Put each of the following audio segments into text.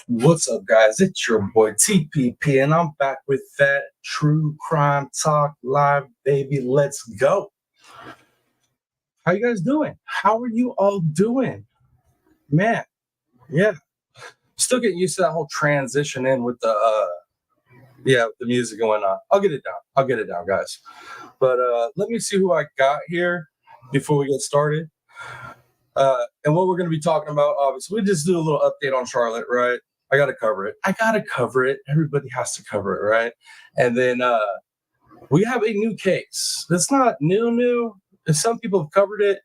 What's up, guys? It's your boy TPP, and I'm back with that True Crime Talk live, baby. Let's go. How you guys doing? How are you all doing? Man, yeah. Still getting used to that whole transition in with with the music going on. I'll get it down, guys. But let me see who I got here before we get started. And what we're going to be talking about, obviously, we just do a little update on Charlotte, right? I got to cover it. Everybody has to cover it, right? And then we have a new case. It's not new. Some people have covered it,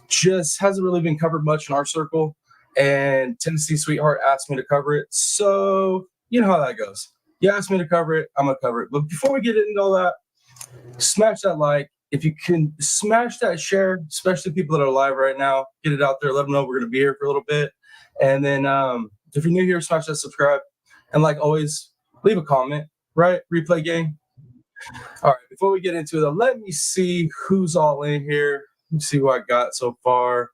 just hasn't really been covered much in our circle. And Tennessee Sweetheart asked me to cover it. So you know how that goes. You asked me to cover it, I'm going to cover it. But before we get into all that, smash that like. If you can smash that share, especially people that are live right now, get it out there. Let them know we're going to be here for a little bit. And then if you're new here, smash that subscribe. And like always, leave a comment, right? Replay gang. All right, before we get into it, let me see who's all in here. Let me see who I got so far.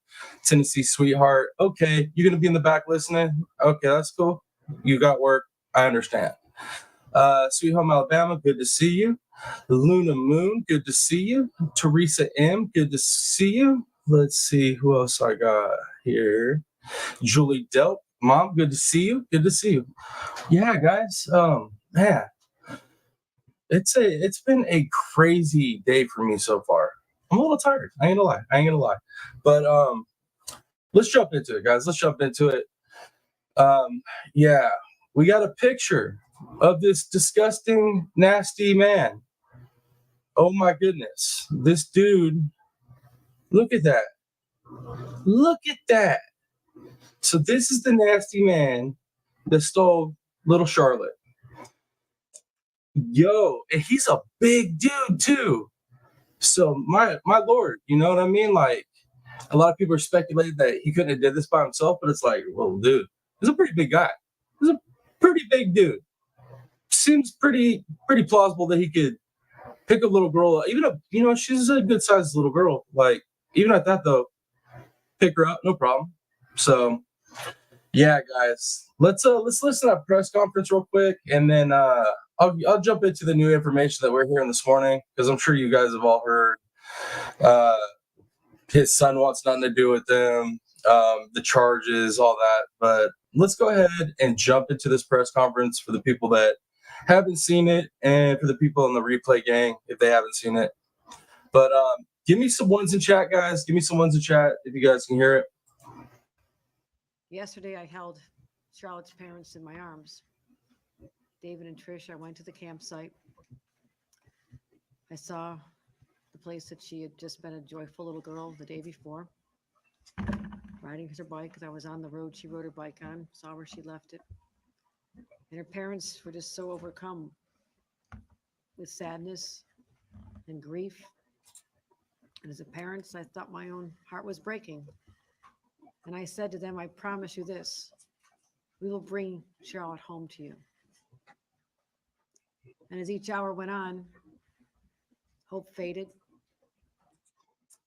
Tennessee Sweetheart. Okay, you're going to be in the back listening? Okay, that's cool. You got work. I understand. Sweet Home Alabama, good to see you. Luna Moon, good to see you. Teresa M, good to see you. Let's see who else I got here. Julie Delp, Mom, good to see you. Good to see you. Yeah, guys. Man, it's been a crazy day for me so far. I'm a little tired. I ain't gonna lie. But let's jump into it, guys. Let's jump into it. Yeah, we got a picture of this disgusting, nasty man. Oh my goodness. This dude, look at that. Look at that. So this is the nasty man that stole little Charlotte. Yo, and he's a big dude too. So my lord, you know what I mean? Like, a lot of people are speculating that he couldn't have did this by himself, but it's like, well, dude, he's a pretty big guy. He's a pretty big dude. Seems pretty plausible that he could pick a little girl, even she's a good sized little girl. Like, even at that though, pick her up, no problem. So yeah, guys, let's listen to that press conference real quick, and then I'll jump into the new information that we're hearing this morning, because I'm sure you guys have all heard his son wants nothing to do with them, the charges, all that. But let's go ahead and jump into this press conference for the people that haven't seen it, and for the people in the replay gang if they haven't seen it. But give me some ones in chat, guys. Give me some ones in chat if you guys can hear it. Yesterday, I held Charlotte's parents in my arms. David and Trish, I went to the campsite. I saw the place that she had just been a joyful little girl the day before, riding her bike, because I was on the road she rode her bike on, saw where she left it. And her parents were just so overcome with sadness and grief. And as a parent, I thought my own heart was breaking. And I said to them, I promise you this, we will bring Charlotte home to you. And as each hour went on, hope faded.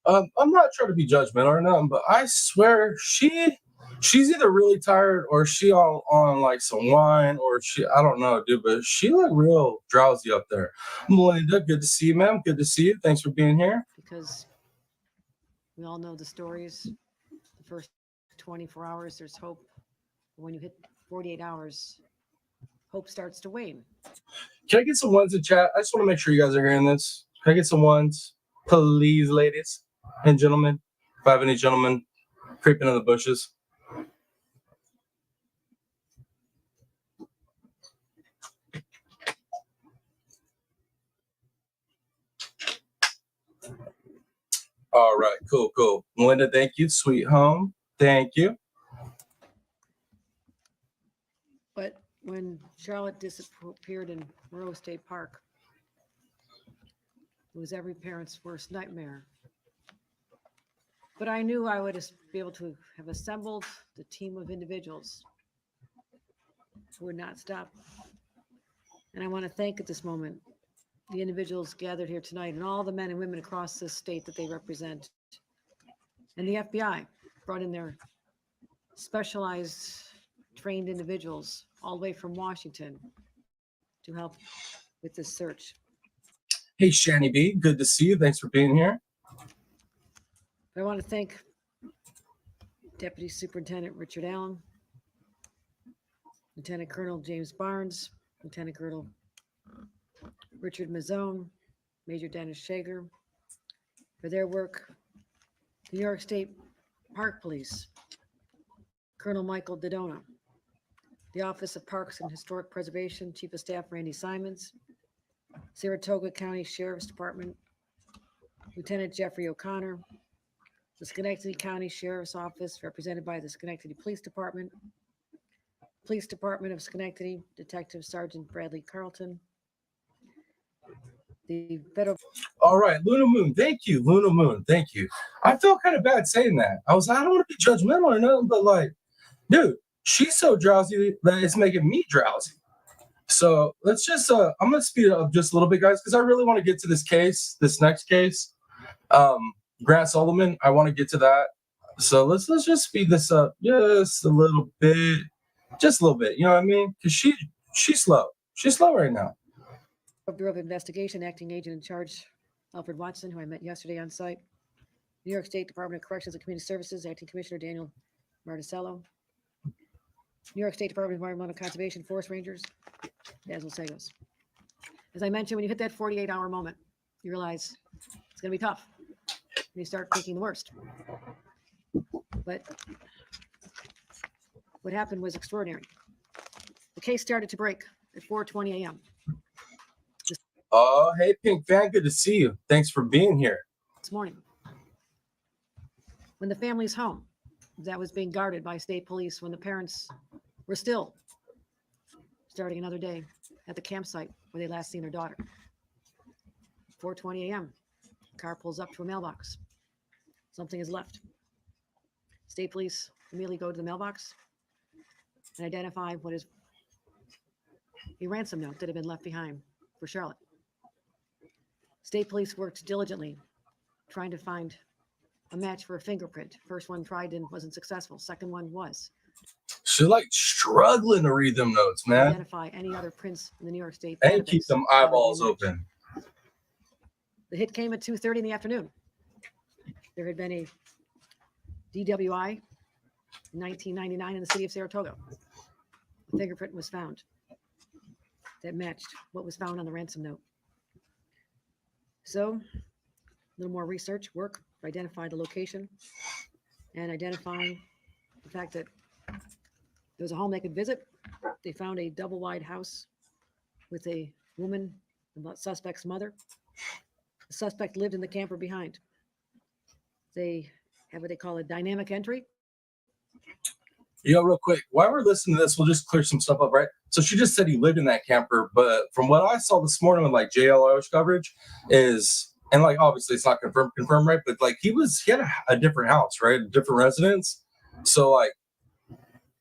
I'm not trying to be judgmental or nothing, but I swear she's either really tired, or she on like some wine, or I don't know, dude, but she looked real drowsy up there. Melinda, good to see you, ma'am. Good to see you. Thanks for being here. Because we all know the stories. The first 24 hours, there's hope. But when you hit 48 hours, hope starts to wane. Can I get some ones in chat? I just want to make sure you guys are hearing this. Can I get some ones? Please, ladies and gentlemen. If I have any gentlemen creeping in the bushes. All right, cool. Melinda, thank you. Sweet home, thank you. But when Charlotte disappeared in Monroe State Park, it was every parent's worst nightmare. But I knew I would be able to have assembled the team of individuals who would not stop. And I want to thank at this moment the individuals gathered here tonight, and all the men and women across this state that they represent. And the FBI brought in their specialized trained individuals all the way from Washington to help with this search. Hey, Shani B, good to see you. Thanks for being here. I want to thank Deputy Superintendent Richard Allen, Lieutenant Colonel James Barnes, Lieutenant Colonel Richard Mazzone, Major Dennis Shager for their work, the New York State Park Police, Colonel Michael Dodona, the Office of Parks and Historic Preservation, Chief of Staff Randy Simons, Saratoga County Sheriff's Department, Lieutenant Jeffrey O'Connor, the Schenectady County Sheriff's Office, represented by the Schenectady Police Department, Police Department of Schenectady, Detective Sergeant Bradley Carlton, the federal. All right, Luna Moon, thank you. Luna Moon, thank you. I felt kind of bad saying that. I was like, I don't want to be judgmental or nothing, but like, dude, she's so drowsy that it's making me drowsy. So let's just, I'm going to speed it up just a little bit, guys, because I really want to get to this case, this next case. Grant Solomon, I want to get to that. So let's just speed this up just a little bit, just a little bit. You know what I mean? Because she's slow. She's slow right now. Bureau of Investigation, acting agent in charge, Alfred Watson, who I met yesterday on site. New York State Department of Corrections and Community Services, acting commissioner Daniel Marticello. New York State Department of Environmental Conservation, Forest Rangers, Basil Sagos. As I mentioned, when you hit that 48-hour moment, you realize it's going to be tough. And you start thinking the worst. But what happened was extraordinary. The case started to break at 4:20 a.m. Oh, hey, Pink Fan, good to see you. Thanks for being here. This morning, when the family's home that was being guarded by state police, when the parents were still starting another day at the campsite where they last seen their daughter. 4:20 a.m. Car pulls up to a mailbox. Something is left. State police immediately go to the mailbox and identify what is a ransom note that had been left behind for Charlotte. State police worked diligently trying to find a match for a fingerprint. First one tried and wasn't successful. Second one was. She's like struggling to read them notes, man. Identify any other prints in the New York State And database keep them that would be a eyeballs match. open. The hit came at 2:30 in the afternoon. There had been a DWI in 1999 in the city of Saratoga. A fingerprint was found that matched what was found on the ransom note. So, a little more research work to identify the location and identifying the fact that there was a home they could visit. They found a double wide house with a woman, the suspect's mother. The suspect lived in the camper behind. They have what they call a dynamic entry. Yo, real quick, while we're listening to this, we'll just clear some stuff up, right? So she just said he lived in that camper, but from what I saw this morning with like JLO's coverage is, and like obviously it's not confirmed, right? But like he had a different house, right? A different residence. So like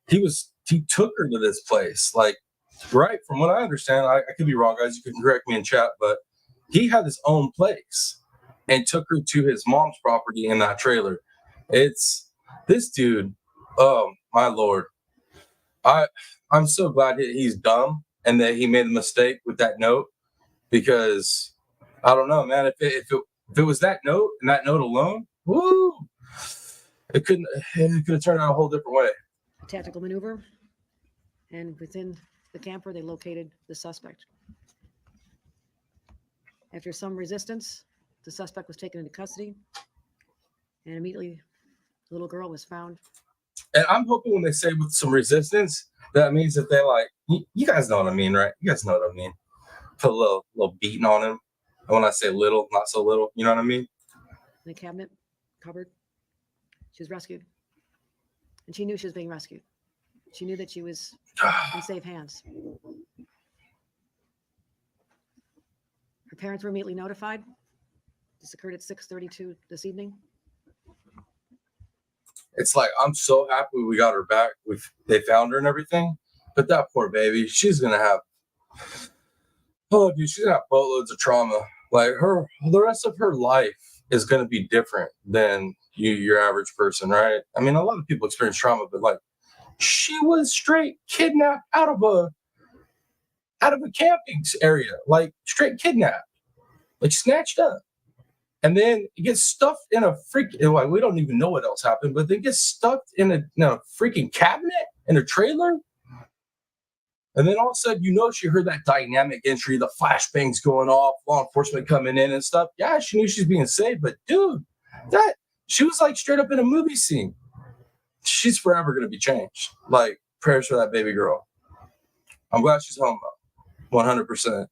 he took her to this place, like, right? From what I understand, I could be wrong, guys. You can correct me in chat, but he had his own place and took her to his mom's property in that trailer. It's this dude. Oh my Lord. I'm so glad he's dumb and that he made a mistake with that note, because I don't know, man, if it was that note and that note alone, woo, it could have turned out a whole different way. Tactical maneuver, and within the camper, they located the suspect. After some resistance, the suspect was taken into custody, and immediately the little girl was found. And I'm hoping when they say with some resistance, that means that they're like, you guys know what I mean, right? You guys know what I mean. Put a little beating on him. And when I say little, not so little, you know what I mean? In the cabinet, cupboard, she was rescued. And she knew she was being rescued. She knew that she was in safe hands. Her parents were immediately notified. This occurred at 6:32 this evening. It's like, I'm so happy we got her back. They found her and everything. But that poor baby, she's going to have, she's going to have boatloads of trauma. Like the rest of her life is going to be different than your average person, right? I mean, a lot of people experience trauma, but like She was straight kidnapped out of a camping area, like straight kidnapped, like snatched up. And then it gets stuffed in a freaking, like, we don't even know what else happened, but then gets stuffed in a freaking cabinet in a trailer. And then all of a sudden, she heard that dynamic entry, the flashbangs going off, law enforcement coming in and stuff. Yeah, she knew she was being saved, but dude, she was like straight up in a movie scene. She's forever going to be changed. Like, prayers for that baby girl. I'm glad she's home, though. 100%.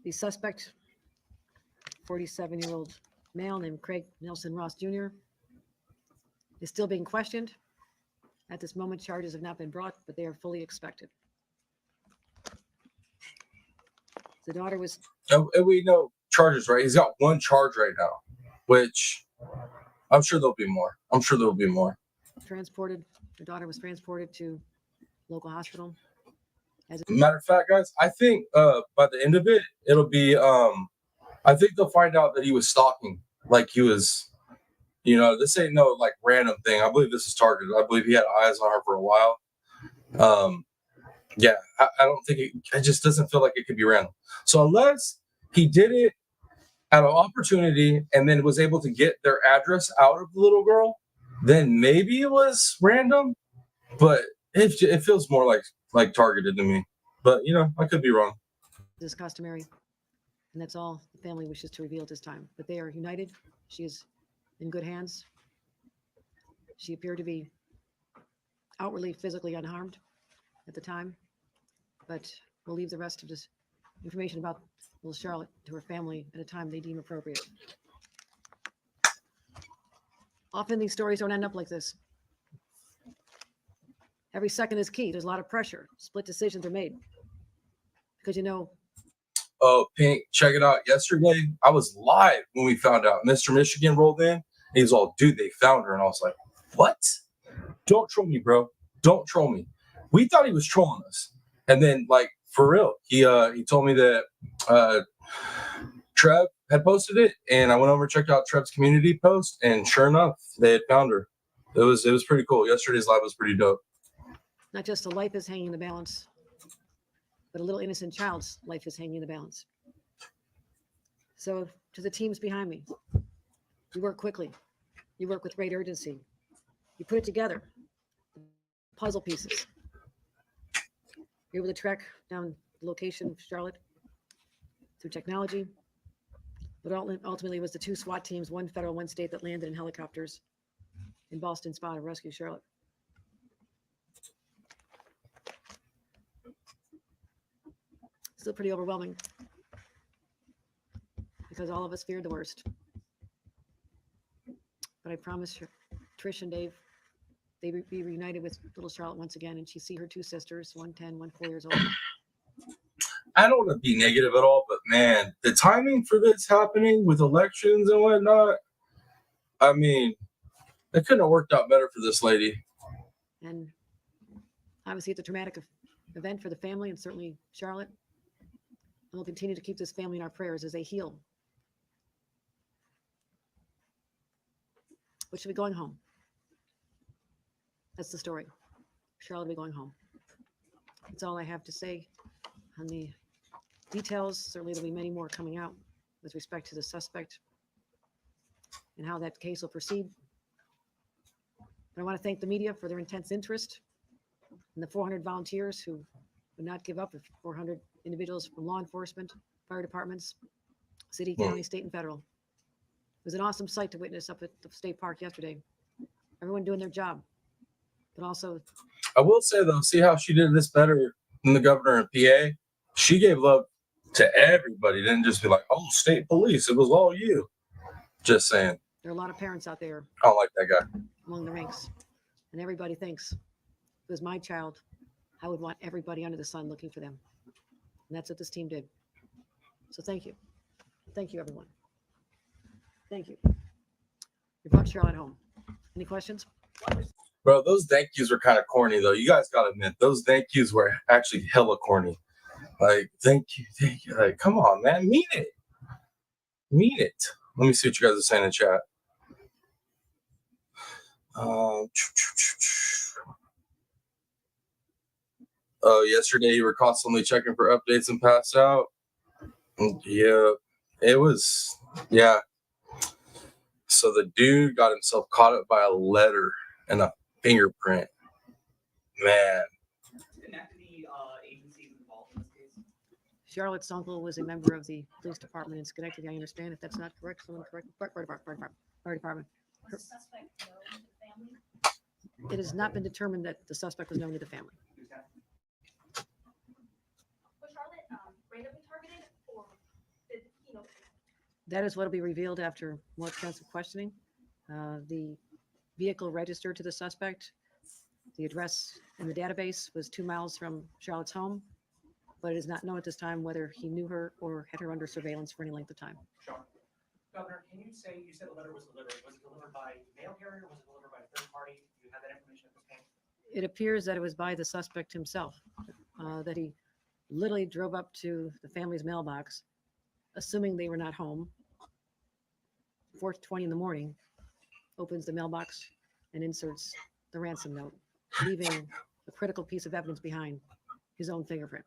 The suspect, 47-year-old male named Craig Nelson Ross Jr., is still being questioned. At this moment, charges have not been brought, but they are fully expected. The daughter was... And we know charges, right? He's got one charge right now, which I'm sure there'll be more. Transported. The daughter was transported to local hospital. Matter of fact, guys, I think by the end of it, it'll be... I think they'll find out that he was stalking. Like, he was... this ain't no like random thing. I believe this is targeted. I believe he had eyes on her for a while. Yeah, I don't think it just doesn't feel like it could be random. So unless he did it at an opportunity and then was able to get their address out of the little girl, then maybe it was random. But it feels more like targeted to me. But I could be wrong. This is customary, and that's all the family wishes to reveal at this time. But they are united. She is in good hands. She appeared to be outwardly physically unharmed at the time, but we'll leave the rest of this information about little Charlotte to her family at a time they deem appropriate. Often these stories don't end up like this. Every second is key. There's a lot of pressure. Split decisions are made because Oh, Pink, check it out. Yesterday, I was live when we found out Mr. Michigan rolled in. He was all, dude, they found her. And I was like, what? Don't troll me, bro. Don't troll me. We thought he was trolling us. And then, like, for real, he told me that Trev had posted it. And I went over and checked out Trev's community post. And sure enough, they had found her. It was pretty cool. Yesterday's live was pretty dope. Not just a life is hanging in the balance, but a little innocent child's life is hanging in the balance. So to the teams behind me, you work quickly. You work with great urgency. You put it together, puzzle pieces. You're able to track down the location of Charlotte through technology. But ultimately, it was the two SWAT teams, one federal, one state, that landed in helicopters in Boston Spa to rescue Charlotte. Still pretty overwhelming because all of us feared the worst. But I promise you, Trish and Dave, they be reunited with little Charlotte once again, and she see her two sisters, one 10, one 4 years old. I don't want to be negative at all, but man, the timing for this happening with elections and whatnot, I mean, it couldn't have worked out better for this lady. And obviously, it's a traumatic event for the family and certainly Charlotte. And we'll continue to keep this family in our prayers as they heal. But she'll be going home. That's the story. Charlotte will be going home. That's all I have to say on the details. Certainly there'll be many more coming out with respect to the suspect and how that case will proceed. But I want to thank the media for their intense interest and the 400 volunteers who would not give up, 400 individuals from law enforcement, fire departments, city, county, state, and federal. It was an awesome sight to witness up at the state park yesterday. Everyone doing their job, but also... I will say, though, see how she did this better than the governor in PA? She gave love to everybody, didn't just be like, oh, state police, it was all you. Just saying. There are a lot of parents out there. I don't like that guy. Among the ranks. And everybody thinks, if it was my child, I would want everybody under the sun looking for them. And that's what this team did. So thank you. Thank you, everyone. Thank you. You brought Charlotte home. Any questions? Bro, those thank yous were kind of corny, though. You guys got to admit, those thank yous were actually hella corny. Like, thank you. Like, come on, man. Mean it. Mean it. Let me see what you guys are saying in chat. Yesterday you were constantly checking for updates and passed out. Yeah, it was. Yeah. So the dude got himself caught up by a letter and a fingerprint. Man. Charlotte's uncle was a member of the police department in Schenectady. I understand. If that's not correct, someone correct. Fire department. It has not been determined that the suspect was known to the family. Was Charlotte randomly targeted, or did he know? That is what will be revealed after more extensive questioning. The vehicle registered to the suspect. The address in the database was 2 miles from Charlotte's home, but it is not known at this time whether he knew her or had her under surveillance for any length of time. Sure. Governor, can you say, you said a letter was delivered. Was it delivered by mail carrier or was it delivered by a third party? Do you have that information at this point? It appears that it was by the suspect himself, that he literally drove up to the family's mailbox, assuming they were not home, 4:20 in the morning, opens the mailbox and inserts the ransom note, leaving a critical piece of evidence behind, his own fingerprint.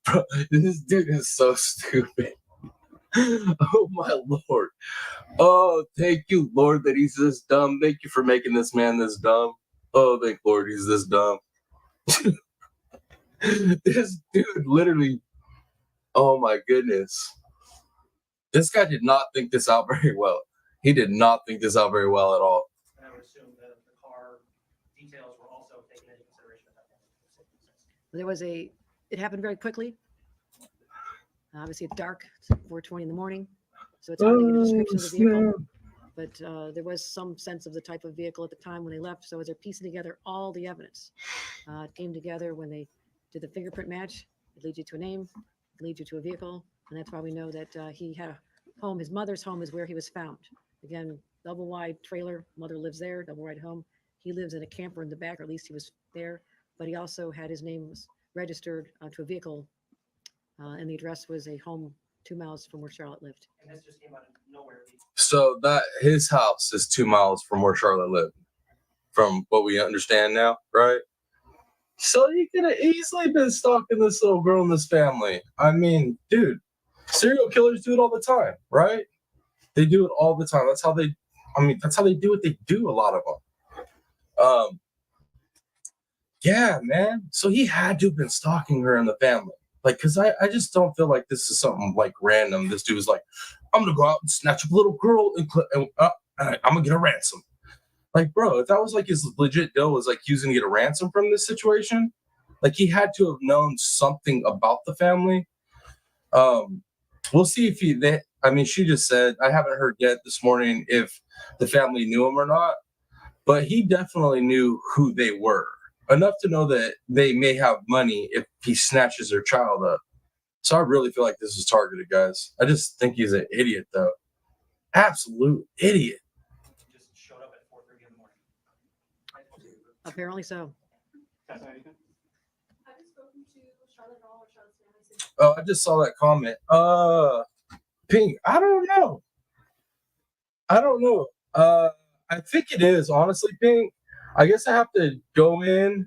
Bro, this dude is so stupid. Oh my Lord. Oh, thank you, Lord, that he's this dumb. Thank you for making this man this dumb. Oh, thank Lord he's this dumb. This dude literally, oh my goodness. This guy did not think this out very well. He did not think this out very well at all. And I would assume that the car details were also taken into consideration at that point. It happened very quickly. Obviously, it's dark. It's 4:20 in the morning, so it's hard to get a description of the vehicle. But there was some sense of the type of vehicle at the time when they left. So as they're piecing together all the evidence, it came together when they did the fingerprint match. It leads you to a name, it leads you to a vehicle, and that's why we know that he had a home. His mother's home is where he was found. Again, double wide trailer. Mother lives there. Double wide home. He lives in a camper in the back, or at least he was there. But he also had his name registered to a vehicle, and the address was a home 2 miles from where Charlotte lived. And this just came out of nowhere. So that his house is 2 miles from where Charlotte lived, from what we understand now, right? So you could have easily been stalking this little girl in this family. I mean, dude, serial killers do it all the time, right? They do it all the time. That's how they do what they do, a lot of them. Yeah, man. So he had to have been stalking her in the family. Like, because I just don't feel like this is something like random. This dude was like, I'm going to go out and snatch up a little girl and I'm going to get a ransom. Like, bro, if that was like his legit deal, was like he was going to get a ransom from this situation, like he had to have known something about the family. We'll see if she just said, I haven't heard yet this morning if the family knew him or not, but he definitely knew who they were. Enough to know that they may have money if he snatches their child up. So I really feel like this is targeted, guys. I just think he's an idiot, though. Absolute idiot. He just showed up at 4:30 in the morning. Apparently so. Have you spoken to Charlotte at all, or Charlotte's family since? Oh, I just saw that comment. Pink, I don't know. I think it is, honestly, Pink. I guess I have to go in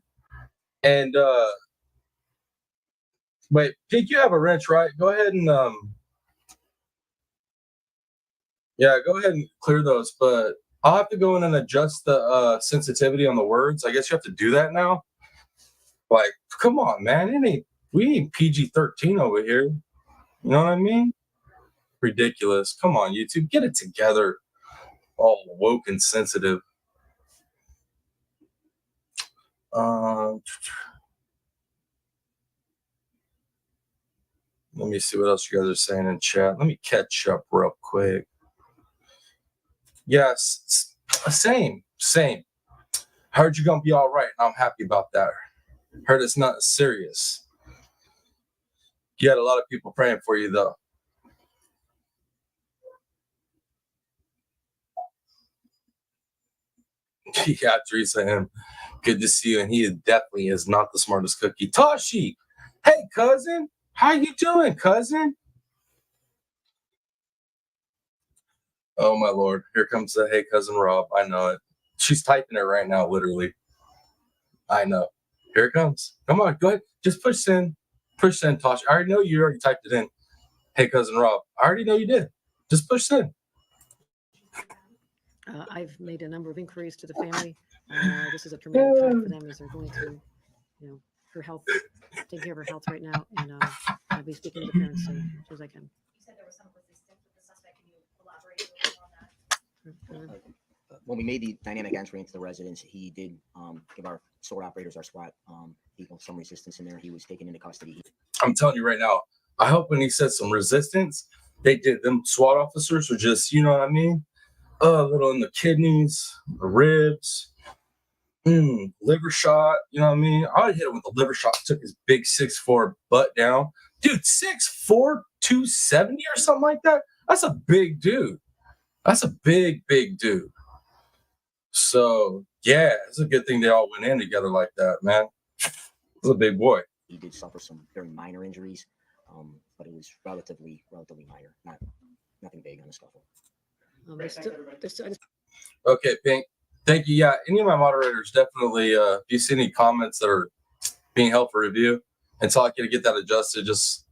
and wait, Pink, you have a wrench, right? Go ahead and go ahead and clear those, but I'll have to go in and adjust the sensitivity on the words. I guess you have to do that now. Like, come on, man. We ain't PG-13 over here. You know what I mean? Ridiculous. Come on, YouTube, get it together. All woke and sensitive. Let me see what else you guys are saying in chat. Let me catch up real quick. Yes, same. Heard you're gonna be all right. I'm happy about that. Heard it's not serious. You had a lot of people praying for you, though. Yeah, Teresa, him. Good to see you. And he definitely is not the smartest cookie. Toshi, hey, cousin. How you doing, cousin? Oh, my Lord. Here comes the hey, cousin Rob. I know it. She's typing it right now, literally. I know. Here it comes. Come on, go ahead. Just push send. Push send, Tosh. I already know you already typed it in. Hey, cousin Rob. I already know you did. Just push send. I've made a number of inquiries to the family. This is a traumatic time for them as they're going through, her health, taking care of her health right now. And I'll be speaking to the parents soon as I can. You said there was some resistance with the suspect. Can you elaborate a little bit on that? When we made the dynamic entry into the residence, he did give our SWAT operators, our SWAT people, some resistance in there. He was taken into custody. I'm telling you right now, I hope when he said some resistance, they did. Them SWAT officers were just, you know what I mean? A little in the kidneys, the ribs, liver shot, you know what I mean? I would hit it with the liver shot, took his big 6'4" butt down. Dude, 6'4", 270 or something like that? That's a big dude. That's a big, big dude. So, yeah, it's a good thing they all went in together like that, man. He's a big boy. He did suffer some very minor injuries, but it was relatively minor, nothing big on the scuffle. Okay, Pink. Thank you. Yeah, any of my moderators definitely, if you see any comments that are being held for review until I can get that adjusted, just,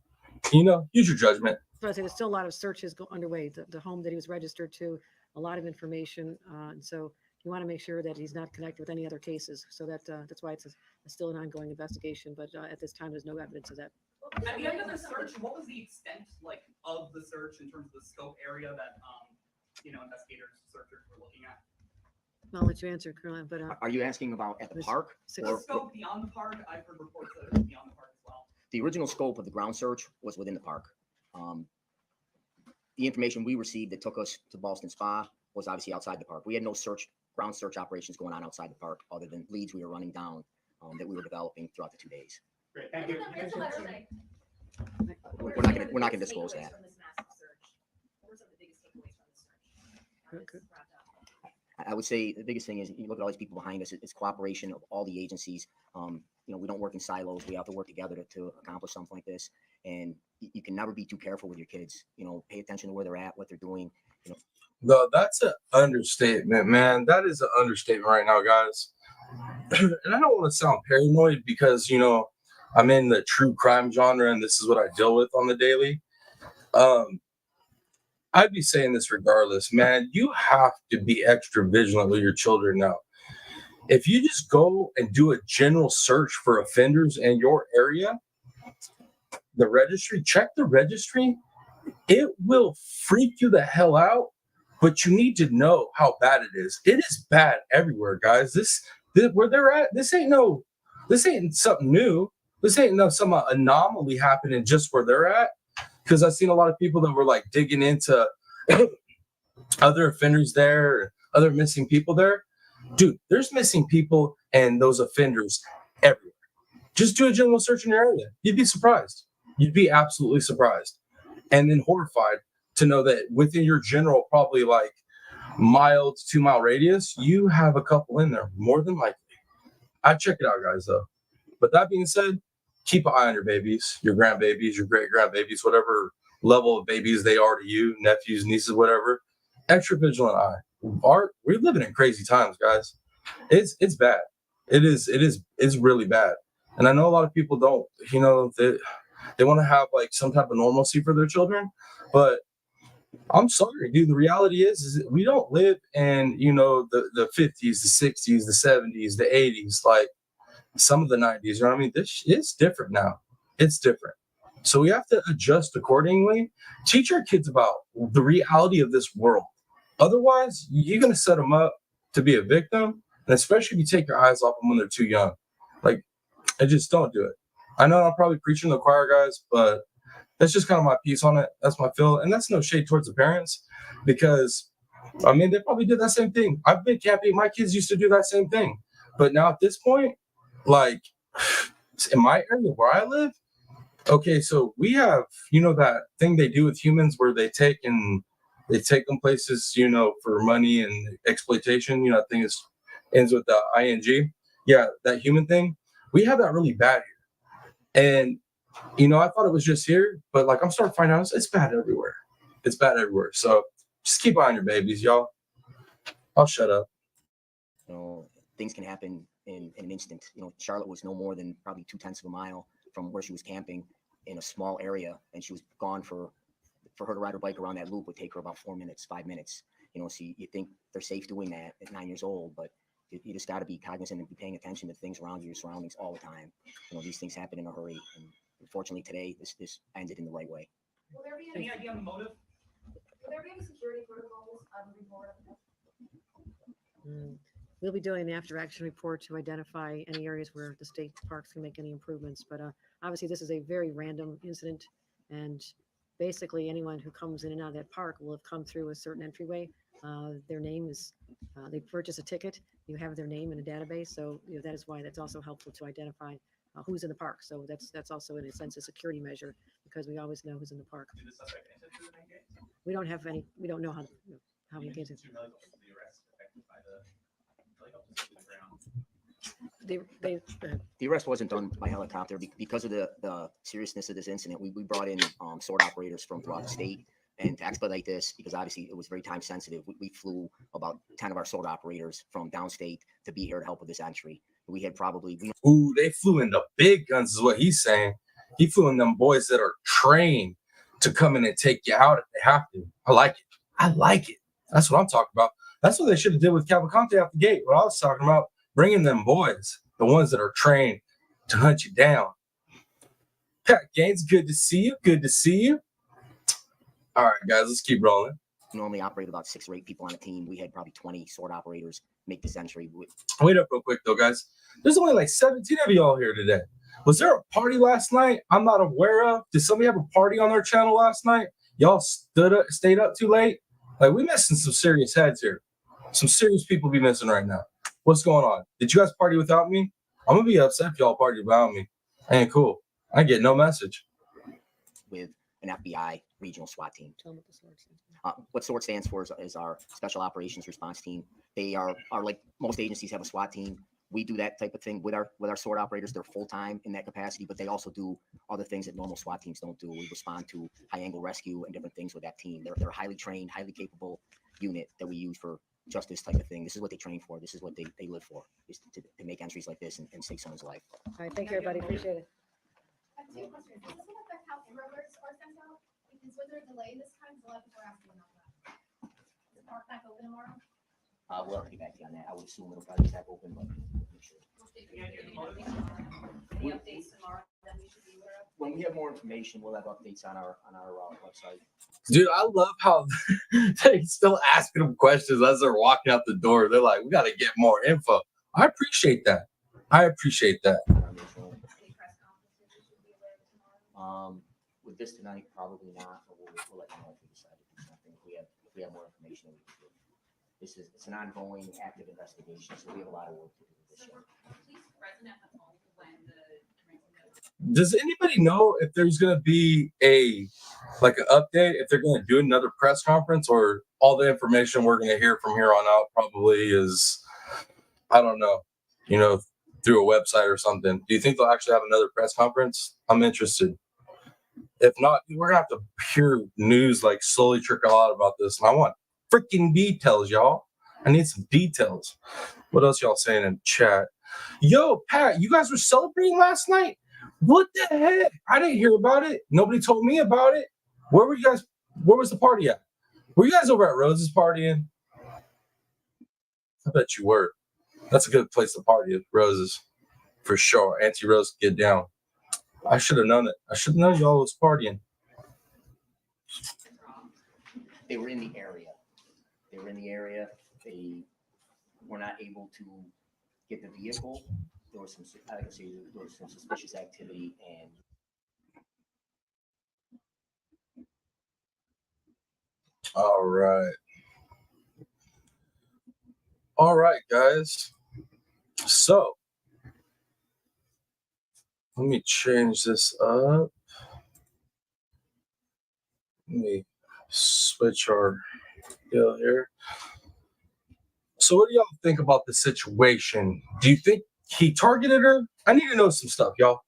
use your judgment. But I say there's still a lot of searches underway. The home that he was registered to, a lot of information. And so you want to make sure that he's not connected with any other cases. So that's why it's still an ongoing investigation. But at this time, there's no evidence of that. At the end of the search, what was the extent of the search in terms of the scope area that investigators, searchers were looking at? I'll let you answer, Caroline. But Are you asking about at the park? The scope beyond the park? I've heard reports that it was beyond the park as well. The original scope of the ground search was within the park. The information we received that took us to Boston Spa was obviously outside the park. We had no ground search operations going on outside the park other than leads we were running down that we were developing throughout the 2 days. Great, thank you. What's the letter say? We're not gonna disclose that. From this massive search? What were some of the biggest takeaways from the search? Now that it's wrapped up. I would say the biggest thing is you look at all these people behind us. It's cooperation of all the agencies. We don't work in silos. We have to work together to accomplish something like this. And you can never be too careful with your kids. Pay attention to where they're at, what they're doing. No, that's an understatement, man. That is an understatement right now, guys. And I don't want to sound paranoid because, I'm in the true crime genre and this is what I deal with on the daily. I'd be saying this regardless, man. You have to be extra vigilant with your children now. If you just go and do a general search for offenders in your area, the registry, check the registry. It will freak you the hell out, but you need to know how bad it is. It is bad everywhere, guys. This where they're at, this ain't something new. This ain't some anomaly happening just where they're at. Because I've seen a lot of people that were digging into other offenders there, other missing people there. Dude, there's missing people and those offenders everywhere. Just do a general search in your area. You'd be surprised. You'd be absolutely surprised. And then horrified to know that within your general, probably mile to 2 mile radius, you have a couple in there, more than likely. I'd check it out, guys, though. But that being said, keep an eye on your babies, your grandbabies, your great-grandbabies, whatever level of babies they are to you, nephews, nieces, whatever. Extra vigilant eye. We're living in crazy times, guys. It's bad. It's really bad. And I know a lot of people don't, they want to have some type of normalcy for their children. But I'm sorry, dude. The reality is we don't live in, the 50s, the 60s, the 70s, the 80s, some of the 90s. You know what I mean? This is different now. It's different. So we have to adjust accordingly. Teach our kids about the reality of this world. Otherwise, you're going to set them up to be a victim. And especially if you take your eyes off them when they're too young. I just don't do it. I know I'm probably preaching to the choir, guys, but that's just kind of my piece on it. That's my feel. And that's no shade towards the parents because, they probably did that same thing. I've been camping. My kids used to do that same thing. But now at this point, in my area where I live, okay, so we have, that thing they do with humans where they take them places, for money and exploitation. That thing ends with the ing. Yeah, that human thing. We have that really bad here. And, I thought it was just here, but I'm starting to find out it's bad everywhere. It's bad everywhere. So just keep an eye on your babies, y'all. I'll shut up. Things can happen in an instant. You know, Charlotte was no more than probably 2/10 of a mile from where she was camping in a small area, and she was gone for her to ride her bike around that loop would take her about 4 minutes, 5 minutes. You know, so you think they're safe doing that at 9 years old, but you just got to be cognizant and be paying attention to things around you, your surroundings all the time. You know, these things happen in a hurry, and unfortunately today this ended in the right way. Will there be Any idea on the motive? will there be any security protocols moving forward? We'll be doing an after-action report to identify any areas where the state parks can make any improvements. But obviously, this is a very random incident, and basically anyone who comes in and out of that park will have come through a certain entryway. Their name is, they purchase a ticket, you have their name in a database. So you know, that is why that's also helpful to identify who's in the park. So that's also in a sense a security measure, because we always know who's in the park. Did the suspect enter through the main gate? We don't have any, we don't know how, how many cases. Two helicopters will be arrested affected by the helicopters to the ground. They The arrest wasn't done by helicopter because of the seriousness of this incident. We brought in sword operators from throughout the state, and to expedite this, because obviously it was very time sensitive, we flew about 10 of our sword operators from downstate to be here to help with this entry. We had probably Ooh, they flew in the big guns, is what he's saying. He flew in them boys that are trained to come in and take you out if they have to. I like it. I like it. That's what I'm talking about. That's what they should have did with Cavalcante out the gate. What I was talking about, bringing them boys, the ones that are trained to hunt you down. Pat Gaines, good to see you. Good to see you. All right, guys, let's keep rolling. normally operate about 6 or 8 people on a team. We had probably 20 sword operators make this entry. Wait up real quick, though, guys. There's only like 17 of y'all here today. Was there a party last night I'm not aware of? Did somebody have a party on their channel last night? Y'all stayed up too late? Like, we missing some serious heads here. Some serious people be missing right now. What's going on? Did you guys party without me? I'm going to be upset if y'all party without me. Ain't cool. I get no message. With an FBI regional SWAT team. Tell them what the sword stands What SWORD stands for is our Special Operations Response Team. They are like most agencies have a SWAT team. We do that type of thing with our SWORD operators. They're full time in that capacity, but they also do other things that normal SWAT teams don't do. We respond to high angle rescue and different things with that team. They're a highly trained, highly capable unit that we use for just this type of thing. This is what they train for. This is what they live for, is to make entries like this and save someone's life. All right, thank you, everybody. Appreciate it. I have 2 questions. Does this affect how Amber Alerts are sent out? Because was there a delay this time? A lot of people are asking about that. Is the park back open tomorrow? We'll have to get back to you on that. I would assume it'll probably stay open, but make sure. Any updates tomorrow that we should be aware of? When we have more information, we'll have updates on our website. Dude, I love how they still asking them questions as they're walking out the door. They're like, we got to get more info. I appreciate that. I appreciate that. Any press conferences we should be aware of tomorrow? With this tonight, probably not, but we'll let you know if we decide to do something. If we have more information, we can do. It's an ongoing active investigation, so we have a lot of work to do with this. So were police present at the home when the ransom notice? Does anybody know if there's going to be an update, if they're going to do another press conference, or all the information we're going to hear from here on out probably is, I don't know, through a website or something? Do you think they'll actually have another press conference? I'm interested. If not, we're going to have to hear news like slowly trickle out about this. And I want freaking details, y'all. I need some details. What else y'all saying in chat? Yo, Pat, you guys were celebrating last night? What the heck? I didn't hear about it. Nobody told me about it. Where were you guys? Where was the party at? Were you guys over at Rose's partying? I bet you were. That's a good place to party at Rose's. For sure. Auntie Rose, get down. I should have known it. I should have known y'all was partying. They were in the area. They were not able to get the vehicle. There was some suspicious activity, and All right, guys. So let me change this up. Let me switch our deal here. So what do y'all think about the situation? Do you think he targeted her? I need to know some stuff, y'all.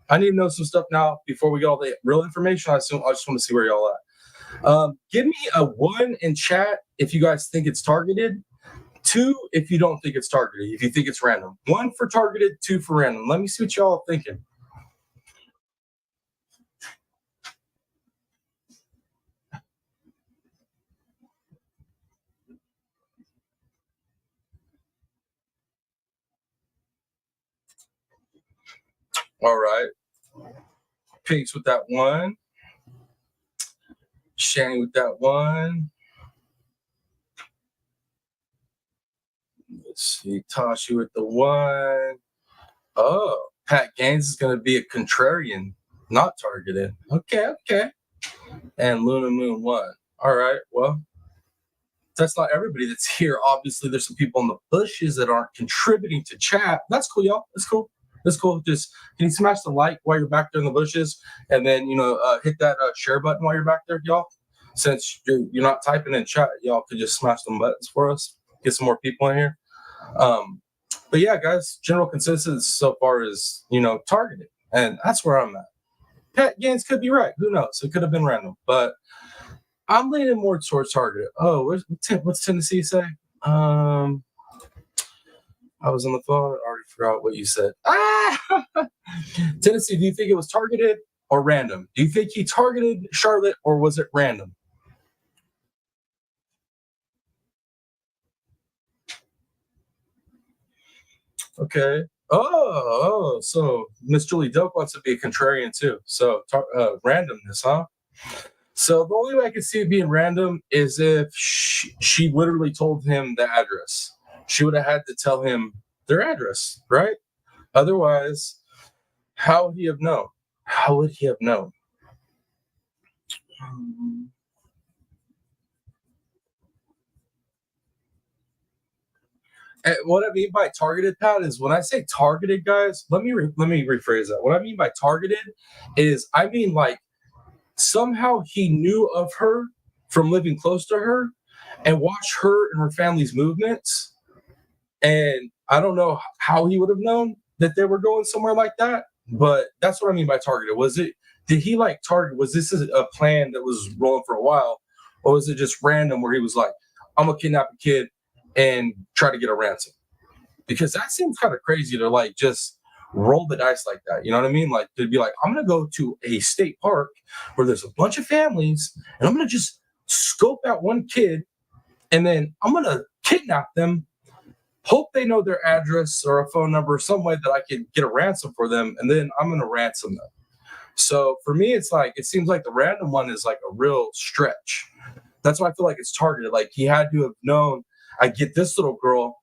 I need to know some stuff now before we get all the real information. I just want to see where y'all at. Give me a 1 in chat if you guys think it's targeted. 2 if you don't think it's targeted, if you think it's random. 1 for targeted, 2 for random. Let me see what y'all are thinking. All right. Pinks with that 1. Shanny with that 1. Let's see. Tashi with the 1. Oh, Pat Gaines is going to be a contrarian, not targeted. Okay. And Luna Moon 1. All right. Well, that's not everybody that's here. Obviously, there's some people in the bushes that aren't contributing to chat. That's cool, y'all. That's cool. Just can you smash the like while you're back there in the bushes, and then hit that share button while you're back there, y'all. Since you're not typing in chat, y'all could just smash them buttons for us. Get some more people in here. But yeah, guys, general consensus so far is targeted, and that's where I'm at. Pat Gaines could be right. Who knows? It could have been random, but I'm leaning more towards targeted. Oh, what's Tennessee say? I was on the phone. I already forgot what you said. Tennessee, do you think it was targeted or random? Do you think he targeted Charlotte or was it random? Okay. Oh, so Miss Julie Doak wants to be a contrarian too. So randomness, huh? So the only way I could see it being random is if she literally told him the address. She would have had to tell him their address, right? Otherwise, how would he have known? How would he have known? And what I mean by targeted, Pat, is when I say targeted, guys, let me rephrase that. What I mean by targeted is I mean like somehow he knew of her from living close to her and watched her and her family's movements. And I don't know how he would have known that they were going somewhere like that, but that's what I mean by targeted. Did he like target? Was this a plan that was rolling for a while, or was it just random where he was like, I'm gonna kidnap a kid and try to get a ransom? Because that seems kind of crazy to like just roll the dice like that. You know what I mean? Like to be like, I'm gonna go to a state park where there's a bunch of families and I'm gonna just scope out one kid and then I'm gonna kidnap them, hope they know their address or a phone number, some way that I can get a ransom for them, and then I'm gonna ransom them. So for me, it's like it seems like the random one is like a real stretch. That's why I feel like it's targeted. Like he had to have known, I get this little girl,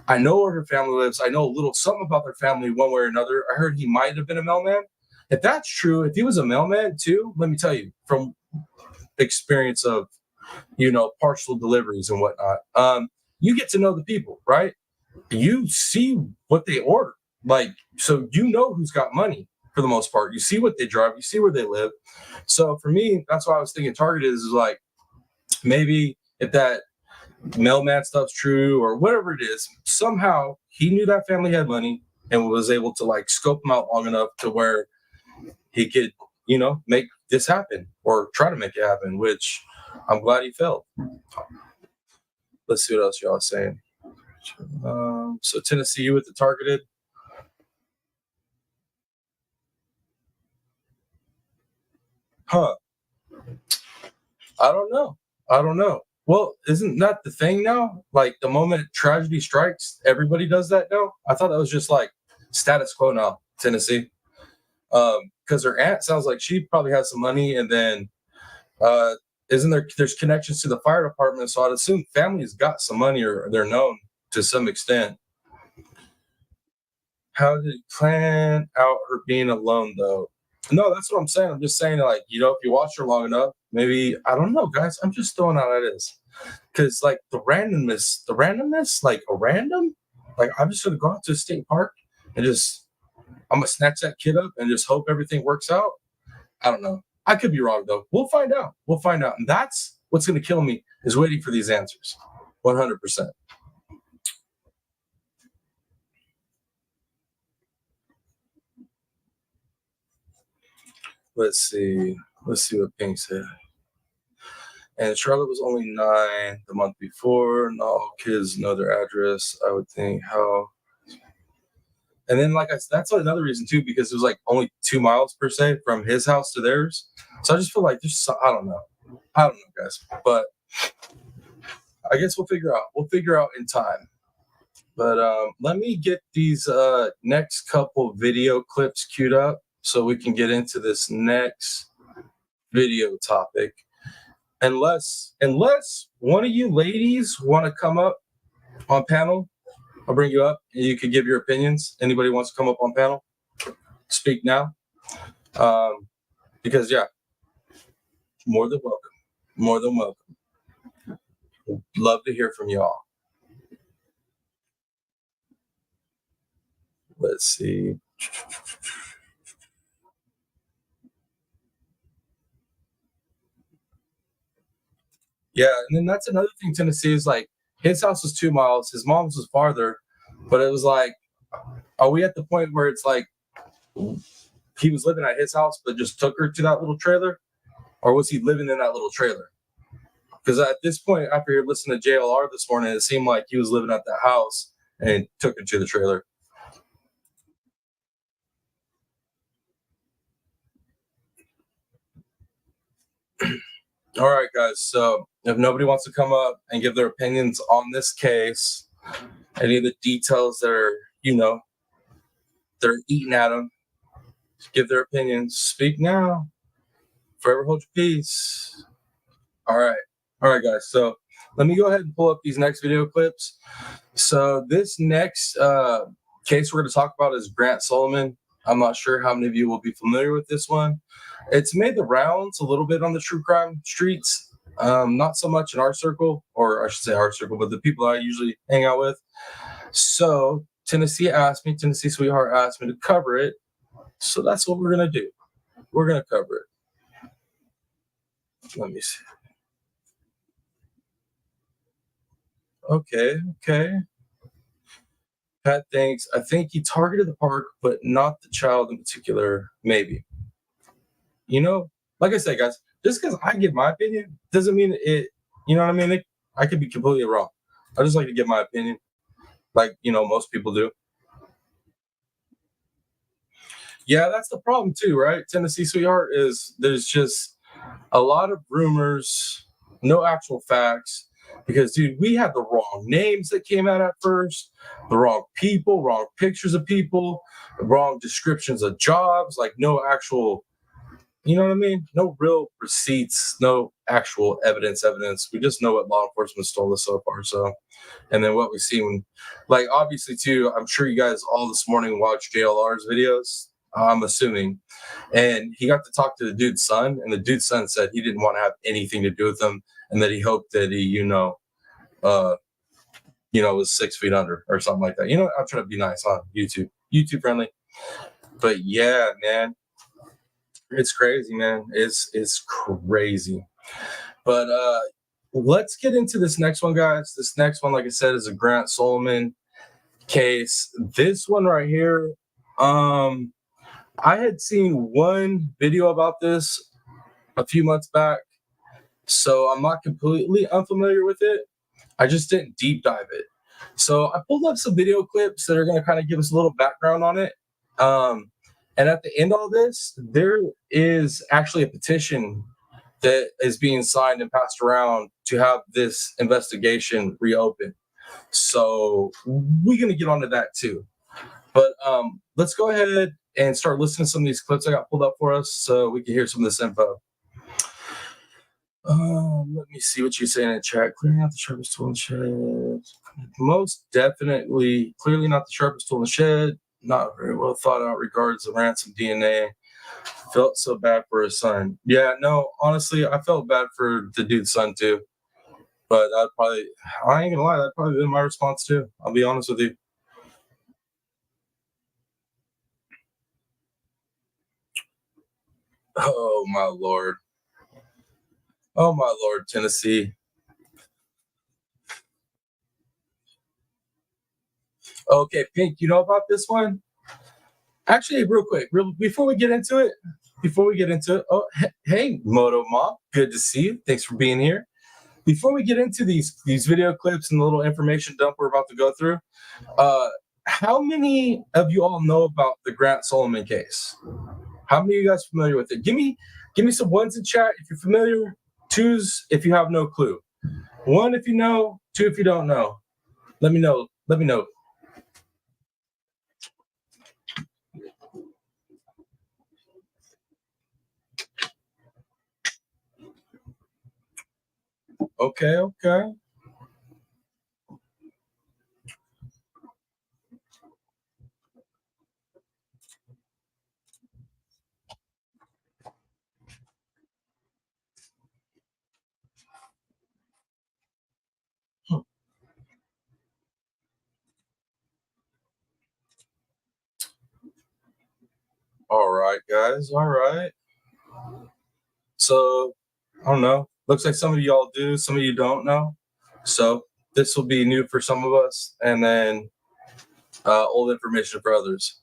I know where her family lives, I know a little something about their family one way or another. I heard he might have been a mailman. If that's true, if he was a mailman too, let me tell you from experience of partial deliveries and whatnot, you get to know the people, right? You see what they order, like, so who's got money for the most part. You see what they drive, you see where they live. So for me, that's why I was thinking targeted is like maybe if that mailman stuff's true or whatever it is, somehow he knew that family had money and was able to like scope them out long enough to where he could make this happen or try to make it happen, which I'm glad he failed. Let's see what else y'all are saying. So Tennessee, you with the targeted? Huh. I don't know. Well, isn't that the thing now? Like the moment tragedy strikes, everybody does that now? I thought that was just like status quo now, Tennessee. Because her aunt sounds like she probably has some money, and then there's connections to the fire department, so I'd assume family's got some money or they're known to some extent. How did he plan out her being alone though? No, that's what I'm saying. I'm just saying, like, if you watch her long enough, maybe, I don't know, guys. I'm just throwing out ideas. Because, like, the randomness, like, a random, like, I'm just going to go out to a state park and I'm going to snatch that kid up and just hope everything works out. I don't know. I could be wrong, though. We'll find out. And that's what's going to kill me is waiting for these answers. 100%. Let's see what Pink said. And Charlotte was only 9 the month before. Not all kids know their address. I would think how. And then, like I said, that's another reason too, because it was like only 2 miles per se from his house to theirs. So I just feel like there's, I don't know, guys. But I guess we'll figure out. We'll figure out in time. But let me get these next couple video clips queued up so we can get into this next video topic. Unless one of you ladies want to come up on panel, I'll bring you up and you can give your opinions. Anybody wants to come up on panel, speak now. Because yeah, more than welcome. More than welcome. Love to hear from y'all. Let's see. Yeah, and then that's another thing Tennessee is like, his house was 2 miles, his mom's was farther, but it was like, are we at the point where it's like he was living at his house but just took her to that little trailer? Or was he living in that little trailer? Because at this point, after you're listening to JLR this morning, it seemed like he was living at that house and took her to the trailer. All right, guys. So if nobody wants to come up and give their opinions on this case, any of the details that are, they're eating at them, give their opinions. Speak now. Forever hold your peace. All right, guys. So let me go ahead and pull up these next video clips. So this next case we're going to talk about is Grant Solomon. I'm not sure how many of you will be familiar with this one. It's made the rounds a little bit on the true crime streets. Not so much in our circle, or I should say our circle, but the people I usually hang out with. So Tennessee Sweetheart asked me to cover it. So that's what we're going to do. We're going to cover it. Let me see. Okay. Pat thinks, I think he targeted the park, but not the child in particular, maybe. Like I said, guys, just because I give my opinion doesn't mean it, you know what I mean? I could be completely wrong. I just like to give my opinion, like, most people do. Yeah, that's the problem too, right? Tennessee Sweetheart is there's just a lot of rumors, no actual facts. Because, dude, we had the wrong names that came out at first, the wrong people, wrong pictures of people, the wrong descriptions of jobs, like no actual, you know what I mean? No real receipts, no actual evidence. We just know what law enforcement stole us so far. So, and then what we see when, like, obviously, too, I'm sure you guys all this morning watched JLR's videos, I'm assuming. And he got to talk to the dude's son, and the dude's son said he didn't want to have anything to do with him, and that he hoped that he, was 6 feet under or something like that. I'm trying to be nice on YouTube friendly. But yeah, man, it's crazy, man. It's crazy. But let's get into this next one, guys. This next one, like I said, is a Grant Solomon case. This one right here, I had seen one video about this a few months back, so I'm not completely unfamiliar with it. I just didn't deep dive it. So I pulled up some video clips that are going to kind of give us a little background on it. And at the end of all this, there is actually a petition that is being signed and passed around to have this investigation reopened. So we're going to get onto that too. But let's go ahead and start listening to some of these clips I got pulled up for us so we can hear some of this info. Let me see what you're saying in the chat. Clearly not the sharpest tool in the shed. Most definitely, clearly not the sharpest tool in the shed. Not very well thought out regards of ransom DNA. Felt so bad for his son. Yeah, no, honestly, I felt bad for the dude's son too. But I ain't gonna lie, that'd probably been my response too. I'll be honest with you. Oh my Lord. Oh my Lord, Tennessee. Okay, Pink, you know about this one? Actually, real quick, before we get into it, before we get into it, hey, Moto Mom, good to see you. Thanks for being here. Before we get into these video clips and the little information dump we're about to go through, how many of you all know about the Grant Solomon case? How many of you guys are familiar with it? Give me some ones in chat if you're familiar, twos if you have no clue. One if you know, two if you don't know. Let me know. Let me know. Okay, okay. All right, guys. All right. So, I don't know. Looks like some of y'all do, some of you don't know. So, this will be new for some of us, and then old information for others.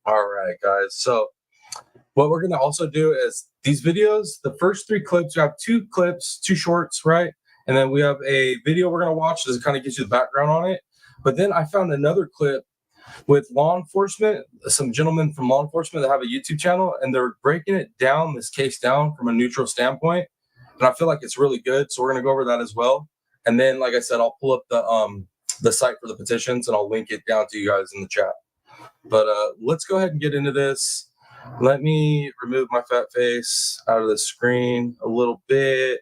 All right, guys. So, what we're going to also do is these videos, the first 3 clips, we have 2 clips, 2 shorts, right? And then we have a video we're going to watch that kind of gives you the background on it. But then I found another clip with law enforcement, some gentlemen from law enforcement that have a YouTube channel, and they're breaking it down, this case down from a neutral standpoint. And I feel like it's really good. So we're going to go over that as well. And then, like I said, I'll pull up the site for the petitions and I'll link it down to you guys in the chat. But let's go ahead and get into this. Let me remove my fat face out of the screen a little bit.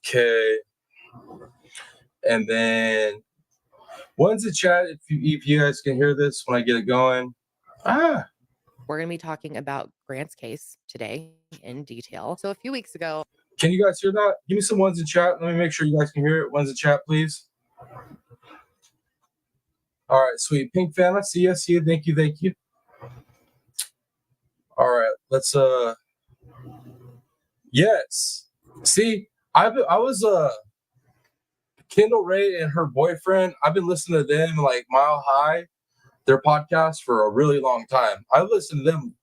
Okay. And then one's in chat if you guys can hear this when I get it going. We're going to be talking about Grant's case today in detail. So a few weeks ago. Can you guys hear that? Give me some ones in chat. Let me make sure you guys can hear it. Ones in chat, please. All right, sweet. Pink fan, I see you. Thank you. Thank you. All right, let's yes. See, I was Kendall Ray and her boyfriend. I've been listening to them like Mile High, their podcast, for a really long time. I listened to them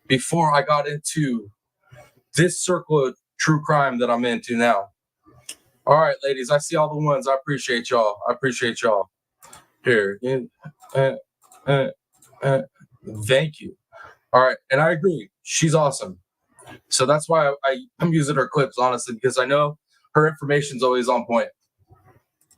before I got into this circle of true crime that I'm into now. All right, ladies, I see all the ones. I appreciate y'all. Here. Thank you. All right, and I agree. She's awesome. So that's why I'm using her clips, honestly, because I know her information's always on point.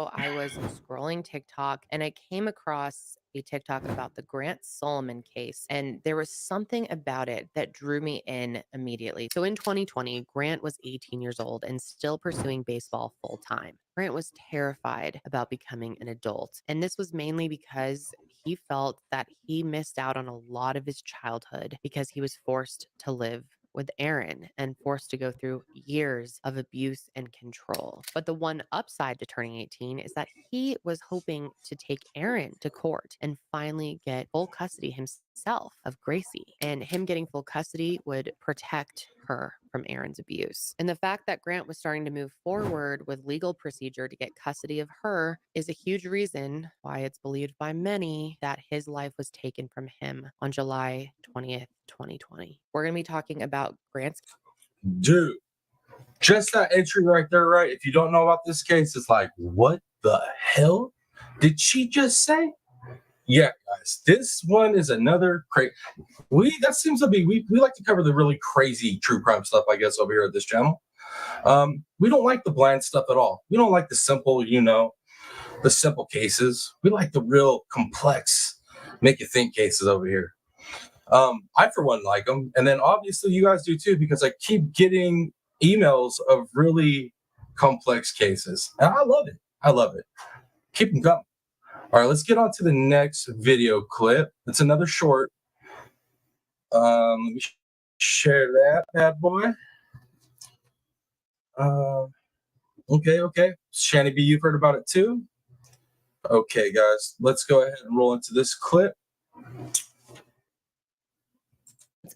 I was scrolling TikTok and I came across a TikTok about the Grant Solomon case, and there was something about it that drew me in immediately. So in 2020, Grant was 18 years old and still pursuing baseball full time. Grant was terrified about becoming an adult, and this was mainly because he felt that he missed out on a lot of his childhood because he was forced to live with Aaron and forced to go through years of abuse and control. But the one upside to turning 18 is that he was hoping to take Aaron to court and finally get full custody himself of Gracie. And him getting full custody would protect her from Aaron's abuse. And the fact that Grant was starting to move forward with legal procedure to get custody of her is a huge reason why it's believed by many that his life was taken from him on July 20th, 2020. We're going to be talking about Grant's. Dude, just that entry right there, right? If you don't know about this case, it's like, what the hell did she just say? Yeah, guys, this one is another crazy. That seems to be, we like to cover the really crazy true crime stuff, I guess, over here at this channel. We don't like the bland stuff at all. We don't like the simple, the simple cases. We like the real complex, make you think cases over here. I, for one, like them. And then obviously you guys do too, because I keep getting emails of really complex cases. And I love it. Keep them coming. All right, let's get on to the next video clip. It's another short. Let me share that bad boy. Okay. Shanny B, you've heard about it too? Okay, guys, let's go ahead and roll into this clip.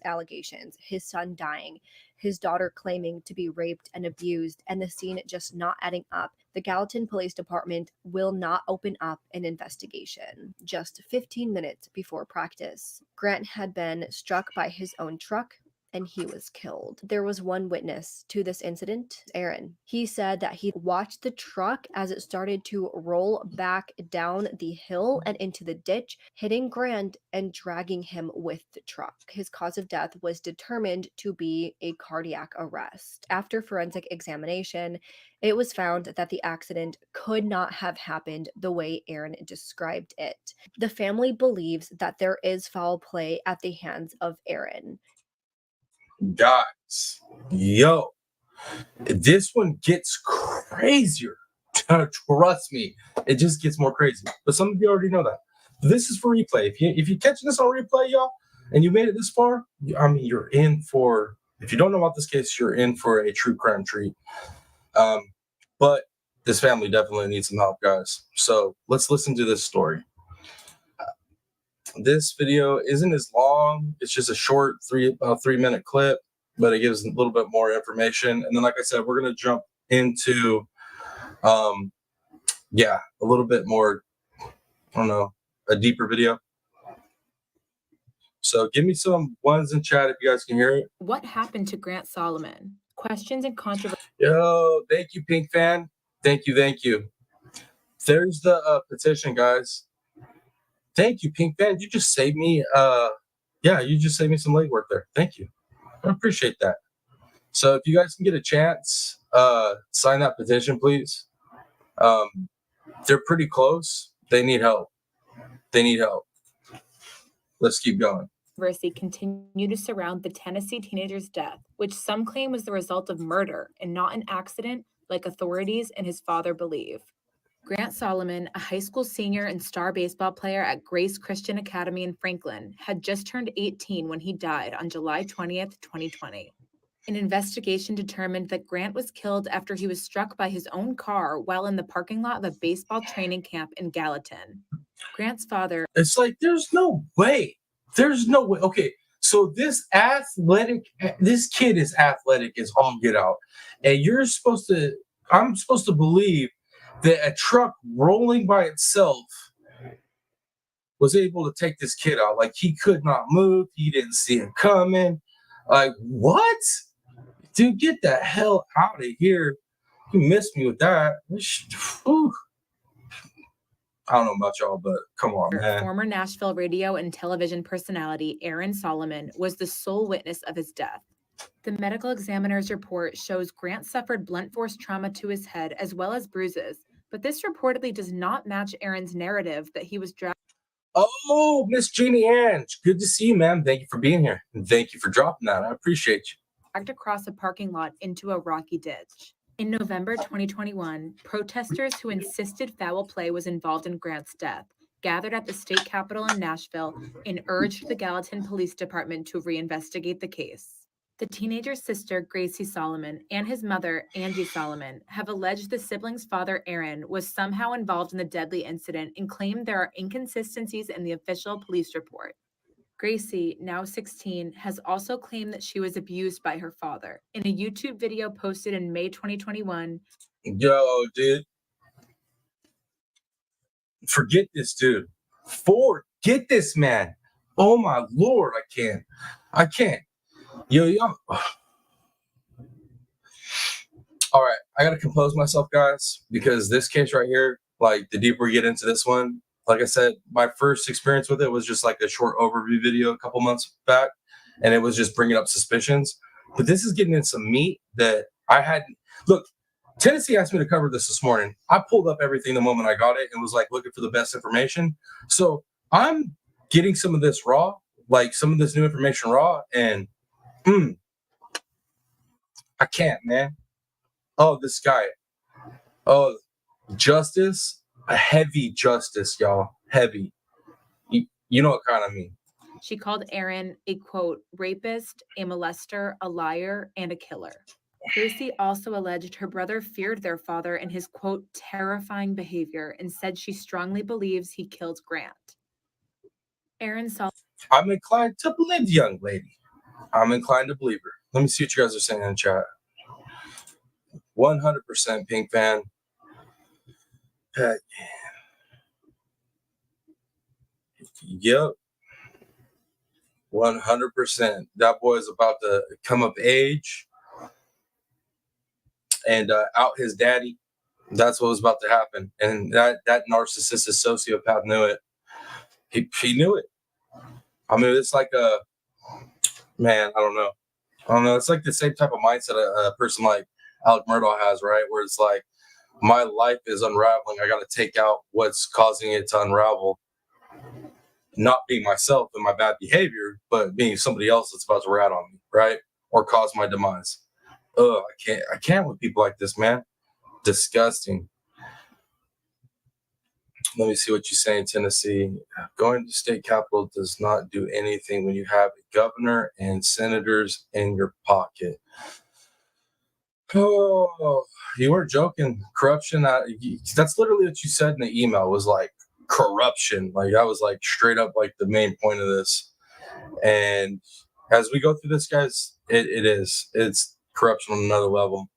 allegations, his son dying, his daughter claiming to be raped and abused, and the scene just not adding up, the Gallatin Police Department will not open up an investigation. Just 15 minutes before practice, Grant had been struck by his own truck and he was killed. There was one witness to this incident, Aaron. He said that he watched the truck as it started to roll back down the hill and into the ditch, hitting Grant and dragging him with the truck. His cause of death was determined to be a cardiac arrest. After forensic examination, it was found that the accident could not have happened the way Aaron described it. The family believes that there is foul play at the hands of Aaron. Guys, yo, this one gets crazier. Trust me, it just gets more crazy. But some of you already know that. This is for replay. If you're catching this on replay, y'all, and you made it this far, I mean, you're in for. If you don't know about this case, you're in for a true crime treat. But this family definitely needs some help, guys. So let's listen to this story. This video isn't as long. It's just a short 3-minute clip, but it gives a little bit more information. And then, like I said, we're going to jump into, a little bit more, a deeper video. So give me some ones in chat if you guys can hear it. What happened to Grant Solomon? Questions and controversy. Yo, thank you, Pink Fan. Thank you. There's the petition, guys. Thank you, Pink Fan. You just saved me. You just saved me some legwork there. Thank you. I appreciate that. So if you guys can get a chance, sign that petition, please. They're pretty close. They need help. Let's keep going. Controversy continue to surround the Tennessee teenager's death, which some claim was the result of murder and not an accident, like authorities and his father believe. Grant Solomon, a high school senior and star baseball player at Grace Christian Academy in Franklin, had just turned 18 when he died on July 20th, 2020. An investigation determined that Grant was killed after he was struck by his own car while in the parking lot of a baseball training camp in Gallatin. Grant's father... It's like, there's no way. Okay, so this kid is athletic as all get out. And I'm supposed to believe that a truck rolling by itself was able to take this kid out. Like, he could not move. He didn't see it coming. Like, what? Dude, get the hell out of here. You missed me with that. Whew. I don't know about y'all, but come on, man. Former Nashville radio and television personality Aaron Solomon was the sole witness of his death. The medical examiner's report shows Grant suffered blunt force trauma to his head as well as bruises, but this reportedly does not match Aaron's narrative that he was dragged. Oh, Miss Jeannie Ange, good to see you, ma'am. Thank you for being here. And thank you for dropping that. I appreciate you. Dragged across a parking lot into a rocky ditch. In November 2021, protesters who insisted foul play was involved in Grant's death gathered at the state capitol in Nashville and urged the Gallatin Police Department to reinvestigate the case. The teenager's sister, Gracie Solomon, and his mother, Angie Solomon, have alleged the sibling's father, Aaron, was somehow involved in the deadly incident and claimed there are inconsistencies in the official police report. Gracie, now 16, has also claimed that she was abused by her father. In a YouTube video posted in May 2021, yo, dude. Forget this dude. Forget this man. Oh my Lord, I can't. Yo. All right, I gotta compose myself, guys, because this case right here, like, the deeper we get into this one, like I said, my first experience with it was just like a short overview video a couple months back, and it was just bringing up suspicions. But this is getting in some meat that I hadn't. Look, Tennessee asked me to cover this morning. I pulled up everything the moment I got it and was like looking for the best information. So I'm getting some of this raw, like some of this new information raw, and I can't, man. Oh, this guy. Oh, justice. A heavy justice, y'all. Heavy. You know what kind I mean. she called Aaron a, quote, rapist, a molester, a liar, and a killer. Gracie also alleged her brother feared their father and his, quote, terrifying behavior, and said she strongly believes he killed Grant. Aaron saw. I'm inclined to believe the young lady. I'm inclined to believe her. Let me see what you guys are saying in the chat. 100% Pink fan. Heck. Yep. 100%. That boy is about to come of age and out his daddy. That's what was about to happen. And that narcissistic sociopath knew it. He knew it. I mean, it's like I don't know. It's like the same type of mindset a person like Alec Murdaugh has, right? Where it's like, my life is unraveling. I got to take out what's causing it to unravel. Not being myself and my bad behavior, but being somebody else that's about to rat on me, right? Or cause my demise. I can't with people like this, man. Disgusting. Let me see what you say in Tennessee. Going to state capitol does not do anything when you have a governor and senators in your pocket. Oh, you weren't joking. Corruption. That's literally what you said in the email, was like corruption. Like, that was like straight up like the main point of this. And as we go through this, guys, it's corruption on another level.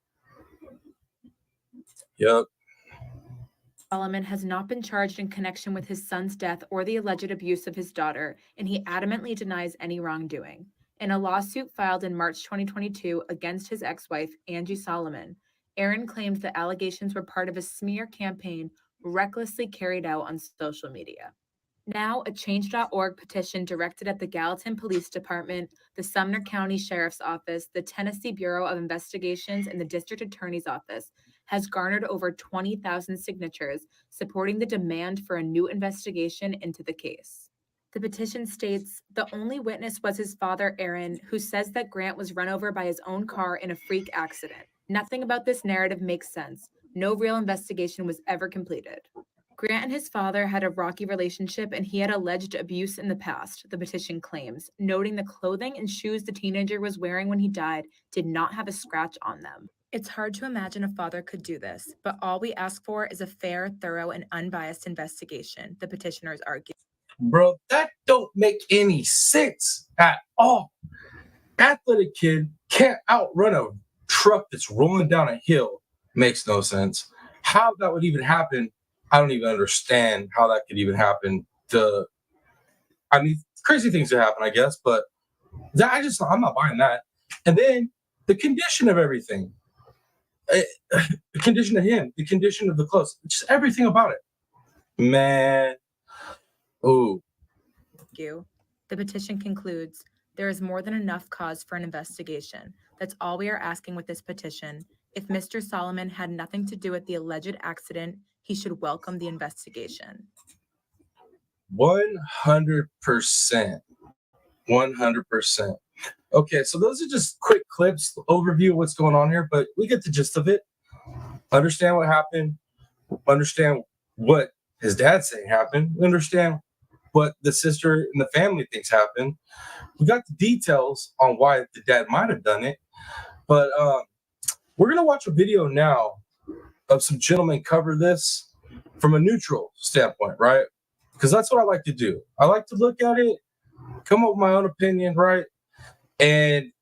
Yep. Solomon has not been charged in connection with his son's death or the alleged abuse of his daughter, and he adamantly denies any wrongdoing. In a lawsuit filed in March 2022 against his ex-wife, Angie Solomon, Aaron claimed the allegations were part of a smear campaign recklessly carried out on social media. Now, a Change.org petition directed at the Gallatin Police Department, the Sumner County Sheriff's Office, the Tennessee Bureau of Investigations, and the District Attorney's Office has garnered over 20,000 signatures supporting the demand for a new investigation into the case. The petition states the only witness was his father, Aaron, who says that Grant was run over by his own car in a freak accident. Nothing about this narrative makes sense. No real investigation was ever completed. Grant and his father had a rocky relationship, and he had alleged abuse in the past, the petition claims, noting the clothing and shoes the teenager was wearing when he died did not have a scratch on them. It's hard to imagine a father could do this, but all we ask for is a fair, thorough, and unbiased investigation, the petitioners argue. Bro, that don't make any sense at all. Athletic kid can't outrun a truck that's rolling down a hill. Makes no sense. How that would even happen, I don't even understand how that could even happen. Crazy things that happen, I guess, but I'm not buying that. And then the condition of everything. The condition of him, the condition of the clothes, just everything about it. Man. Ooh. The petition concludes, there is more than enough cause for an investigation. That's all we are asking with this petition. If Mr. Solomon had nothing to do with the alleged accident, he should welcome the investigation. 100%. 100%. Okay, so those are just quick clips, overview of what's going on here, but we get the gist of it. Understand what happened. Understand what his dad's saying happened. Understand what the sister and the family thinks happened. We got the details on why the dad might have done it, but we're going to watch a video now of some gentlemen cover this from a neutral standpoint, right? Because that's what I like to do. I like to look at it, come up with my own opinion, right? And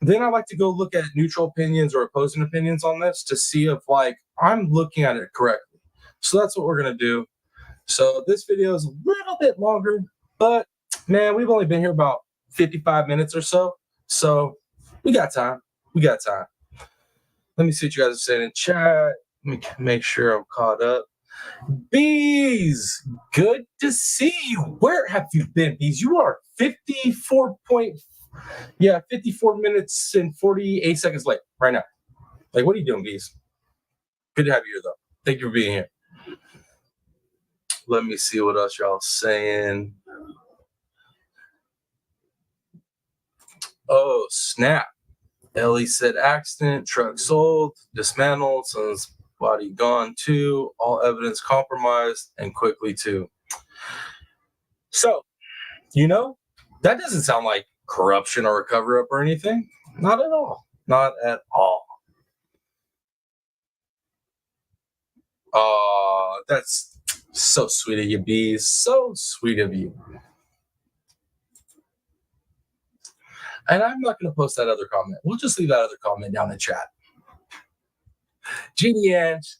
then I like to go look at neutral opinions or opposing opinions on this to see if, like, I'm looking at it correctly. So that's what we're going to do. So this video is a little bit longer, but, man, we've only been here about 55 minutes or so. So we got time. We got time. Let me see what you guys are saying in chat. Let me make sure I'm caught up. Bees, good to see you. Where have you been, Bees? You are 54 minutes and 48 seconds late right now. Like, what are you doing, Bees? Good to have you here, though. Thank you for being here. Let me see what else y'all saying. Oh, snap. Ellie said accident, truck sold, dismantled, son's body gone too, all evidence compromised, and quickly too. So, that doesn't sound like corruption or a cover-up or anything. Not at all. Not at all. Oh, that's so sweet of you, Bees. So sweet of you. And I'm not going to post that other comment. We'll just leave that other comment down in chat. Jeannie Ange,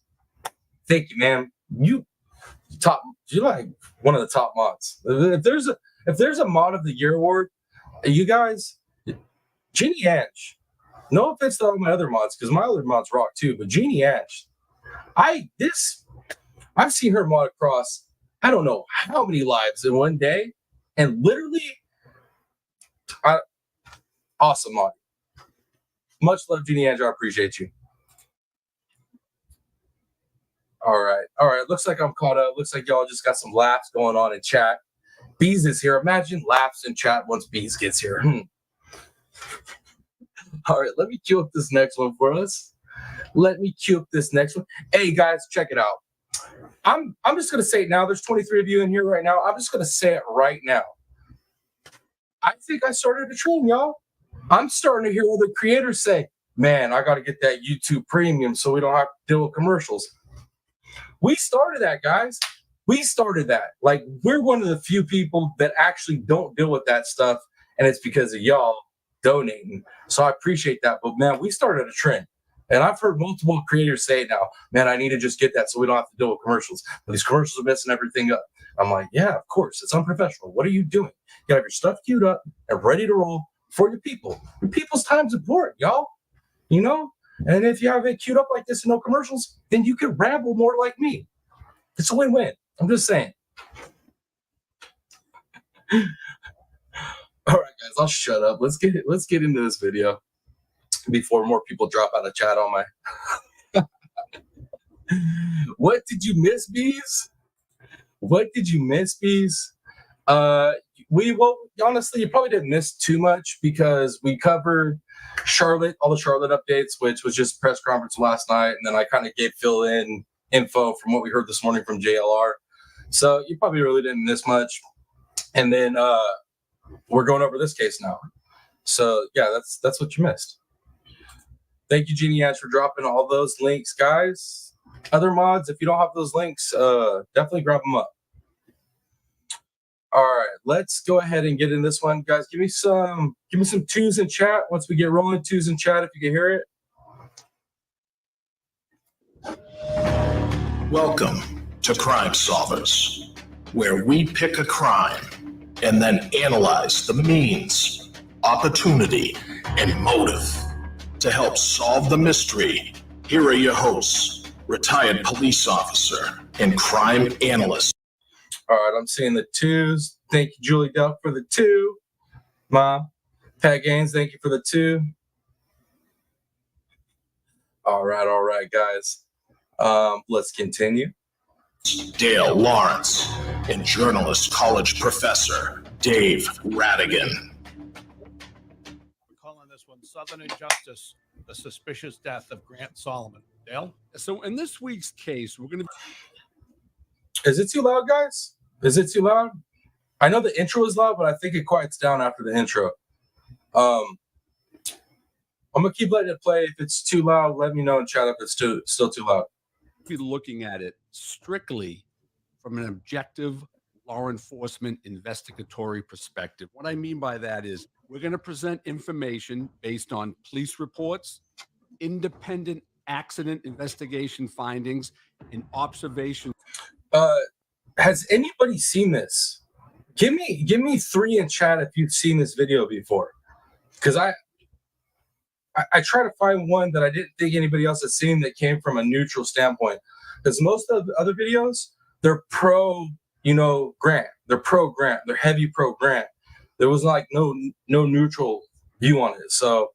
thank you, man. You're like one of the top mods. If there's a mod of the year award, you guys, Jeannie Ange. No offense to all my other mods, because my other mods rock too, but Jeannie Ange, I've seen her mod across I don't know how many lives in one day, and literally, awesome mod. Much love, Jeannie Ange. I appreciate you. All right. Looks like I'm caught up. Looks like y'all just got some laughs going on in chat. Bees is here. Imagine laughs in chat once Bees gets here. All right, let me queue up this next one for us. Hey guys, check it out. I'm just gonna say it now. There's 23 of you in here right now. I'm just gonna say it right now. I think I started a trend, y'all. I'm starting to hear other creators say, "Man, I got to get that YouTube Premium so we don't have to deal with commercials." We started that, guys. We started that. Like, we're one of the few people that actually don't deal with that stuff, and it's because of y'all donating. So I appreciate that. But man, we started a trend. And I've heard multiple creators say now, man, I need to just get that so we don't have to deal with commercials. But these commercials are messing everything up. I'm like, yeah, of course. It's unprofessional. What are you doing? You have your stuff queued up and ready to roll for your people. Your people's time's important, y'all. You know? And if you have it queued up like this and no commercials, then you can ramble more like me. It's a win-win. I'm just saying. All right, guys, I'll shut up. Let's get into this video before more people drop out of chat on my. What did you miss, Bees? What did you miss, Bees? Honestly, you probably didn't miss too much because we covered Charlotte, all the Charlotte updates, which was just press conference last night, and then I kind of gave fill-in info from what we heard this morning from JLR. So you probably really didn't miss much. And then we're going over this case now. So yeah, that's what you missed. Thank you, Jeannie Ange, for dropping all those links, guys. Other mods, if you don't have those links, definitely grab them up. All right, let's go ahead and get in this one, guys. Give me some twos in chat. Once we get rolling, twos in chat if you can hear it. Welcome to Crime Solvers, where we pick a crime and then analyze the means, opportunity, and motive. To help solve the mystery, here are your hosts, retired police officer and crime analyst. All right, I'm seeing the twos. Thank you, Julie Duff, for the 2. Mom, Pat Gaines, thank you for the 2. All right, guys. Let's continue. Dale Lawrence and journalist college professor Dave Radigan. We're calling this one Southern Injustice, the suspicious death of Grant Solomon. Dale? So in this week's case, we're going to... Is it too loud, guys? Is it too loud? I know the intro is loud, but I think it quiets down after the intro. I'm going to keep letting it play. If it's too loud, let me know in chat if it's still too loud. be looking at it strictly from an objective law enforcement investigatory perspective. What I mean by that is we're going to present information based on police reports, independent accident investigation findings, and observations. Has anybody seen this? Give me 3 in chat if you've seen this video before, because I try to find one that I didn't think anybody else had seen that came from a neutral standpoint. Because most of the other videos, they're pro, Grant. They're pro Grant. They're heavy pro Grant. There was like no neutral view on it. So,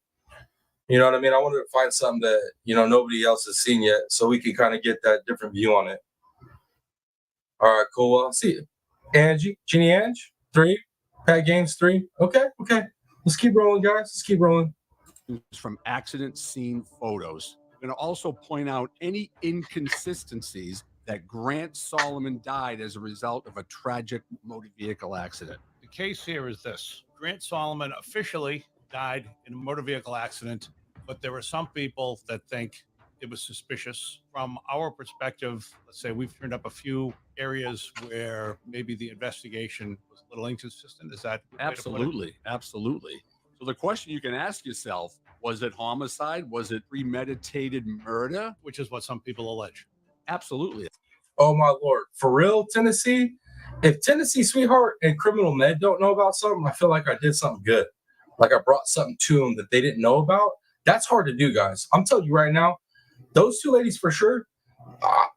you know what I mean? I wanted to find something that nobody else has seen yet, so we can kind of get that different view on it. All right, cool. Well, see you. Jeannie Ange, 3. Pat Gaines, 3. Okay. Let's keep rolling, guys. Let's keep rolling. From accident scene photos. I'm going to also point out any inconsistencies that Grant Solomon died as a result of a tragic motor vehicle accident. The case here is this. Grant Solomon officially died in a motor vehicle accident, but there are some people that think it was suspicious. From our perspective, let's say we've turned up a few areas where maybe the investigation was a little inconsistent. Is that Absolutely. So the question you can ask yourself, was it homicide? Was it premeditated murder? Which is what some people allege. Absolutely. Oh my Lord. For real, Tennessee? If Tennessee Sweetheart and Criminal Med don't know about something, I feel like I did something good. Like I brought something to them that they didn't know about. That's hard to do, guys. I'm telling you right now, those two ladies for sure,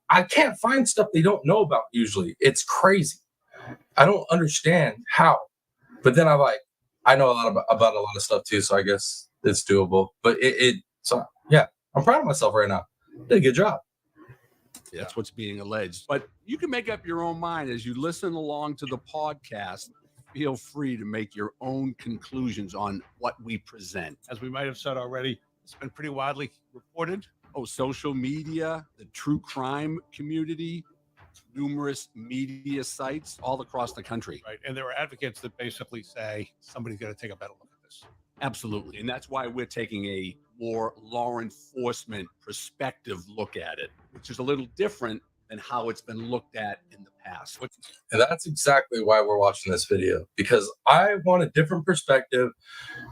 I can't find stuff they don't know about usually. It's crazy. I don't understand how. But then I know a lot about a lot of stuff too, so I guess it's doable. But so yeah, I'm proud of myself right now. Did a good job. That's what's being alleged. But you can make up your own mind as you listen along to the podcast. Feel free to make your own conclusions on what we present. As we might have said already, it's been pretty widely reported. Oh, social media, the true crime community, numerous media sites all across the country. Right. And there are advocates that basically say somebody's got to take a better look at this. Absolutely. And that's why we're taking a more law enforcement perspective look at it, which is a little different than how it's been looked at in the past. And that's exactly why we're watching this video, because I want a different perspective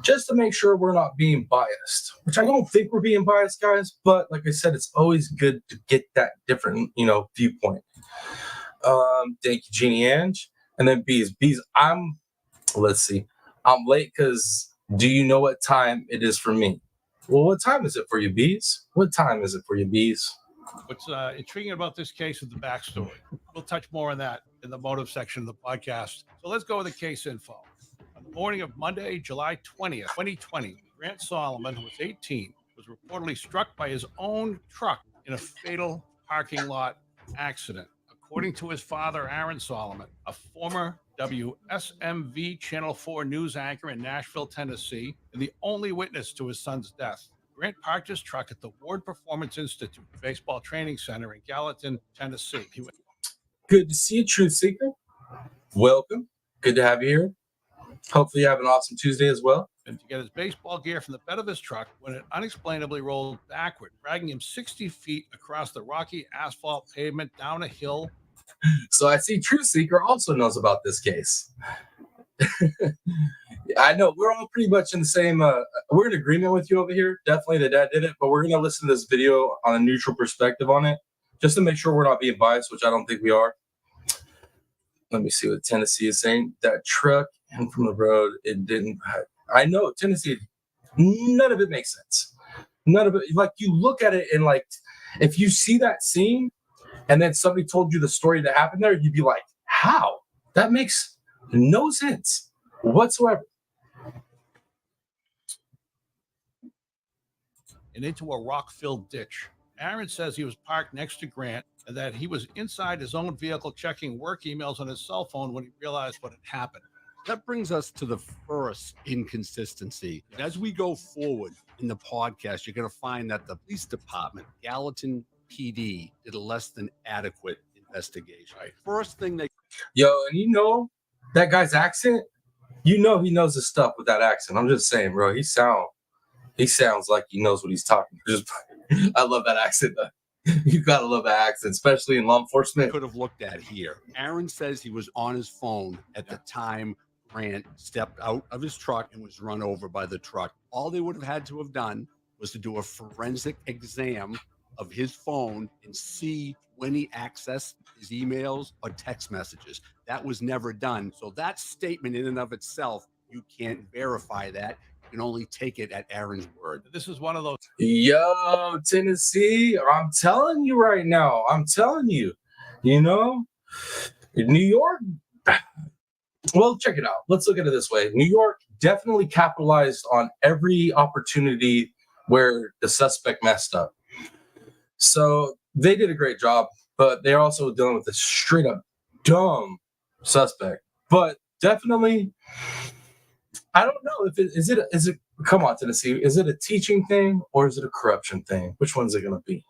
just to make sure we're not being biased, which I don't think we're being biased, guys. But like I said, it's always good to get that different, viewpoint. Thank you, Jeannie Ange. And then Bees. Let's see. I'm late because do you know what time it is for me? Well, what time is it for you, Bees? What time is it for you, Bees? What's intriguing about this case is the backstory. We'll touch more on that in the motive section of the podcast. So let's go with the case info. On the morning of Monday, July 20th, 2020, Grant Solomon, who was 18, was reportedly struck by his own truck in a fatal parking lot accident. According to his father, Aaron Solomon, a former WSMV Channel 4 news anchor in Nashville, Tennessee, and the only witness to his son's death, Grant parked his truck at the Ward Performance Institute Baseball Training Center in Gallatin, Tennessee. Good to see you, Truth Seeker. Welcome. Good to have you here. Hopefully you have an awesome Tuesday as well. And to get his baseball gear from the bed of his truck when it unexplainably rolled backward, dragging him 60 feet across the rocky asphalt pavement down a hill. So I see Truth Seeker also knows about this case. I know we're all pretty much in the same, we're in agreement with you over here. Definitely the dad did it, but we're going to listen to this video on a neutral perspective on it, just to make sure we're not being biased, which I don't think we are. Let me see what Tennessee is saying. That truck in from the road, it didn't. I know Tennessee, none of it makes sense. None of it. Like you look at it and like, if you see that scene and then somebody told you the story that happened there, you'd be like, how? That makes no sense whatsoever. And into a rock-filled ditch. Aaron says he was parked next to Grant and that he was inside his own vehicle checking work emails on his cell phone when he realized what had happened. That brings us to the first inconsistency. As we go forward in the podcast, you're going to find that the police department, Gallatin PD, did a less than adequate investigation. Right. First thing they... Yo, and that guy's accent, he knows his stuff with that accent. I'm just saying, bro, he sounds like he knows what he's talking. I love that accent. You gotta love that accent, especially in law enforcement. Could have looked at here. Aaron says he was on his phone at the time Grant stepped out of his truck and was run over by the truck. All they would have had to have done was to do a forensic exam of his phone and see when he accessed his emails or text messages. That was never done. So that statement in and of itself, you can't verify that. You can only take it at Aaron's word. This is one of those. Yo, Tennessee, I'm telling you right now. New York. Well, check it out. Let's look at it this way. New York definitely capitalized on every opportunity where the suspect messed up. So they did a great job, but they're also dealing with a straight up dumb suspect. But definitely, I don't know if is it come on, Tennessee, is it a teaching thing or is it a corruption thing? Which one's it going to be?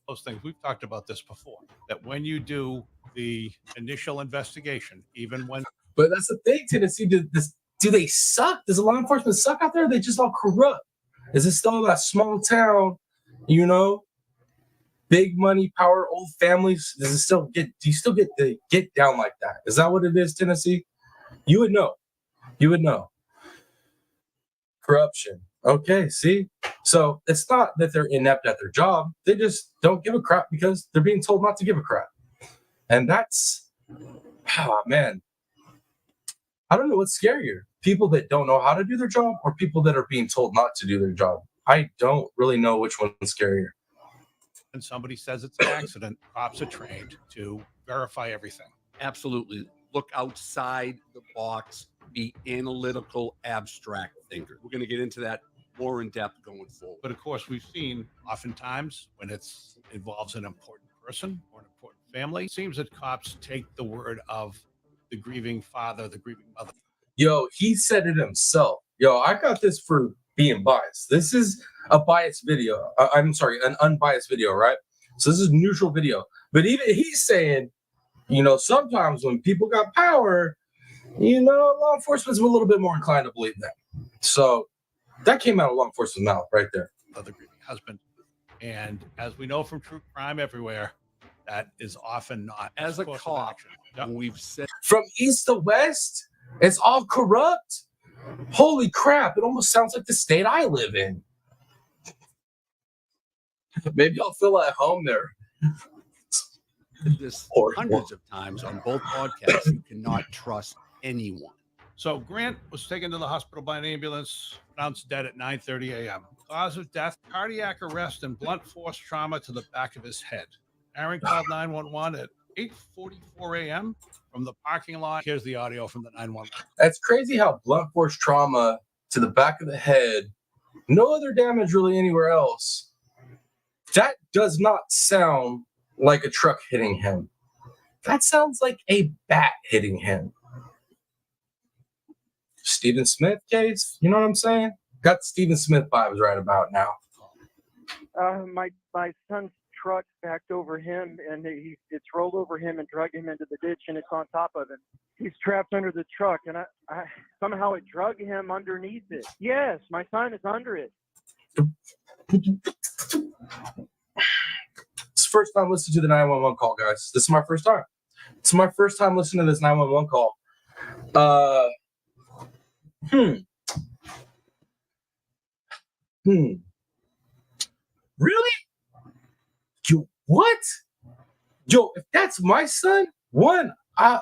Those things we've talked about this before, that when you do the initial investigation, even when, but that's the thing, Tennessee, do they suck? Does the law enforcement suck out there? Are they just all corrupt? Is it still that small town, big money, power, old families? Do you still get the get down like that? Is that what it is, Tennessee? You would know. Corruption. Okay, see? So it's not that they're inept at their job. They just don't give a crap because they're being told not to give a crap. And that's, oh man, I don't know what's scarier. People that don't know how to do their job or people that are being told not to do their job. I don't really know which one's scarier. And somebody says it's an accident, cops are trained to verify everything. Absolutely. Look outside the box, be analytical, abstract thinkers. We're going to get into that more in depth going forward. But of course, we've seen oftentimes when it involves an important person or an important family, it seems that cops take the word of the grieving father, the grieving mother. Yo, he said it himself. Yo, I got this for being biased. This is a biased video. I'm sorry, an unbiased video, right? So this is neutral video. But even he's saying, you know, sometimes when people got power, you know, law enforcement's a little bit more inclined to believe that. So that came out of law enforcement's mouth right there. Of the grieving husband. And as we know from true crime everywhere, that is often not As a course of cop, action. Yep. we've said From east to west, it's all corrupt. Holy crap, it almost sounds like the state I live in. Maybe I'll feel at home there. this Or- hundreds of times on both podcasts. You cannot trust anyone. So Grant was taken to the hospital by an ambulance, pronounced dead at 9:30 a.m. Cause of death, cardiac arrest and blunt force trauma to the back of his head. Aaron called 911 at 8:44 a.m. from the parking lot. Here's the audio from the 911. That's crazy how blunt force trauma to the back of the head, no other damage really anywhere else. That does not sound like a truck hitting him. That sounds like a bat hitting him. Stephen Smith case, you know what I'm saying? Got Stephen Smith vibes right about now. My son's truck backed over him, and it's rolled over him and drug him into the ditch, and it's on top of him. He's trapped under the truck, and I somehow it drug him underneath it. Yes, my son is under it. It's the first time listening to the 911 call, guys. This is my first time. It's my first time listening to this 911 call. Really? Yo, what? Yo, if that's my son, one, I'd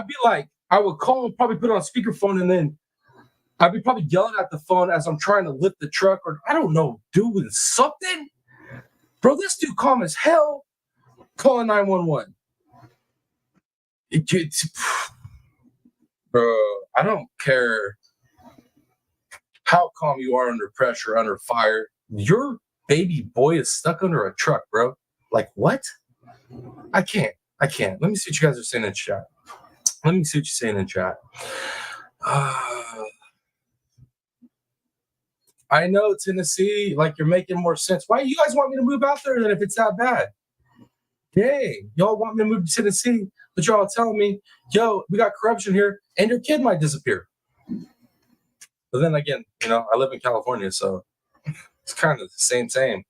be like, I would call and probably put it on speakerphone, and then I'd be probably yelling at the phone as I'm trying to lift the truck, or I don't know, doing something. Bro, this dude calm as hell, calling 911. Bro, I don't care how calm you are under pressure, under fire. Your baby boy is stuck under a truck, bro. Like, what? I can't. Let me see what you guys are saying in chat. I know, Tennessee, like, you're making more sense. Why you guys want me to move out there then if it's that bad? Dang, y'all want me to move to Tennessee, but y'all telling me, yo, we got corruption here, and your kid might disappear. But then again, you know, I live in California, so it's kind of the same.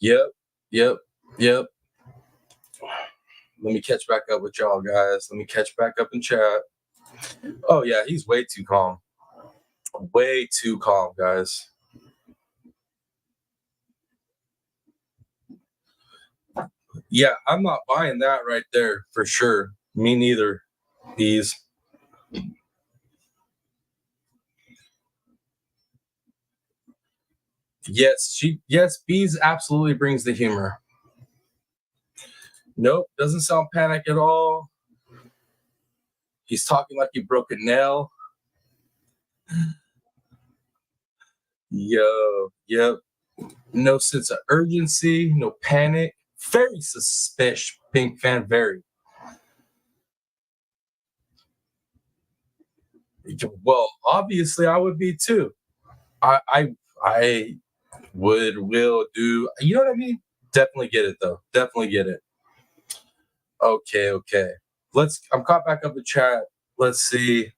Yep. Let me catch back up with y'all, guys. Let me catch back up in chat. Oh, yeah, he's way too calm. Way too calm, guys. Yeah, I'm not buying that right there for sure. Me neither. Bees. Yes, Bees absolutely brings the humor. Nope, doesn't sound panic at all. He's talking like he broke a nail. Yep. No sense of urgency, no panic. Very suspicious, Pink fan, very. Well, obviously I would be too. I will do, you know what I mean? Definitely get it though. Definitely get it. Okay. I'm caught back up in chat. Let's see.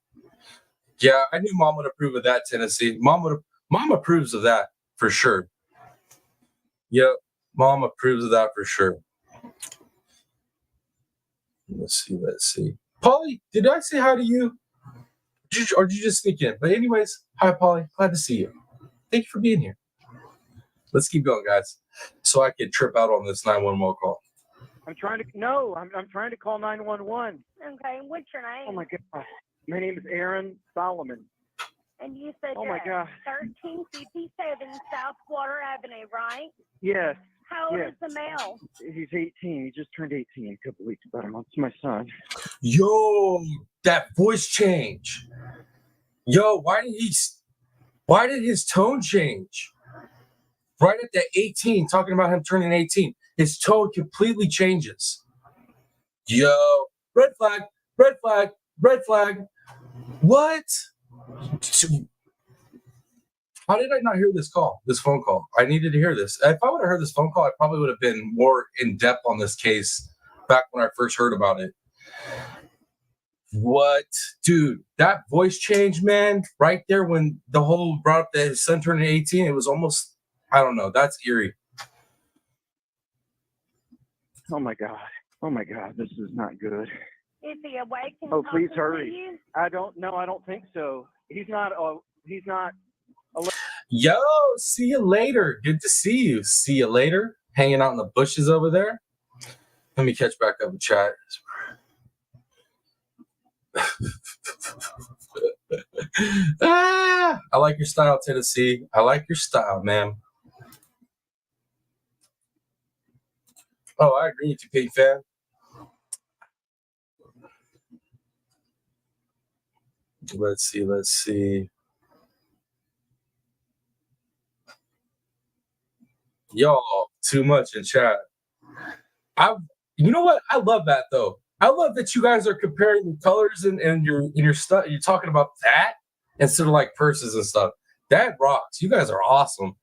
Yeah, I knew Mom would approve of that, Tennessee. Mom approves of that for sure. Yep, Mom approves of that for sure. Let's see. Polly, did I say hi to you? Or did you just sneak in? But anyways, hi, Polly. Glad to see you. Thank you for being here. Let's keep going, guys, so I can trip out on this 911 call. I'm trying to call 911. Okay, what's your name? Oh my God. My name is Aaron Solomon. And you said Oh my God. 1357 South Water Avenue, right? Yes. How old yes. is the male? He's 18. He just turned 18 a couple weeks about a month. It's my son. Yo, that voice change. Yo, why did his tone change? Right at the 18, talking about him turning 18, his tone completely changes. Yo, red flag, red flag, red flag. What? How did I not hear this phone call? I needed to hear this. If I would have heard this phone call, I probably would have been more in depth on this case back when I first heard about it. What? Dude, that voice change, man, right there when the whole brought up that his son turning 18, it was almost, I don't know, that's eerie. Oh my God. Oh my God, this is not good. Is he awake? And Oh, please talking to hurry. you? I don't think so. He's not. Yo, see you later. Good to see you. See you later. Hanging out in the bushes over there. Let me catch back up in chat. I like your style, Tennessee. I like your style, man. Oh, I agree with you, Pete fan. Let's see. Y'all, too much in chat. You know what? I love that though. I love that you guys are comparing the colors and your stuff. You're talking about that instead of like purses and stuff. That rocks. You guys are awesome.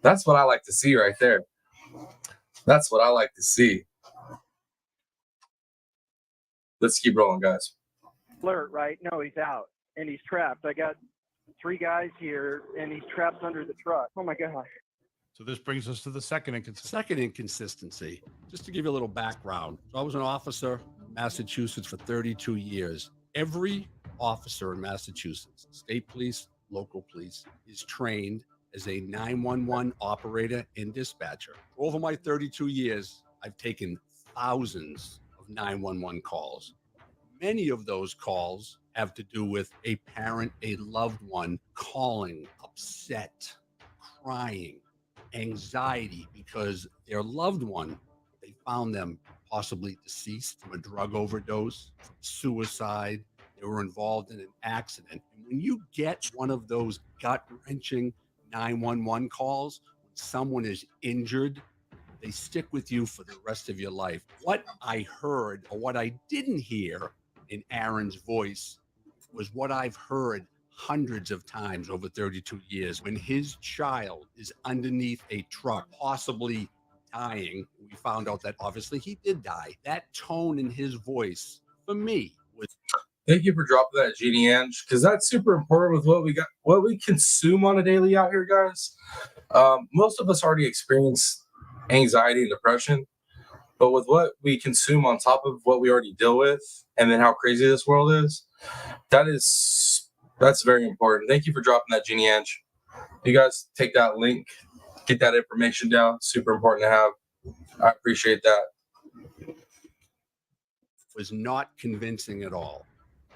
That's what I like to see right there. That's what I like to see. Let's keep rolling, guys. Alert, right? No, he's out and he's trapped. I got 3 guys here and he's trapped under the truck. Oh my God. So this brings us to the second inconsistency. Second inconsistency, just to give you a little background. So I was an officer in Massachusetts for 32 years. Every officer in Massachusetts, state police, local police, is trained as a 911 operator and dispatcher. Over my 32 years, I've taken thousands of 911 calls. Many of those calls have to do with a parent, a loved one calling, upset, crying, anxiety because their loved one, they found them possibly deceased from a drug overdose, from suicide. They were involved in an accident. And when you get one of those gut-wrenching 911 calls, when someone is injured, they stick with you for the rest of your life. What I heard or what I didn't hear in Aaron's voice was what I've heard hundreds of times over 32 years. When his child is underneath a truck, possibly dying, we found out that obviously he did die. That tone in his voice, for me, was... Thank you for dropping that, Jeannie Ange, because that's super important with what we consume on a daily out here, guys. Most of us already experience anxiety and depression, but with what we consume on top of what we already deal with, and then how crazy this world is, that's very important. Thank you for dropping that, Jeannie Ange. You guys take that link, get that information down. Super important to have. I appreciate that. Was not convincing at all.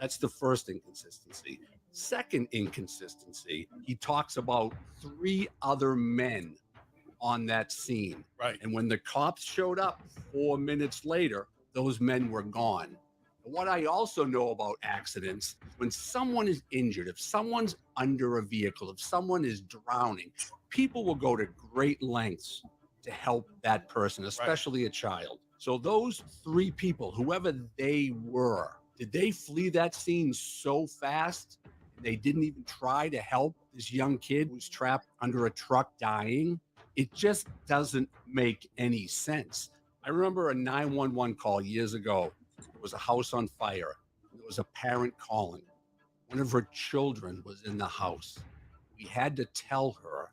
That's the first inconsistency. Second inconsistency, he talks about 3 other men on that scene. Right. And when the cops showed up 4 minutes later, those men were gone. What I also know about accidents, when someone is injured, if someone's under a vehicle, if someone is drowning, people will go to great lengths to help that person, especially a child. So those 3 people, whoever they were, did they flee that scene so fast they didn't even try to help this young kid who's trapped under a truck dying? It just doesn't make any sense. I remember a 911 call years ago. There was a house on fire. There was a parent calling. One of her children was in the house. We had to tell her,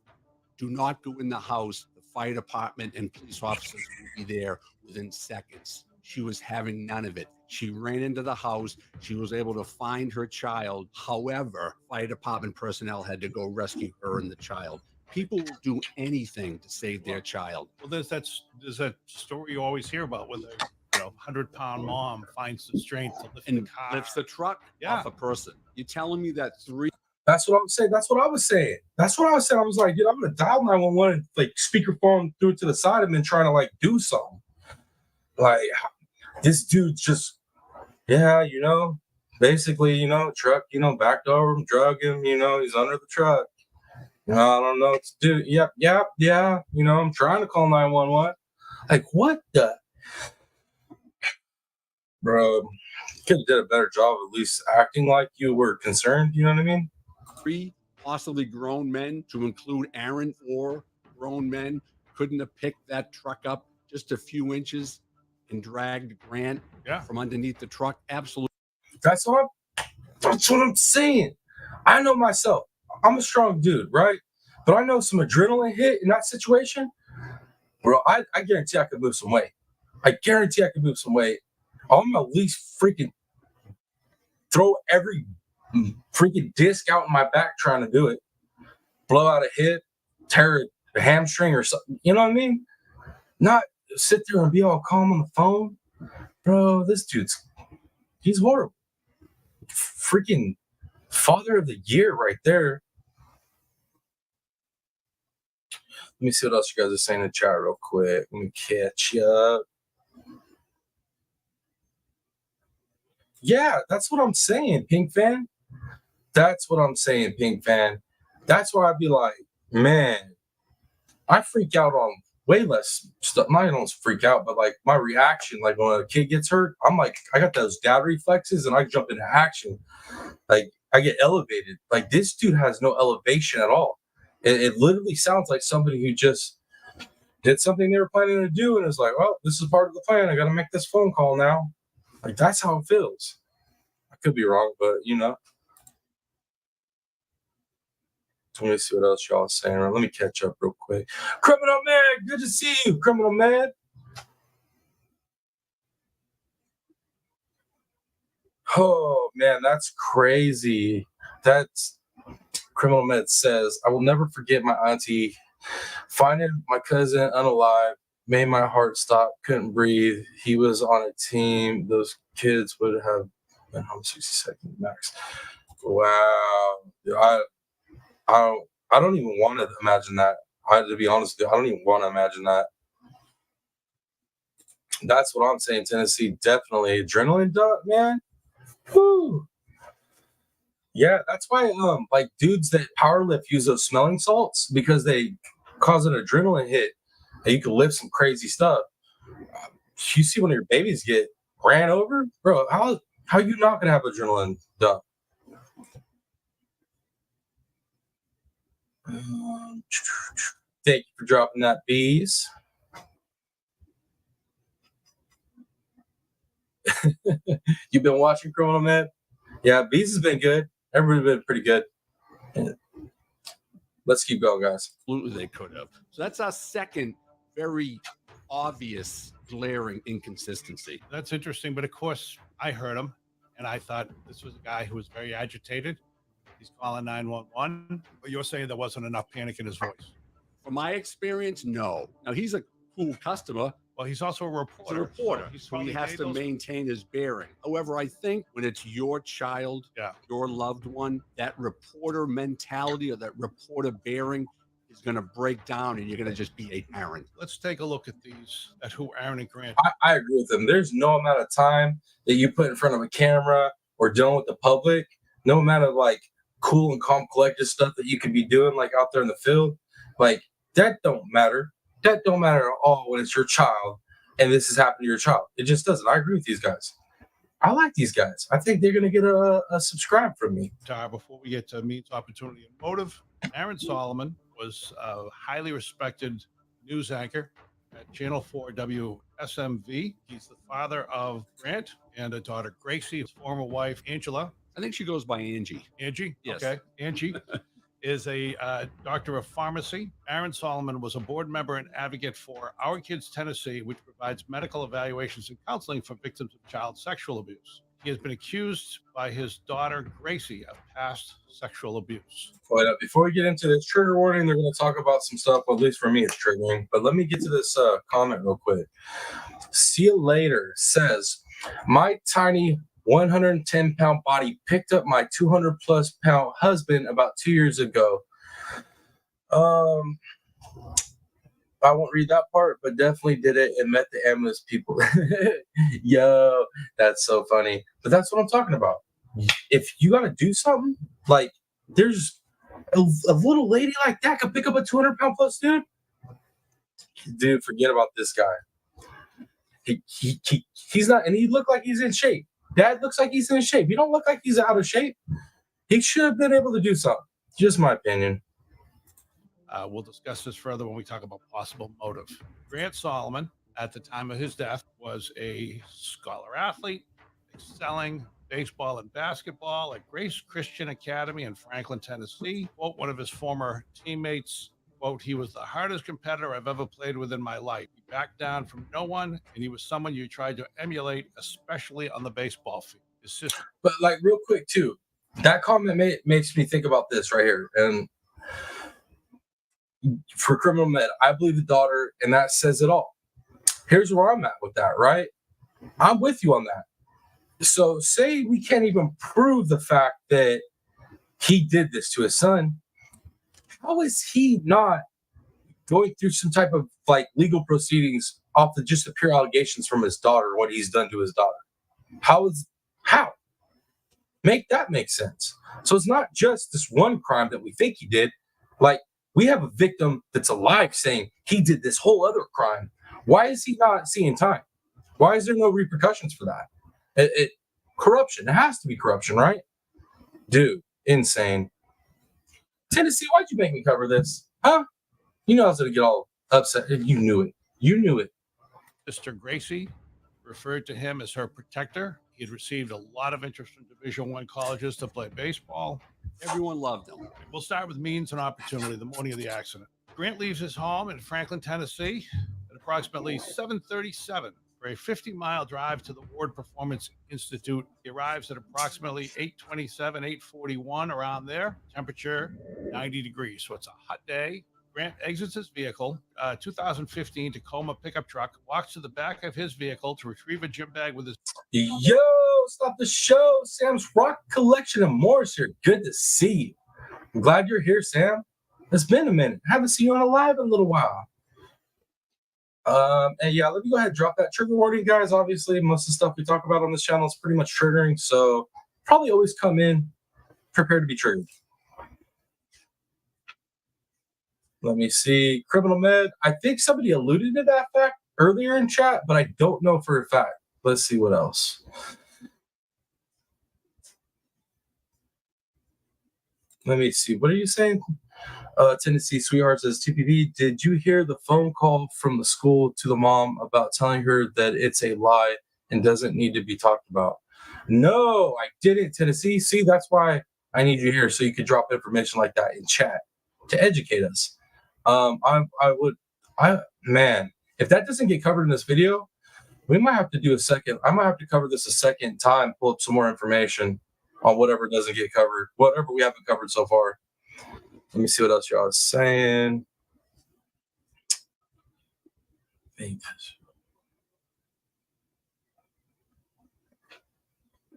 do not go in the house. The fire department and police officers will be there within seconds. She was having none of it. She ran into the house. She was able to find her child. However, fire department personnel had to go rescue her and the child. People will do anything to save their child. Well, there's that story you always hear about when the 100-pound mom finds the strength to lift the And car. lifts the truck Yeah. off a person. You're telling me that 3 That's what I was saying. That's what I was saying. That's what I was saying. I was like, I'm gonna dial 911 and like speakerphone through it to the side of him and trying to like do something. Like this dude's just, basically, truck, backed over him, drug him, he's under the truck. I don't know what to do. Yep, yeah. I'm trying to call 911. Like, what the? Bro, could have did a better job at least acting like you were concerned. You know what I mean? 3 possibly grown men, to include Aaron, or grown men, couldn't have picked that truck up just a few inches and dragged Grant from underneath the truck. Absolutely. That's what I'm saying. I know myself. I'm a strong dude, right? But I know some adrenaline hit in that situation, bro. I guarantee I could move some weight. I'm at least freaking throw every freaking disc out in my back trying to do it. Blow out a hip, tear a hamstring or something. You know what I mean? Not sit there and be all calm on the phone. Bro, he's horrible. Freaking father of the year right there. Let me see what else you guys are saying in the chat real quick. Let me catch you up. Yeah, that's what I'm saying, Pink Fan. That's what I'm saying, Pink Fan. That's why I'd be like, man, I freak out on way less stuff. I don't freak out, but like my reaction, like when a kid gets hurt, I'm like, I got those dad reflexes and I jump into action. Like I get elevated. Like this dude has no elevation at all. It literally sounds like somebody who just did something they were planning to do and is like, well, this is part of the plan. I got to make this phone call now. Like that's how it feels. I could be wrong, but Let me see what else y'all are saying. Let me catch up real quick. Criminal Man, good to see you, Criminal Man. Oh man, that's crazy. That's Criminal Med says, I will never forget my auntie finding my cousin unalive, made my heart stop, couldn't breathe. He was on a team. Those kids would have been home 60 seconds max. Wow. I don't even want to imagine that. To be honest with you, I don't even want to imagine that. That's what I'm saying, Tennessee. Definitely adrenaline dump, man. Whew. Yeah, that's why like dudes that powerlift use those smelling salts because they cause an adrenaline hit and you can lift some crazy stuff. You see one of your babies get ran over, bro. How are you not gonna have adrenaline dump? Thank you for dropping that, bees. You've been watching Criminal Man? Yeah, bees has been good. Everybody's been pretty good. Let's keep going, guys. Absolutely, they could have. So that's our second very obvious, glaring inconsistency. That's interesting, but of course, I heard him, and I thought this was a guy who was very agitated. He's calling 911, but you're saying there wasn't enough panic in his voice. From my experience, no. Now, he's a cool customer. Well, he's also a reporter. He's a reporter, He's so he probably has made to those- maintain his bearing. However, I think when it's your child, your loved one, that reporter mentality or that reporter bearing is going to break down and you're going to just be a parent. Let's take a look at these, at who Aaron and Grant. I agree with them. There's no amount of time that you put in front of a camera or dealing with the public, no amount of like cool and calm collected stuff that you could be doing like out there in the field, like that don't matter. That don't matter at all when it's your child and this is happening to your child. It just doesn't. I agree with these guys. I like these guys. I think they're going to get a subscribe from me. Before we get to means, opportunity, and motive, Aaron Solomon was a highly respected news anchor at Channel 4 WSMV. He's the father of Grant and a daughter, Gracie, his former wife, Angela. I think she goes by Angie. Angie? Yes. Okay. Angie is a doctor of pharmacy. Aaron Solomon was a board member and advocate for Our Kids Tennessee, which provides medical evaluations and counseling for victims of child sexual abuse. He has been accused by his daughter, Gracie, of past sexual abuse. But before we get into this trigger warning, they're going to talk about some stuff. Well, at least for me, it's triggering. But let me get to this comment real quick. See you later says, my tiny 110-pound body picked up my 200-plus pound husband about 2 years ago. I won't read that part, but definitely did it and met the ambulance people. Yo, that's so funny. But that's what I'm talking about. If you got to do something, like there's a little lady like that could pick up a 200-pound plus dude. Dude, forget about this guy. He's not, and he looked like he's in shape. Dad looks like he's in shape. He don't look like he's out of shape. He should have been able to do something. Just my opinion. We'll discuss this further when we talk about possible motive. Grant Solomon, at the time of his death, was a scholar athlete, excelling baseball and basketball at Grace Christian Academy in Franklin, Tennessee. Quote, one of his former teammates, quote, he was the hardest competitor I've ever played with in my life. He backed down from no one, and he was someone you tried to emulate, especially on the baseball field. His sister. But like real quick too, that comment makes me think about this right here. And for criminal med, I believe the daughter, and that says it all. Here's where I'm at with that, right? I'm with you on that. So say we can't even prove the fact that he did this to his son. How is he not going through some type of like legal proceedings off the just the pure allegations from his daughter, what he's done to his daughter? How? Make that make sense. So it's not just this one crime that we think he did. Like we have a victim that's alive saying he did this whole other crime. Why is he not seeing time? Why is there no repercussions for that? Corruption. It has to be corruption, right? Dude, insane. Tennessee, why'd you make me cover this? Huh? You know I was going to get all upset. You knew it. You knew it. Sister Gracie referred to him as her protector. He had received a lot of interest from Division I colleges to play baseball. Everyone loved him. We'll start with means and opportunity the morning of the accident. Grant leaves his home in Franklin, Tennessee at approximately 7:37 for a 50-mile drive to the Ward Performance Institute. He arrives at approximately 8:27, 8:41, around there. Temperature 90 degrees, so it's a hot day. Grant exits his vehicle, 2015 Tacoma pickup truck, walks to the back of his vehicle to retrieve a gym bag with his... Yo, stop the show. Sam's Rock Collection and more is here. Good to see you. I'm glad you're here, Sam. It's been a minute. I haven't seen you on a live in a little while. And yeah, let me go ahead and drop that trigger warning, guys. Obviously, most of the stuff we talk about on this channel is pretty much triggering, so probably always come in prepared to be triggered. Let me see. Criminal med. I think somebody alluded to that fact earlier in chat, but I don't know for a fact. Let's see what else. Let me see. What are you saying? Tennessee Sweetheart says, TPP, did you hear the phone call from the school to the mom about telling her that it's a lie and doesn't need to be talked about? No, I didn't, Tennessee. See, that's why I need you here, so you could drop information like that in chat to educate us. Man, if that doesn't get covered in this video, we might have to do a second. I might have to cover this a second time, pull up some more information on whatever doesn't get covered, whatever we haven't covered so far. Let me see what else y'all are saying.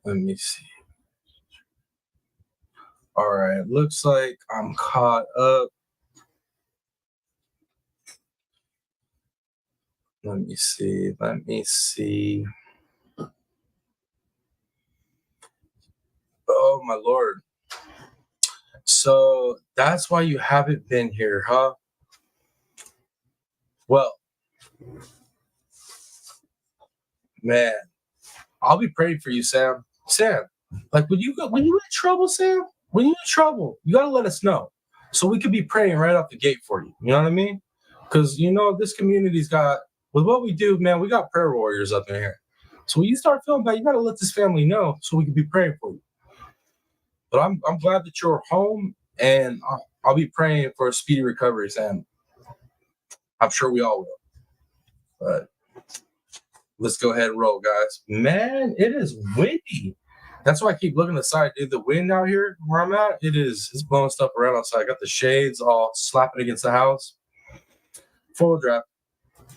Let me see. All right, looks like I'm caught up. Let me see. Oh, my Lord. So that's why you haven't been here, huh? Well, man, I'll be praying for you, Sam. Sam, like when you in trouble, Sam, when you're in trouble, you gotta let us know so we could be praying right off the gate for you. You know what I mean? Because you know this community's got, with what we do, man, we got prayer warriors up in here. So when you start feeling bad, you gotta let this family know so we can be praying for you. But I'm glad that you're home And I'll be praying for a speedy recovery, Sam. I'm sure we all will. But let's go ahead and roll, guys. Man, it is windy. That's why I keep looking aside, dude. The wind out here where I'm at, it's blowing stuff around outside. I got the shades all slapping against the house. Full draft.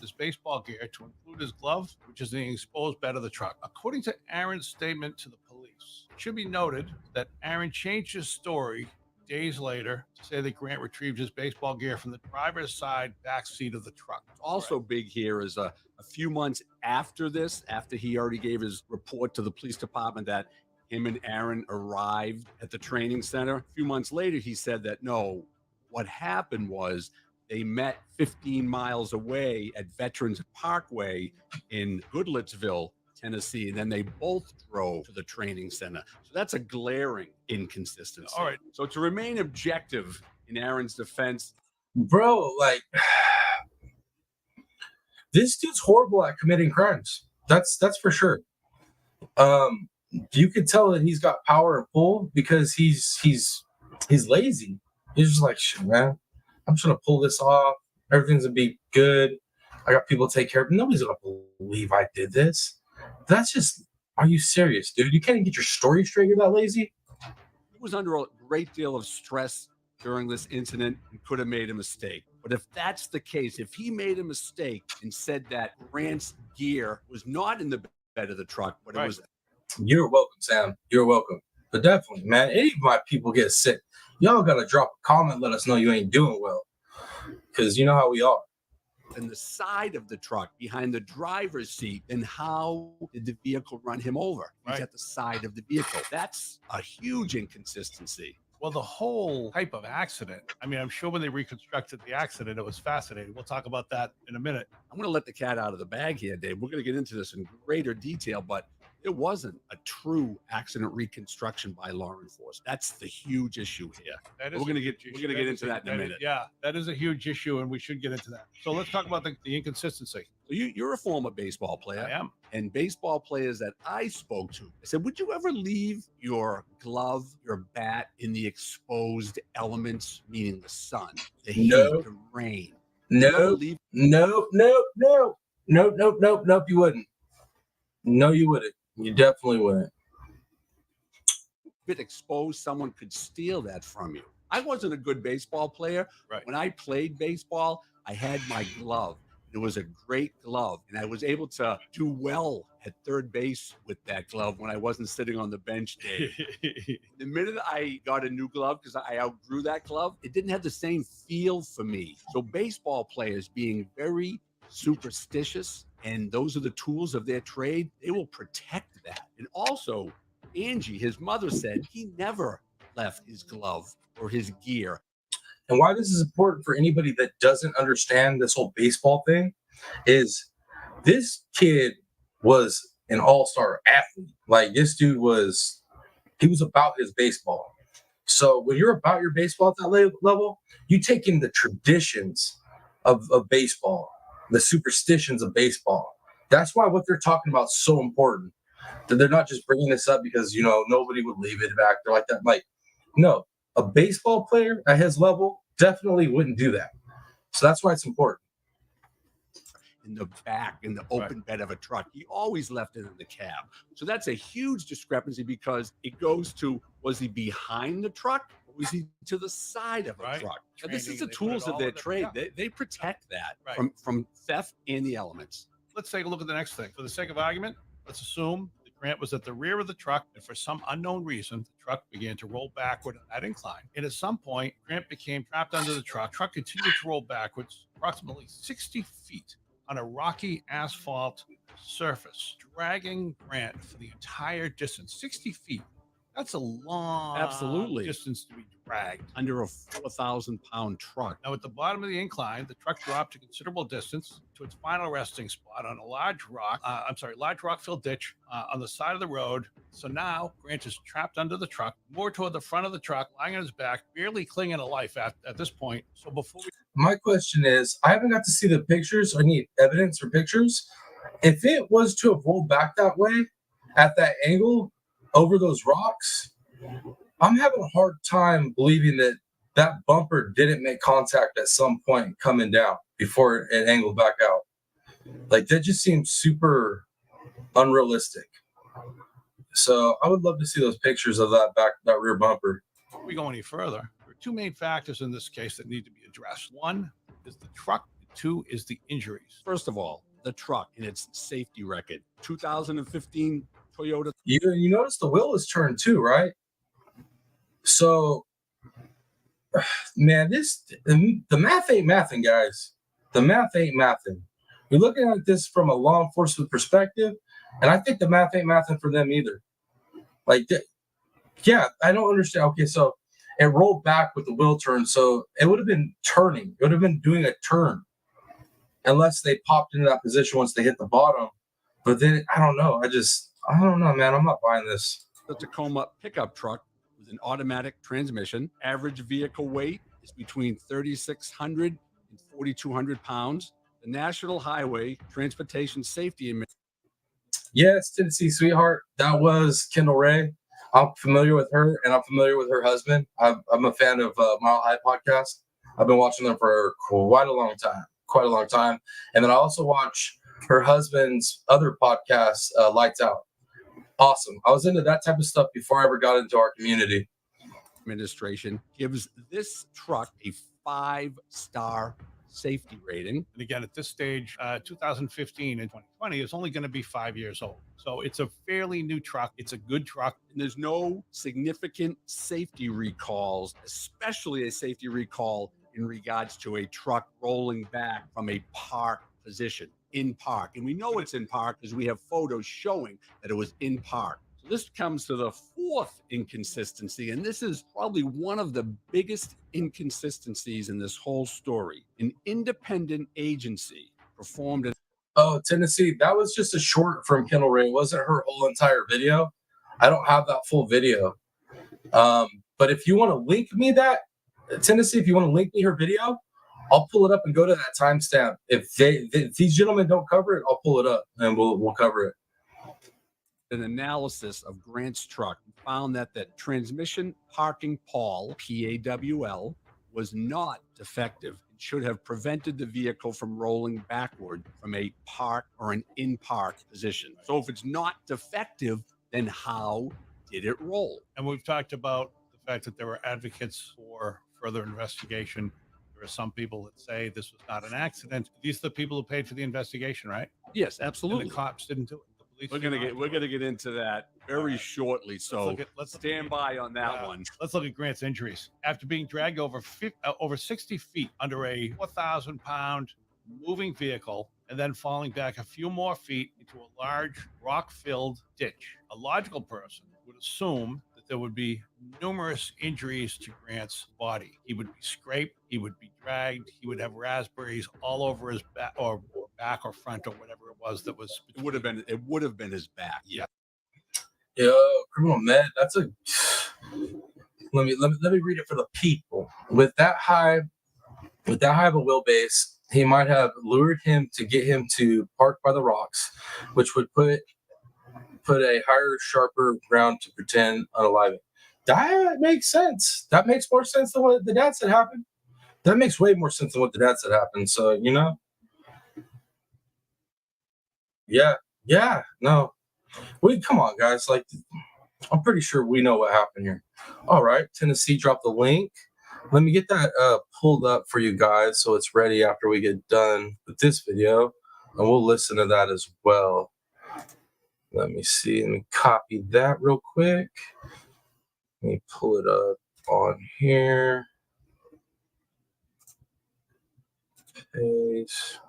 His baseball gear to include his glove, which is in the exposed bed of the truck. According to Aaron's statement to the police, it should be noted that Aaron changed his story days later to say that Grant retrieved his baseball gear from the driver's side back seat of the truck. Also big here is a few months after this, after he already gave his report to the police department that him and Aaron arrived at the training center. A few months later, he said that no, what happened was they met 15 miles away at Veterans Parkway in Goodlettsville, Tennessee, and then they both drove to the training center. So that's a glaring inconsistency. All right. So to remain objective in Aaron's defense, bro, like this dude's horrible at committing crimes. That's for sure. You could tell that he's got power and pull because he's lazy. He's just like, shit, man, I'm just gonna pull this off. Everything's gonna be good. I got people to take care of. Nobody's gonna believe I did this. That's just, are you serious, dude? You can't even get your story straight. You're that lazy. he was under a great deal of stress during this incident and could have made a mistake. But if that's the case, if he made a mistake and said that Grant's gear was not in the bed of the truck, but it was. You're welcome, Sam. You're welcome. But definitely, man, any of my people get sick, y'all gotta drop a comment, let us know you ain't doing well. Because you know how we are. In the side of the truck behind the driver's seat, then how did the vehicle run him over? He's at the side of the vehicle. That's a huge inconsistency. Well, the whole type of accident, I mean, I'm sure when they reconstructed the accident, it was fascinating. We'll talk about that in a minute. I'm going to let the cat out of the bag here, Dave. We're going to get into this in greater detail, but it wasn't a true accident reconstruction by law enforcement. That's the huge issue here. That is We're going to a get huge issue. into that in a minute. Yeah, that is a huge issue, and we should get into that. So let's talk about the inconsistency. So you're a former baseball player. I am. And baseball players that I spoke to, I said, would you ever leave your glove, your bat in the exposed elements, meaning the sun, the heat, the rain? No, you wouldn't. No, you wouldn't. You definitely wouldn't. If it exposed, someone could steal that from you. I wasn't a good baseball player. Right. When I played baseball, I had my glove. It was a great glove, and I was able to do well at third base with that glove when I wasn't sitting on the bench, Dave. The minute I got a new glove, because I outgrew that glove, it didn't have the same feel for me. So baseball players being very superstitious, and those are the tools of their trade, they will protect that. And also, Angie, his mother, said he never left his glove or his gear. And why this is important for anybody that doesn't understand this whole baseball thing is this kid was an all-star athlete. Like this dude was about his baseball. So when you're about your baseball at that level, you take in the traditions of baseball, the superstitions of baseball. That's why what they're talking about is so important. That they're not just bringing this up because, nobody would leave it back there like that. Like, no, a baseball player at his level definitely wouldn't do that. So that's why it's important. In the back, in the open bed of a truck. He always left it in the cab. So that's a huge discrepancy because it goes to, was he behind the truck or was he to the side of a truck? Now, this is the tools of their trade. They protect that from theft and the elements. Let's take a look at the next thing. For the sake of argument, let's assume that Grant was at the rear of the truck, and for some unknown reason, the truck began to roll backward on that incline. And at some point, Grant became trapped under the truck. The truck continued to roll backwards approximately 60 feet on a rocky asphalt surface, dragging Grant for the entire distance. 60 feet. That's a long distance to be dragged. Under a 4,000-pound truck. Now, at the bottom of the incline, the truck dropped a considerable distance to its final resting spot on a large rock-filled ditch on the side of the road. So now Grant is trapped under the truck, more toward the front of the truck, lying on his back, barely clinging to life at this point. So before my question is, I haven't got to see the pictures. I need evidence or pictures. If it was to have rolled back that way, at that angle, over those rocks, I'm having a hard time believing that that bumper didn't make contact at some point coming down before it angled back out. Like, that just seems super unrealistic. So I would love to see those pictures of that rear bumper. Before we go any further, there are two main factors in this case that need to be addressed. One is the truck. Two is the injuries. First of all, the truck and its safety record. 2015 Toyota. You notice the wheel is turned too, right? So, man, the math ain't mathing, guys. The math ain't mathing. We're looking at this from a law enforcement perspective, and I think the math ain't mathing for them either. Like, yeah, I don't understand. Okay, so it rolled back with the wheel turn, so it would have been turning. It would have been doing a turn, unless they popped into that position once they hit the bottom. But then I don't know. I don't know, man. I'm not buying this. The Tacoma pickup truck with an automatic transmission. Average vehicle weight is between 3,600 and 4,200 pounds. The National Highway Transportation Safety Yes, Tennessee Sweetheart. That was Kendall Ray. I'm familiar with her, and I'm familiar with her husband. I'm a fan of Mile High Podcast. I've been watching them for quite a long time. And then I also watch her husband's other podcast, Lights Out. Awesome. I was into that type of stuff before I ever got into our community. Administration gives this truck a 5-star safety rating. And again, at this stage, 2015 and 2020 is only going to be 5 years old. So it's a fairly new truck. It's a good truck. And there's no significant safety recalls, especially a safety recall in regards to a truck rolling back from a park position in park. And we know it's in park because we have photos showing that it was in park. So this comes to the fourth inconsistency, and this is probably one of the biggest inconsistencies in this whole story. An independent agency performed an Tennessee, that was just a short from Kendall Ray. It wasn't her whole entire video. I don't have that full video. But if you want to link me that, Tennessee, if you want to link me her video, I'll pull it up and go to that timestamp. If these gentlemen don't cover it, I'll pull it up and we'll cover it. An analysis of Grant's truck found that the transmission parking pawl, PAWL, was not defective. It should have prevented the vehicle from rolling backward from a park or an in-park position. So if it's not defective, then how did it roll? And we've talked about the fact that there were advocates for further investigation. There are some people that say this was not an accident. These are the people who paid for the investigation, right? Yes, absolutely. And the cops didn't do it. We're gonna get into that very shortly. So let's stand by on that one. Let's look at Grant's injuries. After being dragged over 60 feet under a 4,000-pound moving vehicle and then falling back a few more feet into a large rock-filled ditch, a logical person would assume that there would be numerous injuries to Grant's body. He would be scraped, he would be dragged, he would have raspberries all over his back or front or whatever it was that was. It would have been his back. Yeah. Yo, criminal med. That's a. Let me read it for the people. With that high of a wheelbase, he might have lured him to get him to park by the rocks, which would put a higher, sharper ground to pretend unalive. That makes sense. That makes more sense than what the dad said happened. That makes way more sense than what the dad said happened. So, you know. Yeah, no. Come on, guys. Like, I'm pretty sure we know what happened here. All right, Tennessee dropped the link. Let me get that pulled up for you guys so it's ready after we get done with this video, and we'll listen to that as well. Let me see. Let me copy that real quick. Let me pull it up on here. Paste.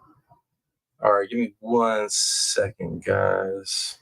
All right, give me 1 second, guys.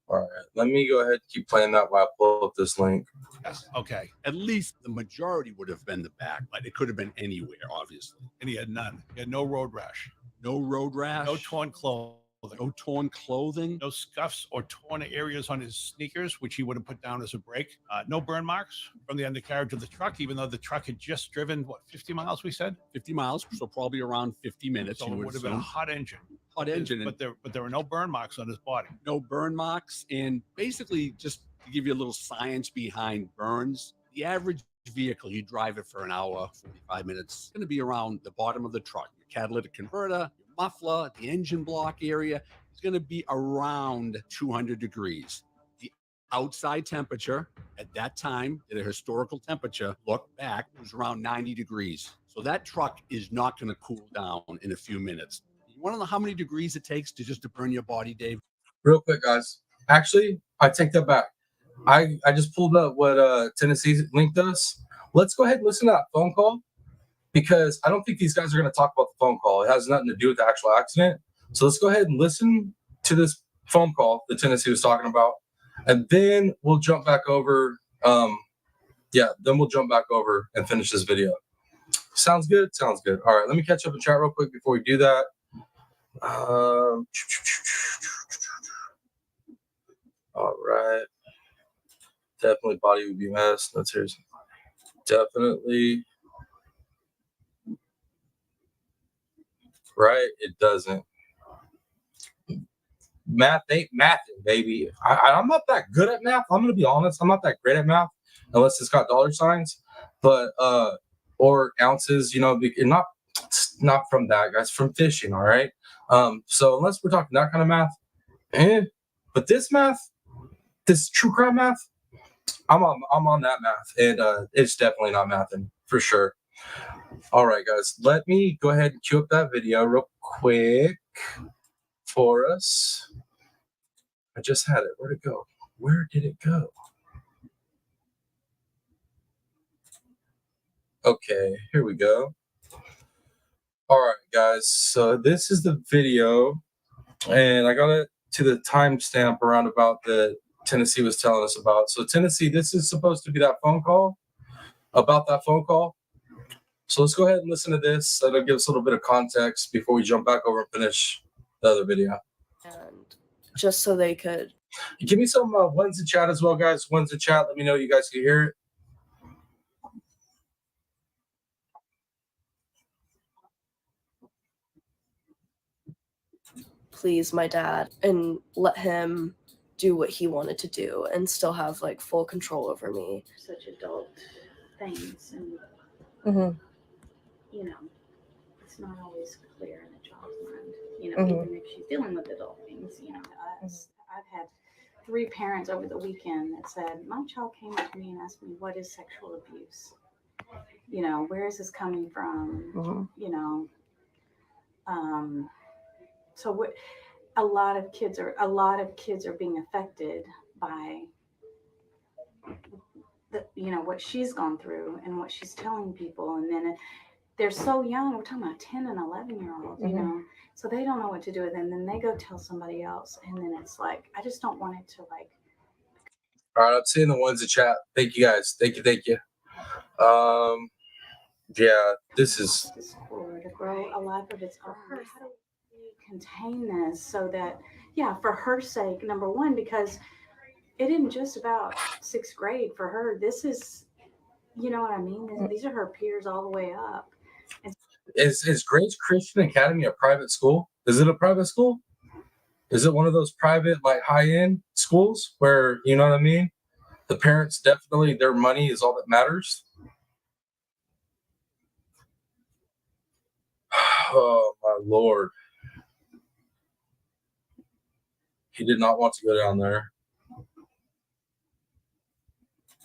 All right, let me go ahead and keep playing that while I pull up this link. Yes. Okay. At least the majority would have been the back, but it could have been anywhere, obviously. And he had none. He had no road rash. No road rash. No torn clothes. No torn clothing. No scuffs or torn areas on his sneakers, which he would have put down as a brake. No burn marks from the undercarriage of the truck, even though the truck had just driven, 50 miles, we said? 50 miles, so probably around 50 minutes. So it would have been a hot engine. hot engine. But there were no burn marks on his body. No burn marks. And basically, just to give you a little science behind burns, the average vehicle, you drive it for an hour, 45 minutes, it's going to be around the bottom of the truck. Your catalytic converter, your muffler, the engine block area is going to be around 200 degrees. The outside temperature at that time, at a historical temperature, look back, was around 90 degrees. So that truck is not going to cool down in a few minutes. You want to know how many degrees it takes to burn your body, Dave? Real quick, guys. Actually, I take that back. I just pulled up what Tennessee linked us. Let's go ahead and listen to that phone call, because I don't think these guys are going to talk about the phone call. It has nothing to do with the actual accident. So let's go ahead and listen to this phone call that Tennessee was talking about, and then we'll jump back over. Then we'll jump back over and finish this video. Sounds good? Sounds good. All right, let me catch up in chat real quick before we do that. All right. Definitely body would be messed. That's here's definitely. Right? It doesn't. Math ain't mathing, baby. I'm not that good at math. I'm gonna be honest. I'm not that great at math unless it's got dollar signs, but or ounces. You know, not from that, guys. From fishing. All right. So unless we're talking that kind of math, but this math, this true crime math, I'm on that math, and it's definitely not mathing for sure. All right, guys, let me go ahead and cue up that video real quick for us. I just had it. Where'd it go? Where did it go? Okay, here we go. All right, guys, so this is the video, and I got it to the timestamp around about the Tennessee was telling us about. So Tennessee, this is supposed to be that phone call, about that phone call. So let's go ahead and listen to this. That'll give us a little bit of context before we jump back over and finish the other video. And just so they could. Give me some ones in chat as well, guys. Ones in chat. Let me know you guys can hear it. Please my dad and let him do what he wanted to do and still have like full control over me. Such adult things, and you know, it's not always clear in a child's mind, you know, even if she's dealing with adult things, you know. I've had 3 parents over the weekend that said, my child came up to me and asked me, what is sexual abuse? You know, where is this coming from? You know, so what, a lot of kids are being affected by the, you know, what she's gone through and what she's telling people. And then they're so young. We're talking about 10 and 11-year-olds, you know, so they don't know what to do with it. And then they go tell somebody else. And then it's like, I just don't want it to like. All right, I'm seeing the ones in chat. Thank you, guys. Thank you. Yeah, this is. To grow a life of its own. How do we contain this so that, yeah, for her sake, number one, because it isn't just about 6th grade for her. This is, you know what I mean? These are her peers all the way up. And Is Grace Christian Academy a private school? Is it a private school? Is it one of those private, like high-end schools where, you know what I mean? The parents definitely, their money is all that matters. Oh, my Lord. He did not want to go down there.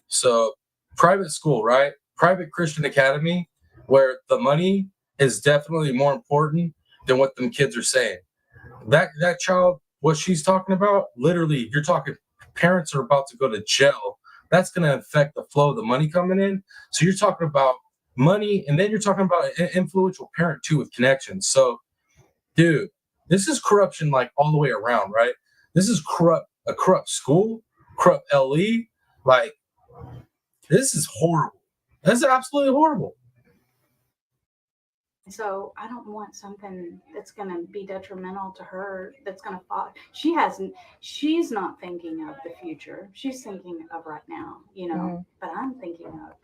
So, private school, right? Private Christian Academy, where the money is definitely more important than what them kids are saying. That child, what she's talking about, literally, you're talking parents are about to go to jail. That's going to affect the flow of the money coming in. So you're talking about money, and then you're talking about an influential parent too with connections. So, dude, this is corruption like all the way around, right? This is a corrupt school, corrupt LE. Like, this is horrible. That's absolutely horrible. so I don't want something that's going to be detrimental to her, that's going to fall. She's not thinking of the future. She's thinking of right now, you know, but I'm thinking of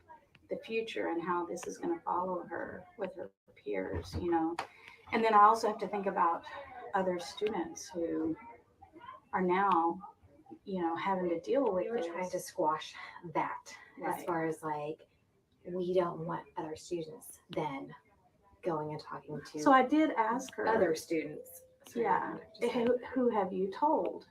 the future and how this is going to follow her with her peers, you know. And then I also have to think about other students who are now, having to deal with We were trying to squash that as Right. far as like, we don't want other students then going and talking to So I did ask her. other students. Yeah. Who have you told?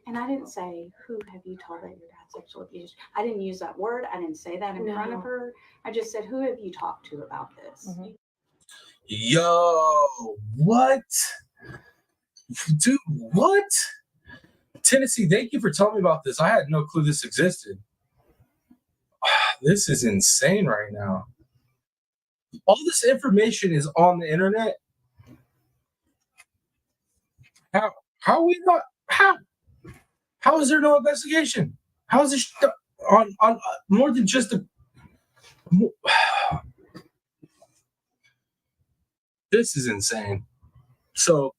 And I didn't say, who have you told that your dad sexual abuse? I didn't use that word. I didn't say that in front of No. her. I just said, who have you talked to about this? Yo, what? Dude, what? Tennessee, thank you for telling me about this. I had no clue this existed. This is insane right now. All this information is on the internet. How are we not? How is there no investigation? How is this on more than just a? This is insane. So,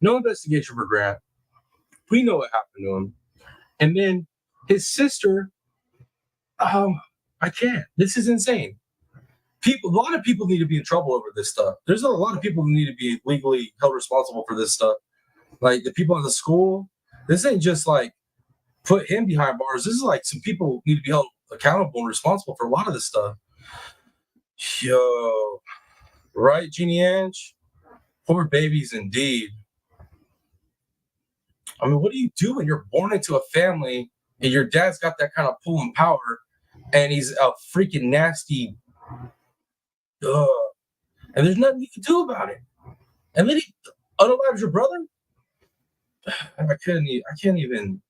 no investigation for Grant. We know what happened to him, and then his sister. I can't. This is insane. A lot of people need to be in trouble over this stuff. There's a lot of people who need to be legally held responsible for this stuff. Like the people at the school. This ain't just like put him behind bars. This is like some people need to be held accountable and responsible for a lot of this stuff. Yo, right, Jeannie Ange? Poor babies indeed. I mean, what do you do when you're born into a family and your dad's got that kind of pull and power and he's a freaking nasty, and there's nothing you can do about it. And then he unalives your brother? I can't even.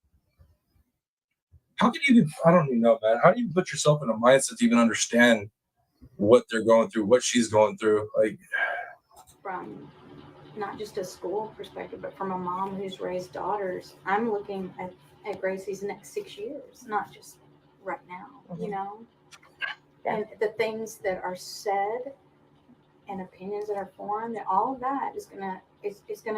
How can you even? I don't even know, man. How do you put yourself in a mindset to even understand what they're going through, what she's going through? Like, From not just a school perspective, but from a mom who's raised daughters, I'm looking at Gracie's next 6 years, not just right now, And the things that are said and opinions that are formed, all of that is gonna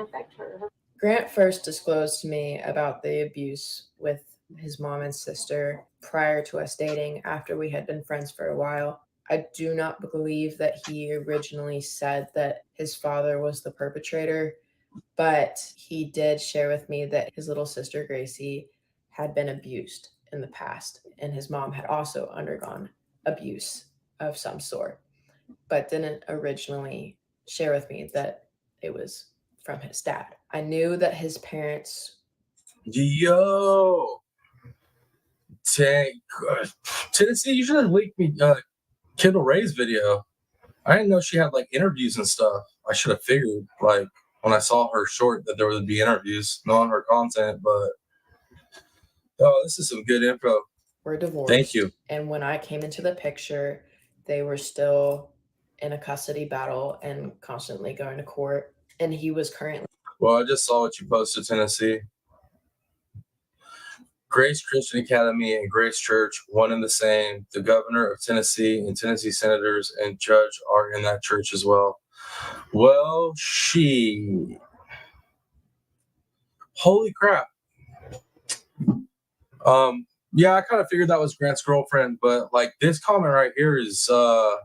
affect her. Grant first disclosed to me about the abuse with his mom and sister prior to us dating, after we had been friends for a while. I do not believe that he originally said that his father was the perpetrator, but he did share with me that his little sister Gracie had been abused in the past, and his mom had also undergone abuse of some sort, but didn't originally share with me that it was from his dad. I knew that his parents. yo, Tennessee, you should have leaked me Kendall Ray's video. I didn't know she had like interviews and stuff. I should have figured, like, when I saw her short, that there would be interviews, not on her content, but this is some good info. Were divorced. Thank you. And when I came into the picture, they were still in a custody battle and constantly going to court. And he was currently. Well, I just saw what you posted, Tennessee. Grace Christian Academy and Grace Church, one and the same. The governor of Tennessee and Tennessee senators and judge are in that church as well. Well, holy crap. Yeah, I kind of figured that was Grant's girlfriend, but like this comment right here is, I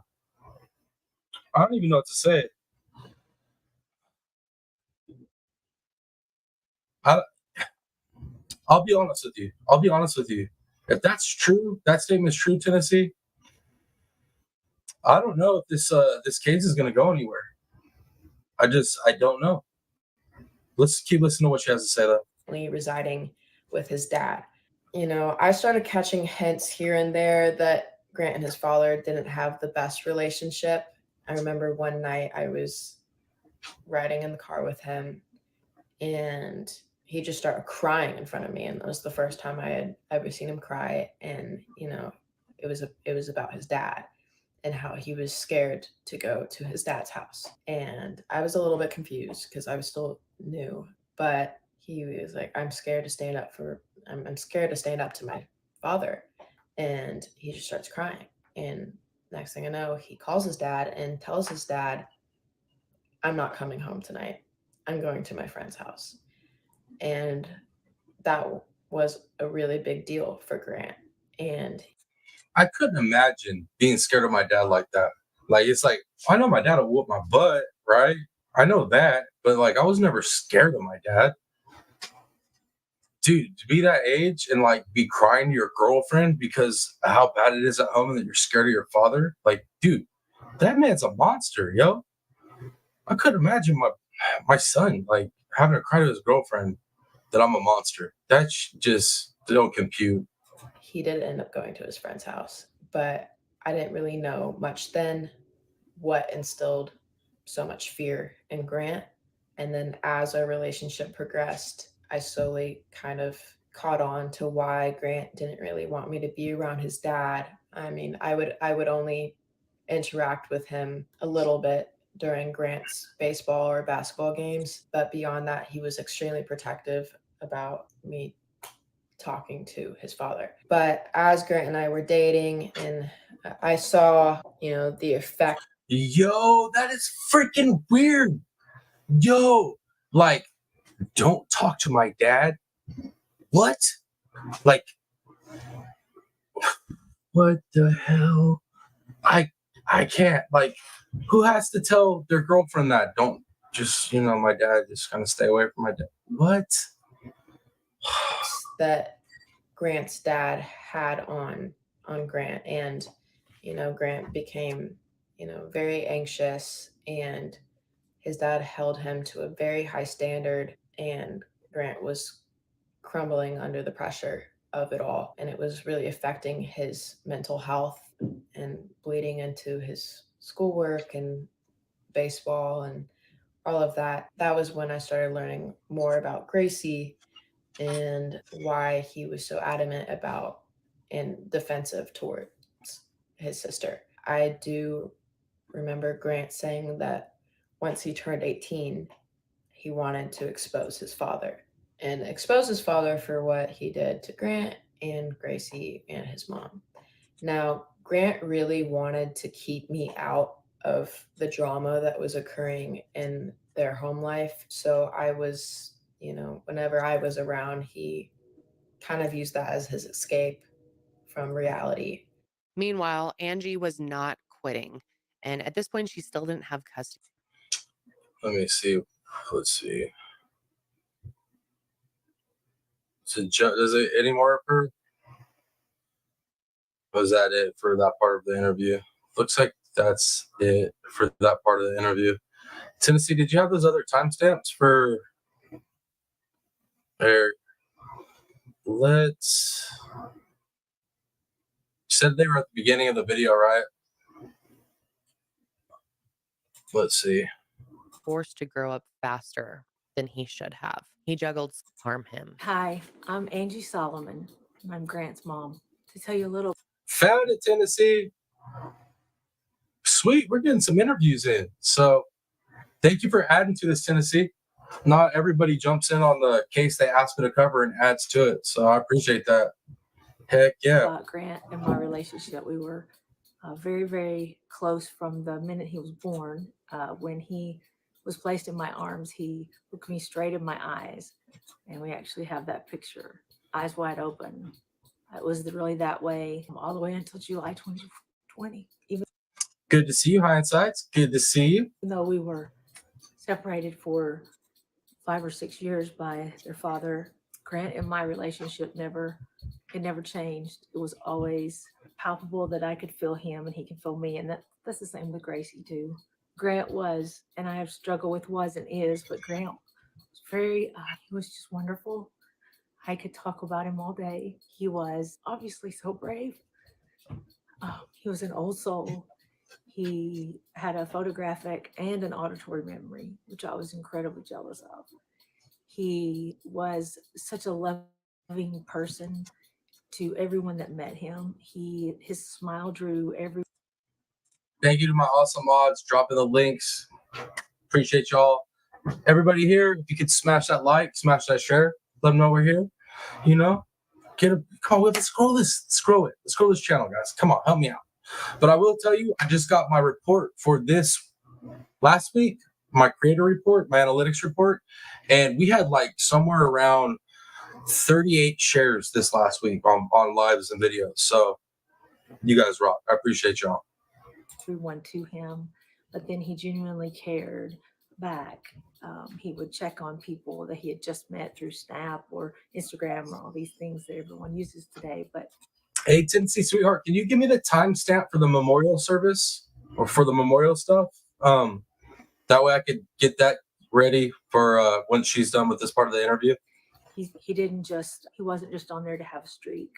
don't even know what to say. I'll be honest with you. If that's true, that statement is true, Tennessee, I don't know if this case is going to go anywhere. I don't know. Let's keep listening to what she has to say, though. Residing with his dad. I started catching hints here and there that Grant and his father didn't have the best relationship. I remember one night I was riding in the car with him and he just started crying in front of me. And that was the first time I had ever seen him cry. And, it was about his dad and how he was scared to go to his dad's house. And I was a little bit confused because I was still new, but he was like, I'm scared to stand up to my father. And he just starts crying. And next thing I know, he calls his dad and tells his dad, I'm not coming home tonight. I'm going to my friend's house. And that was a really big deal for Grant. And I couldn't imagine being scared of my dad like that. Like, it's like, I know my dad will whoop my butt, right? I know that, but like I was never scared of my dad. Dude, to be that age and like be crying to your girlfriend because of how bad it is at home and that you're scared of your father, like, dude, that man's a monster, yo. I couldn't imagine my son like having to cry to his girlfriend that I'm a monster. That just don't compute. He did end up going to his friend's house, but I didn't really know much then what instilled so much fear in Grant. And then as our relationship progressed, I slowly kind of caught on to why Grant didn't really want me to be around his dad. I mean, I would only interact with him a little bit during Grant's baseball or basketball games, but beyond that, he was extremely protective about me talking to his father. But as Grant and I were dating, and I saw, the effect. Yo, that is freaking weird. Yo, like, don't talk to my dad. What? Like, what the hell? I can't. Like, who has to tell their girlfriend that? Don't just, my dad, just kind of stay away from my dad. What? That Grant's dad had on Grant, and Grant became very anxious, and his dad held him to a very high standard, and Grant was crumbling under the pressure of it all, and it was really affecting his mental health and bleeding into his schoolwork and baseball and all of that. That was when I started learning more about Gracie and why he was so adamant about and defensive towards his sister. I do remember Grant saying that once he turned 18, he wanted to expose his father for what he did to Grant and Gracie and his mom. Now, Grant really wanted to keep me out of the drama that was occurring in their home life. So I was, whenever I was around, he kind of used that as his escape from reality. Meanwhile, Angie was not quitting. And at this point, she still didn't have custody. Let me see. Let's see. So, is it any more of her? Was that it for that part of the interview? Looks like that's it for that part of the interview. Tennessee, did you have those other timestamps for? There. Let's. You said they were at the beginning of the video, right? Let's see. Forced to grow up faster than he should have. He juggled to harm him. Hi, I'm Angie Solomon. I'm Grant's mom. To tell you a little. Found it, Tennessee. Sweet, we're getting some interviews in. So thank you for adding to this, Tennessee. Not everybody jumps in on the case they asked me to cover and adds to it. So I appreciate that. Heck yeah. About Grant and my relationship. We were very, very close from the minute he was born. When he was placed in my arms, he looked me straight in my eyes. And we actually have that picture, eyes wide open. It was really that way all the way until July 2020. Good to see you, Hindsights. Good to see you. Even though we were separated for 5 or 6 years by their father, Grant and my relationship never changed. It was always palpable that I could feel him and he could feel me. And that's the same with Gracie too. Grant was, and I have struggled with was and is, but Grant was he was just wonderful. I could talk about him all day. He was obviously so brave. He was an old soul. He had a photographic and an auditory memory, which I was incredibly jealous of. He was such a loving person to everyone that met him. His smile drew everyone. Thank you to my awesome mods dropping the links. Appreciate y'all. Everybody here, if you could smash that like, smash that share, let them know we're here. Come on, let's scroll this. Scroll it. Let's scroll this channel, guys. Come on, help me out. But I will tell you, I just got my report for this last week, my creator report, my analytics report, and we had like somewhere around 38 shares this last week on lives and videos. So you guys rock. I appreciate y'all. Everyone to him, but then he genuinely cared back. He would check on people that he had just met through Snap or Instagram or all these things that everyone uses today. But Hey, Tennessee sweetheart, can you give me the timestamp for the memorial service or for the memorial stuff? That way I could get that ready for when she's done with this part of the interview. he wasn't just on there to have a streak.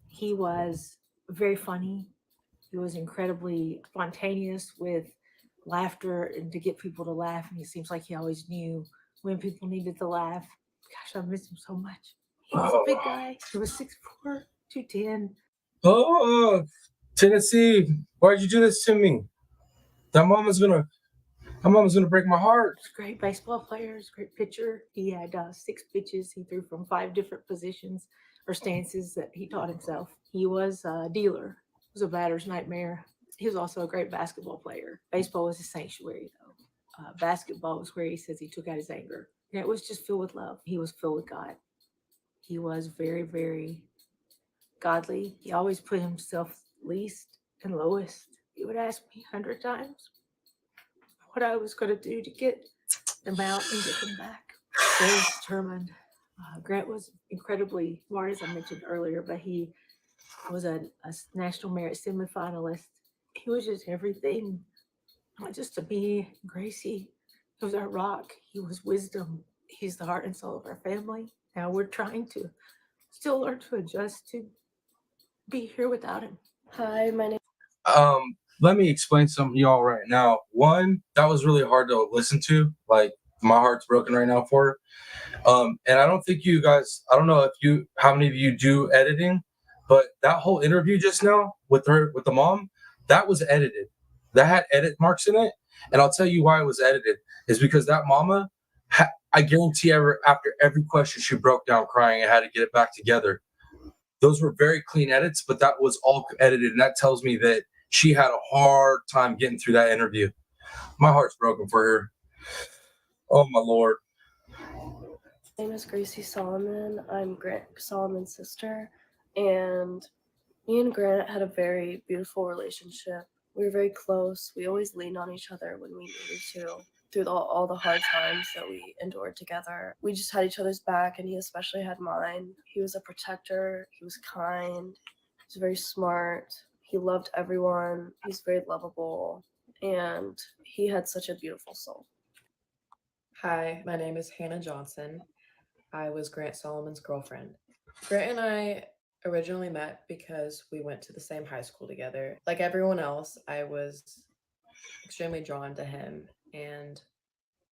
He was very funny. He was incredibly spontaneous with laughter and to get people to laugh. And he seems like he always knew when people needed to laugh. Gosh, I miss him so much. He was a big guy. He was 6'4", 210. Oh, Tennessee, why'd you do this to me? That mama's gonna break my heart. He was a great baseball player, great pitcher. He had 6 pitches. He threw from 5 different positions or stances that he taught himself. He was a dealer. He was a batter's nightmare. He was also a great basketball player. Baseball was his sanctuary, though. Basketball was where he says he took out his anger. And it was just filled with love. He was filled with God. He was very, very godly. He always put himself least and lowest. He would ask me 100 times what I was going to do to get them out and get them back. Very determined. Grant was incredibly smart, as I mentioned earlier, but he was a National Merit semifinalist. He was just everything, not just to me, Gracie. He was our rock. He was wisdom. He's the heart and soul of our family. Now we're trying to still learn to adjust to be here without him. Hi, my name. Let me explain something to y'all right now. One, that was really hard to listen to. Like, my heart's broken right now for her. And I don't think you guys, I don't know how many of you do editing, but that whole interview just now with the mom, that was edited. That had edit marks in it. And I'll tell you why it was edited is because that mama, I guarantee after every question, she broke down crying and had to get it back together. Those were very clean edits, but that was all edited. And that tells me that she had a hard time getting through that interview. My heart's broken for her. Oh, my Lord. My name is Gracie Solomon. I'm Grant Solomon's sister. And me and Grant had a very beautiful relationship. We were very close. We always leaned on each other when we needed to. Through all the hard times that we endured together, we just had each other's back, and he especially had mine. He was a protector. He was kind. He was very smart. He loved everyone. He's very lovable, and he had such a beautiful soul. Hi, my name is Hannah Johnson. I was Grant Solomon's girlfriend. Grant and I originally met because we went to the same high school together. Like everyone else, I was extremely drawn to him and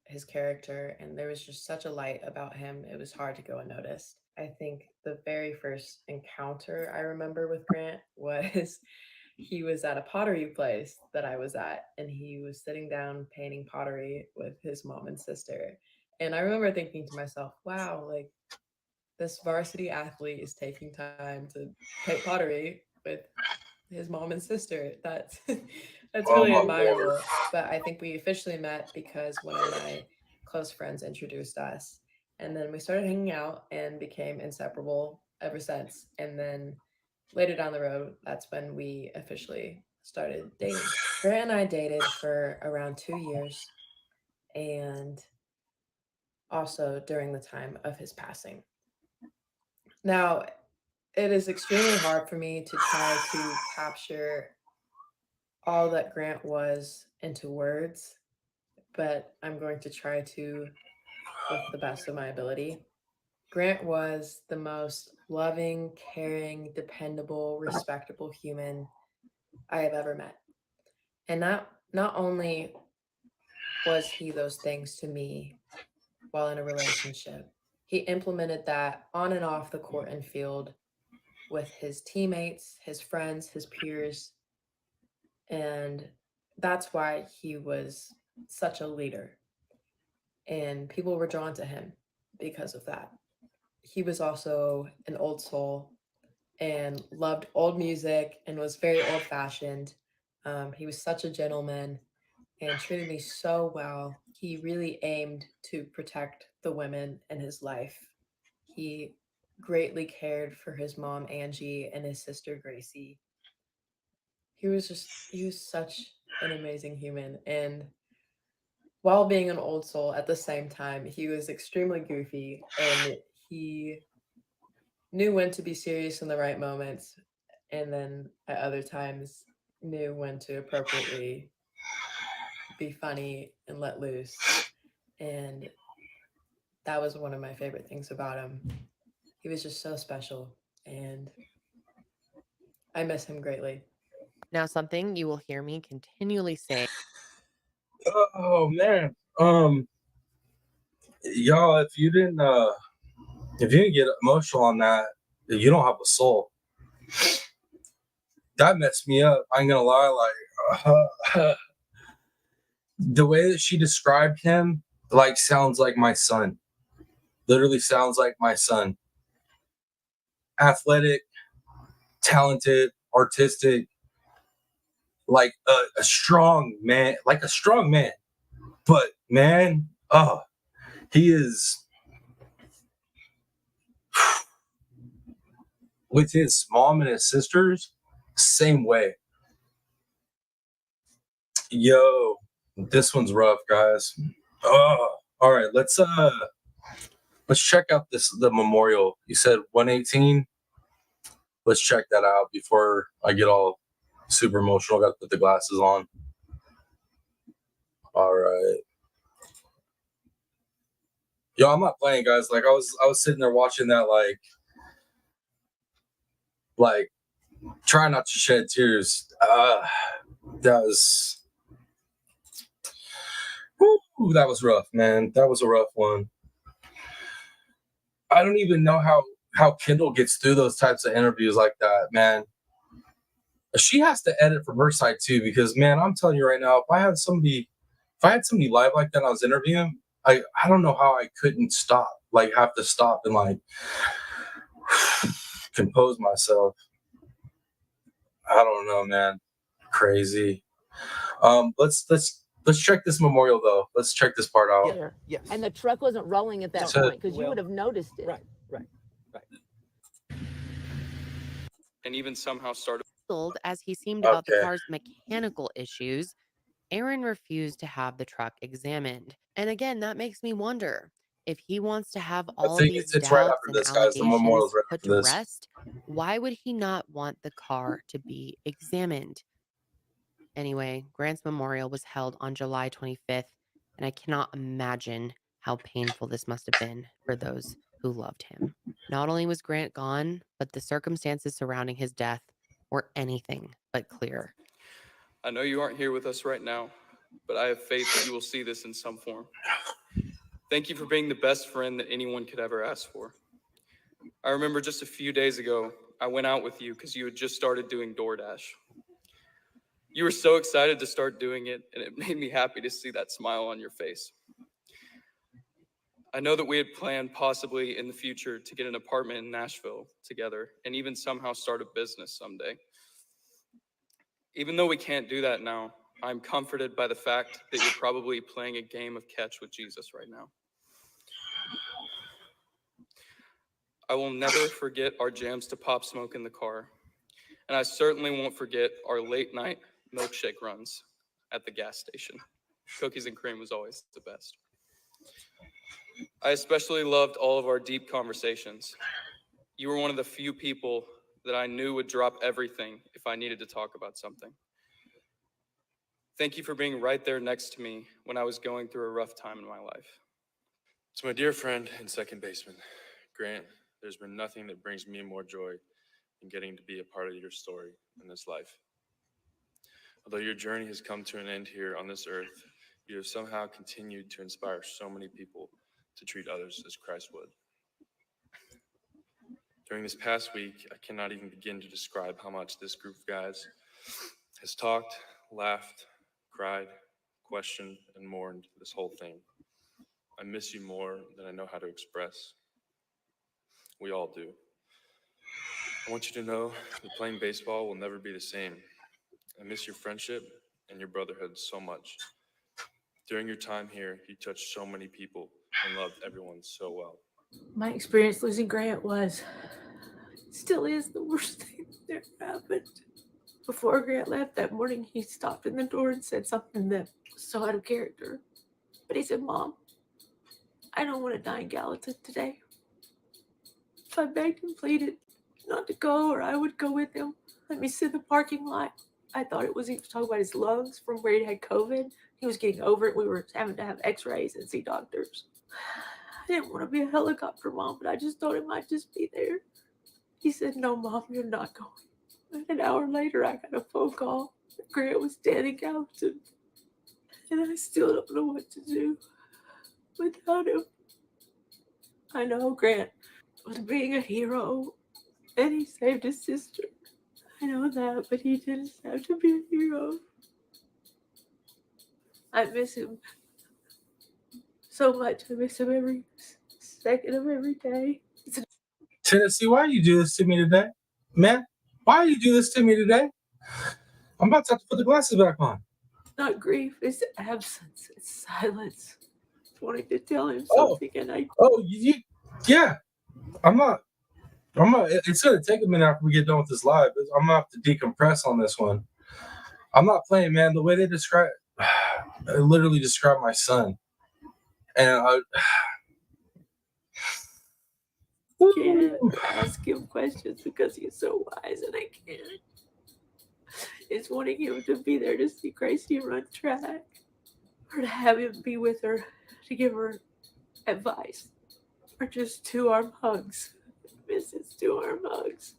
his character, and there was just such a light about him. It was hard to go unnoticed. I think the very first encounter I remember with Grant was he was at a pottery place that I was at, and he was sitting down painting pottery with his mom and sister. And I remember thinking to myself, wow, like this varsity athlete is taking time to paint pottery with his mom and sister. That's really admirable. But I think we officially met because one of my close friends introduced us, and then we started hanging out and became inseparable ever since. And then later down the road, that's when we officially started dating. Grant and I dated for around 2 years, and also during the time of his passing. Now, it is extremely hard for me to try to capture all that Grant was into words, but I'm going to try to with the best of my ability. Grant was the most loving, caring, dependable, respectable human I have ever met. And not only was he those things to me while in a relationship, he implemented that on and off the court and field with his teammates, his friends, his peers. And that's why he was such a leader. And people were drawn to him because of that. He was also an old soul and loved old music and was very old-fashioned. He was such a gentleman and treated me so well. He really aimed to protect the women in his life. He greatly cared for his mom, Angie, and his sister, Gracie. He was such an amazing human. And while being an old soul at the same time, he was extremely goofy and he knew when to be serious in the right moments, and then at other times knew when to appropriately be funny and let loose. And that was one of my favorite things about him. He was just so special, and I miss him greatly. Now, something you will hear me continually say. Oh man. Y'all, if you didn't get emotional on that, you don't have a soul. That messed me up. I ain't gonna lie, like the way that she described him, like, sounds like my son. Literally sounds like my son. Athletic, talented, artistic, like a strong man, like a strong man. But man, he is with his mom and his sisters, same way. Yo, this one's rough, guys. Oh, all right, let's check out the memorial. You said 118. Let's check that out before I get all super emotional. Got to put the glasses on. All right. Yo, I'm not playing, guys. Like I was sitting there watching that, like trying not to shed tears. That was rough, man. That was a rough one. I don't even know how Kendall gets through those types of interviews like that, man. She has to edit from her side too, because man, I'm telling you right now, if I had somebody live like that I was interviewing, I don't know how I couldn't stop, like have to stop and like compose myself. I don't know, man. Crazy. Let's check this memorial though. Let's check this part out. Yeah. Yes. And the truck wasn't rolling at that point because you would have noticed it. Right. And even somehow started. As he seemed about the car's mechanical issues, Aaron refused to have the truck examined. And again, that makes me wonder if he wants to have all these doubts right after and this, guys. The memorial's allegations right put after to this. rest. Why would he not want the car to be examined? Anyway, Grant's memorial was held on July 25th, and I cannot imagine how painful this must have been for those who loved him. Not only was Grant gone, but the circumstances surrounding his death were anything but clear. I know you aren't here with us right now, but I have faith that you will see this in some form. Thank you for being the best friend that anyone could ever ask for. I remember just a few days ago, I went out with you because you had just started doing DoorDash. You were so excited to start doing it, and it made me happy to see that smile on your face. I know that we had planned possibly in the future to get an apartment in Nashville together and even somehow start a business someday. Even though we can't do that now, I'm comforted by the fact that you're probably playing a game of catch with Jesus right now. I will never forget our jams to Pop Smoke in the car, and I certainly won't forget our late night milkshake runs at the gas station. Cookies and cream was always the best. I especially loved all of our deep conversations. You were one of the few people that I knew would drop everything if I needed to talk about something. Thank you for being right there next to me when I was going through a rough time in my life. To my dear friend and second baseman, Grant, there's been nothing that brings me more joy than getting to be a part of your story in this life. Although your journey has come to an end here on this earth, you have somehow continued to inspire so many people to treat others as Christ would. During this past week, I cannot even begin to describe how much this group of guys has talked, laughed, cried, questioned, and mourned this whole thing. I miss you more than I know how to express. We all do. I want you to know that playing baseball will never be the same. I miss your friendship and your brotherhood so much. During your time here, you touched so many people and loved everyone so well. My experience losing Grant still is the worst thing that ever happened. Before Grant left that morning, he stopped in the door and said something that was so out of character. But he said, Mom, I don't want to die in Gallatin today. So I begged and pleaded not to go, or I would go with him. Let me sit in the parking lot. I thought he was talking about his lungs from where he had COVID. He was getting over it. We were having to have x-rays and see doctors. I didn't want to be a helicopter mom, but I just thought it might just be there. He said, no, Mom, you're not going. And an hour later, I got a phone call. Grant was dead in Gallatin. And I still don't know what to do without him. I know Grant was being a hero, and he saved his sister. I know that, but he didn't have to be a hero. I miss him so much. I miss him every second of every day. Tennessee, why you do this to me today? Man, why you do this to me today? I'm about to have to put the glasses back on. Not grief, it's absence, it's silence. I wanted to tell him Oh. something, and I. Oh, yeah. It's going to take a minute after we get done with this live. I'm going to have to decompress on this one. I'm not playing, man. The way they describe it literally described my son. And I can't ask him questions because he's so wise, and I can't. It's wanting him to be there to see Gracie run track, or to have him be with her to give her advice, or just 2-arm hugs. Misses 2-arm hugs.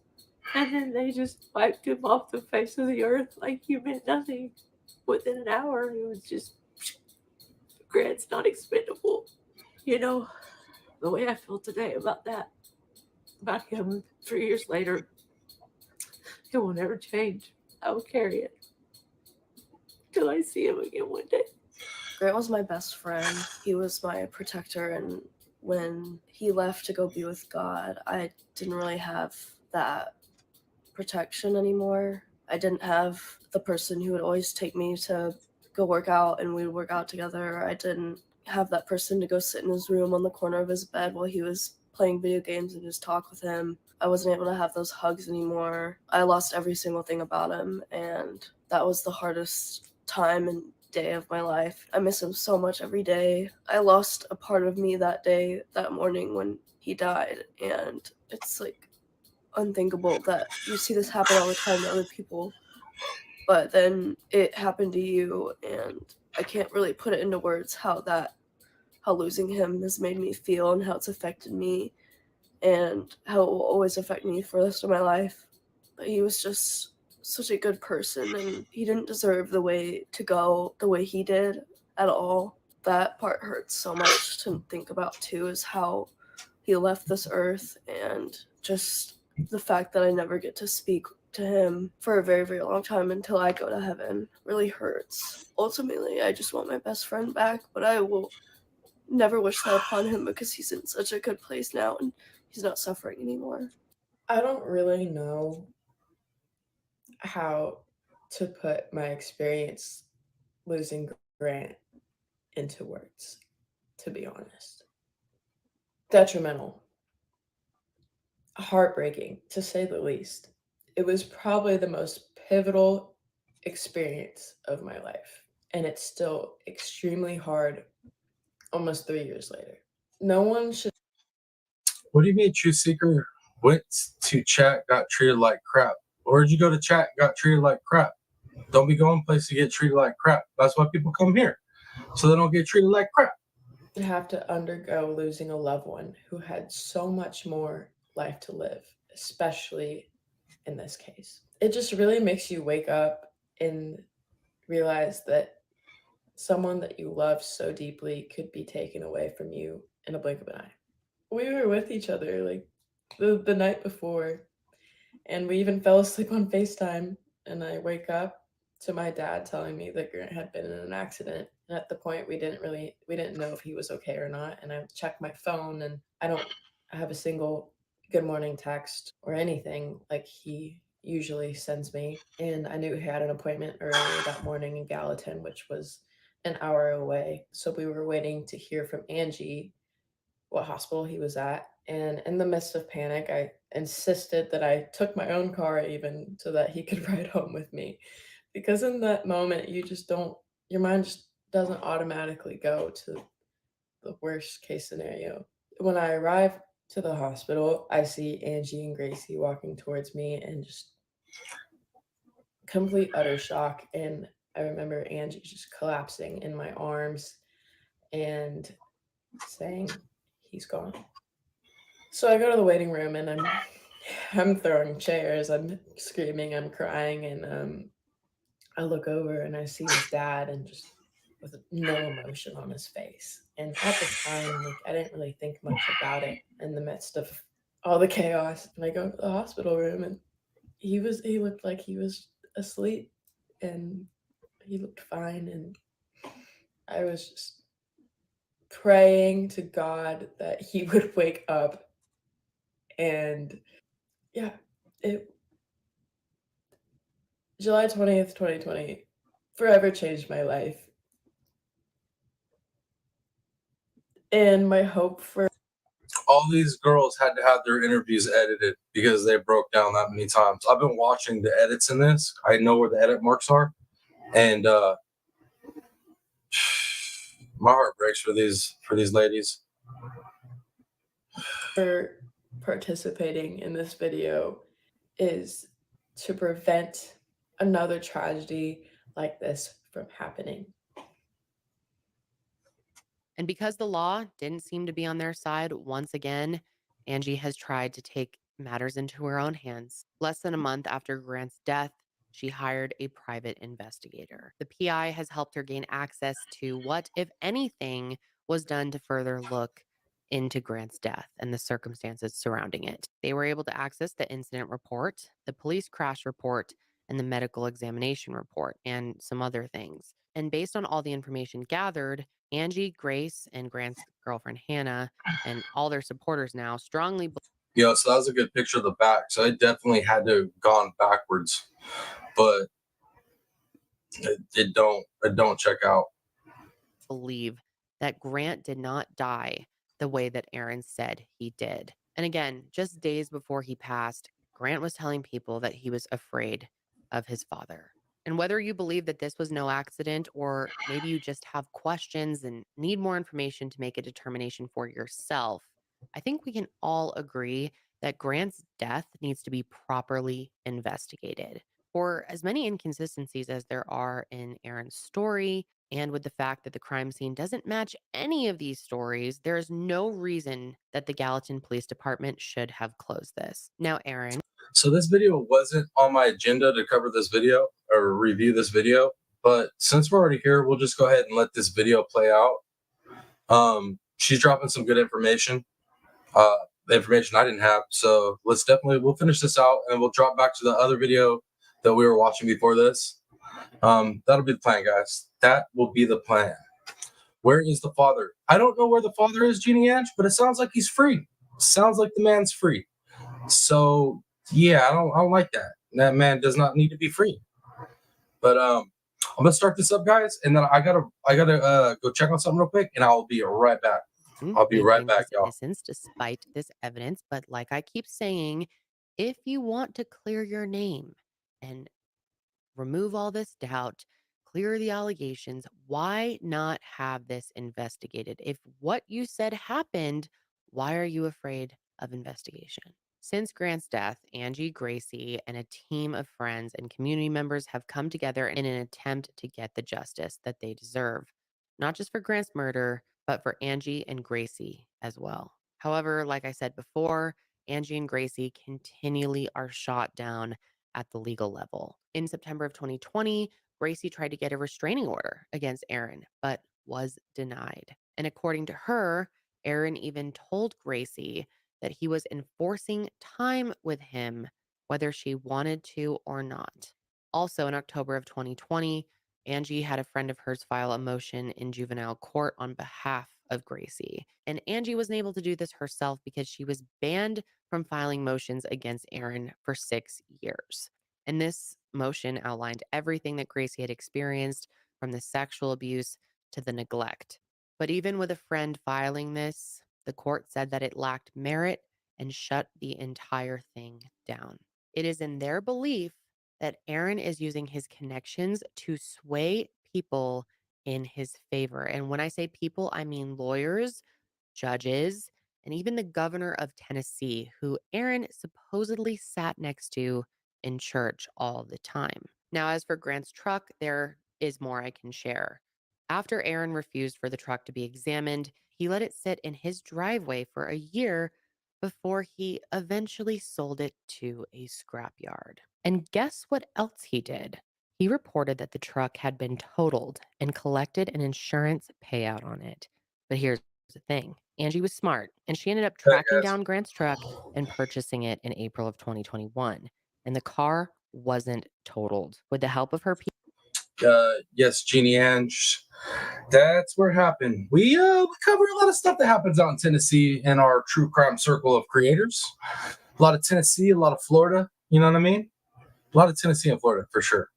And then they just wiped him off the face of the earth like he meant nothing. Within an hour, it was just, Grant's not expendable. You know, the way I feel today about that, about him 3 years later, it will never change. I will carry it till I see him again one day. Grant was my best friend. He was my protector, and when he left to go be with God, I didn't really have that protection anymore. I didn't have the person who would always take me to go work out and we'd work out together. I didn't have that person to go sit in his room on the corner of his bed while he was playing video games and just talk with him. I wasn't able to have those hugs anymore. I lost every single thing about him, and that was the hardest time and day of my life. I miss him so much every day. I lost a part of me that day, that morning when he died, and it's like unthinkable that you see this happen all the time to other people, but then it happened to you, and I can't really put it into words how losing him has made me feel and how it's affected me and how it will always affect me for the rest of my life. But he was just such a good person, and he didn't deserve the way to go the way he did at all. That part hurts so much to think about too, is how he left this earth, and just the fact that I never get to speak to him for a very, very long time until I go to heaven really hurts. Ultimately, I just want my best friend back, but I will never wish that upon him because he's in such a good place now and he's not suffering anymore. I don't really know how to put my experience losing Grant into words, to be honest. Detrimental. Heartbreaking, to say the least. It was probably the most pivotal experience of my life, and it's still extremely hard almost 3 years later. No one should. What do you mean, True Seeker went to chat, got treated like crap? Where'd you go to chat, got treated like crap? Don't be going places to get treated like crap. That's why people come here, so they don't get treated like crap. You have to undergo losing a loved one who had so much more life to live, especially in this case. It just really makes you wake up and realize that someone that you love so deeply could be taken away from you in a blink of an eye. We were with each other like the night before, and we even fell asleep on FaceTime, and I wake up to my dad telling me that Grant had been in an accident. And at the point we didn't know if he was okay or not. And I checked my phone, and I don't have a single good morning text or anything like he usually sends me. And I knew he had an appointment early that morning in Gallatin, which was an hour away. So we were waiting to hear from Angie what hospital he was at. And in the midst of panic, I insisted that I took my own car even so that he could ride home with me. Because in that moment, you just don't, your mind just doesn't automatically go to the worst case scenario. When I arrive to the hospital, I see Angie and Gracie walking towards me and just complete utter shock. And I remember Angie just collapsing in my arms and saying, "He's gone." So I go to the waiting room and I'm throwing chairs, I'm screaming, I'm crying, and I look over and I see his dad and just with no emotion on his face. And at the time, like I didn't really think much about it in the midst of all the chaos. And I go to the hospital room and he looked like he was asleep and he looked fine. And I was just praying to God that he would wake up. And yeah, it July 20th, 2020 forever changed my life. And my hope for All these girls had to have their interviews edited because they broke down that many times. I've been watching the edits in this. I know where the edit marks are. And my heart breaks for these ladies. for participating in this video is to prevent another tragedy like this from happening. And because the law didn't seem to be on their side once again, Angie has tried to take matters into her own hands. Less than a month after Grant's death, she hired a private investigator. The PI has helped her gain access to what, if anything, was done to further look into Grant's death and the circumstances surrounding it. They were able to access the incident report, the police crash report, and the medical examination report, and some other things. And based on all the information gathered, Angie, Grace, and Grant's girlfriend Hannah, and all their supporters now strongly Yeah, so that was a good picture of the back. So it definitely had to have gone backwards, but it don't check out. believe that Grant did not die the way that Aaron said he did. And again, just days before he passed, Grant was telling people that he was afraid of his father. And whether you believe that this was no accident, or maybe you just have questions and need more information to make a determination for yourself, I think we can all agree that Grant's death needs to be properly investigated. For as many inconsistencies as there are in Aaron's story, and with the fact that the crime scene doesn't match any of these stories, there is no reason that the Gallatin Police Department should have closed this. Now, Aaron. So this video wasn't on my agenda to cover this video or review this video, but since we're already here, we'll just go ahead and let this video play out. She's dropping some good information, the information I didn't have. So we'll finish this out and we'll drop back to the other video that we were watching before this. That'll be the plan, guys. That will be the plan. Where is the father? I don't know where the father is, Jeannie Ange, but it sounds like he's free. Sounds like the man's free. So yeah, I don't like that. That man does not need to be free. But I'm gonna start this up, guys, and then I gotta go check on something real quick, and I'll be right back. I'll be right back, y'all. Innocence despite this evidence, but like I keep saying, if you want to clear your name and remove all this doubt, clear the allegations, why not have this investigated? If what you said happened, why are you afraid of investigation? Since Grant's death, Angie, Gracie, and a team of friends and community members have come together in an attempt to get the justice that they deserve, not just for Grant's murder, but for Angie and Gracie as well. However, like I said before, Angie and Gracie continually are shot down at the legal level. In September of 2020, Gracie tried to get a restraining order against Aaron, but was denied. And according to her, Aaron even told Gracie that he was enforcing time with him, whether she wanted to or not. Also, in October of 2020, Angie had a friend of hers file a motion in juvenile court on behalf of Gracie. And Angie wasn't able to do this herself because she was banned from filing motions against Aaron for 6 years. And this motion outlined everything that Gracie had experienced, from the sexual abuse to the neglect. But even with a friend filing this, the court said that it lacked merit and shut the entire thing down. It is in their belief that Aaron is using his connections to sway people in his favor. And when I say people, I mean lawyers, judges, and even the governor of Tennessee, who Aaron supposedly sat next to in church all the time. Now, as for Grant's truck, there is more I can share. After Aaron refused for the truck to be examined, he let it sit in his driveway for a year before he eventually sold it to a scrapyard. And guess what else he did? He reported that the truck had been totaled and collected an insurance payout on it. But here's the thing. Angie was smart, and she ended up tracking down Grant's truck and purchasing it in April of 2021. And the car wasn't totaled. With the help of her people, Yes, Jeannie Ange. That's where it happened. We cover a lot of stuff that happens out in Tennessee in our true crime circle of creators. A lot of Tennessee, a lot of Florida. You know what I mean? A lot of Tennessee and Florida for sure.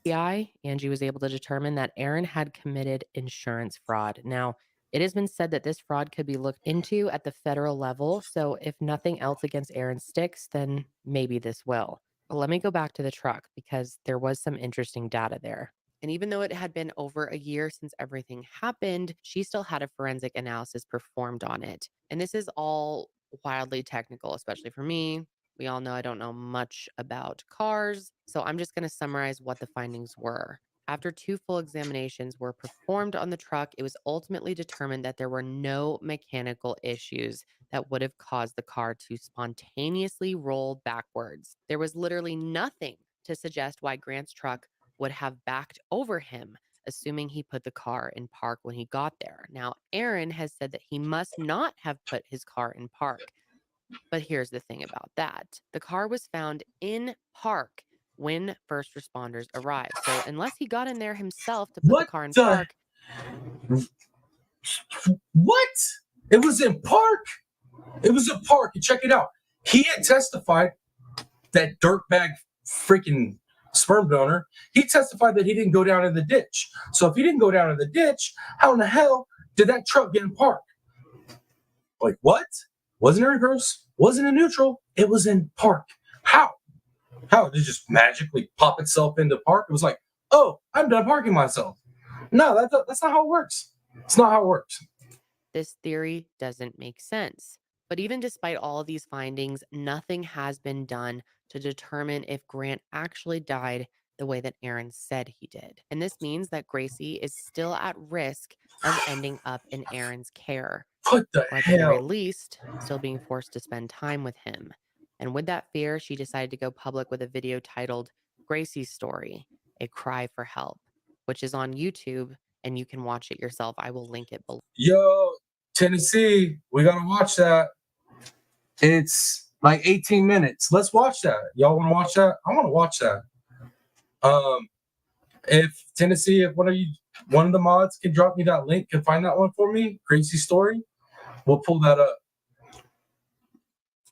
Angie was able to determine that Aaron had committed insurance fraud. Now, it has been said that this fraud could be looked into at the federal level. So if nothing else against Aaron sticks, then maybe this will. But let me go back to the truck because there was some interesting data there. And even though it had been over a year since everything happened, she still had a forensic analysis performed on it. And this is all wildly technical, especially for me. We all know I don't know much about cars, so I'm just going to summarize what the findings were. After 2 full examinations were performed on the truck, it was ultimately determined that there were no mechanical issues that would have caused the car to spontaneously roll backwards. There was literally nothing to suggest why Grant's truck would have backed over him, assuming he put the car in park when he got there. Now, Aaron has said that he must not have put his car in park. But here's the thing about that. The car was found in park when first responders arrived. So unless he got in there himself to put the car in park. What? It was in park? It was in park. And check it out. He had testified, that dirtbag freaking sperm donor, he testified that he didn't go down in the ditch. So if he didn't go down in the ditch, how in the hell did that truck get in park? Like, what? Wasn't in reverse, wasn't in neutral, it was in park. How? How? Did it just magically pop itself into park? It was like, oh, I'm done parking myself. No, that's not how it works. It's not how it works. This theory doesn't make sense. But even despite all of these findings, nothing has been done to determine if Grant actually died the way that Aaron said he did. And this means that Gracie is still at risk of ending up in Aaron's care. What the or at the very hell? least, still being forced to spend time with him. And with that fear, she decided to go public with a video titled Gracie's Story, A Cry for Help, which is on YouTube, and you can watch it yourself. I will link it below. Yo, Tennessee, we gotta watch that. It's like 18 minutes. Let's watch that. Y'all want to watch that? I want to watch that. If Tennessee, if one of the mods can drop me that link, can find that one for me, Gracie's Story, we'll pull that up.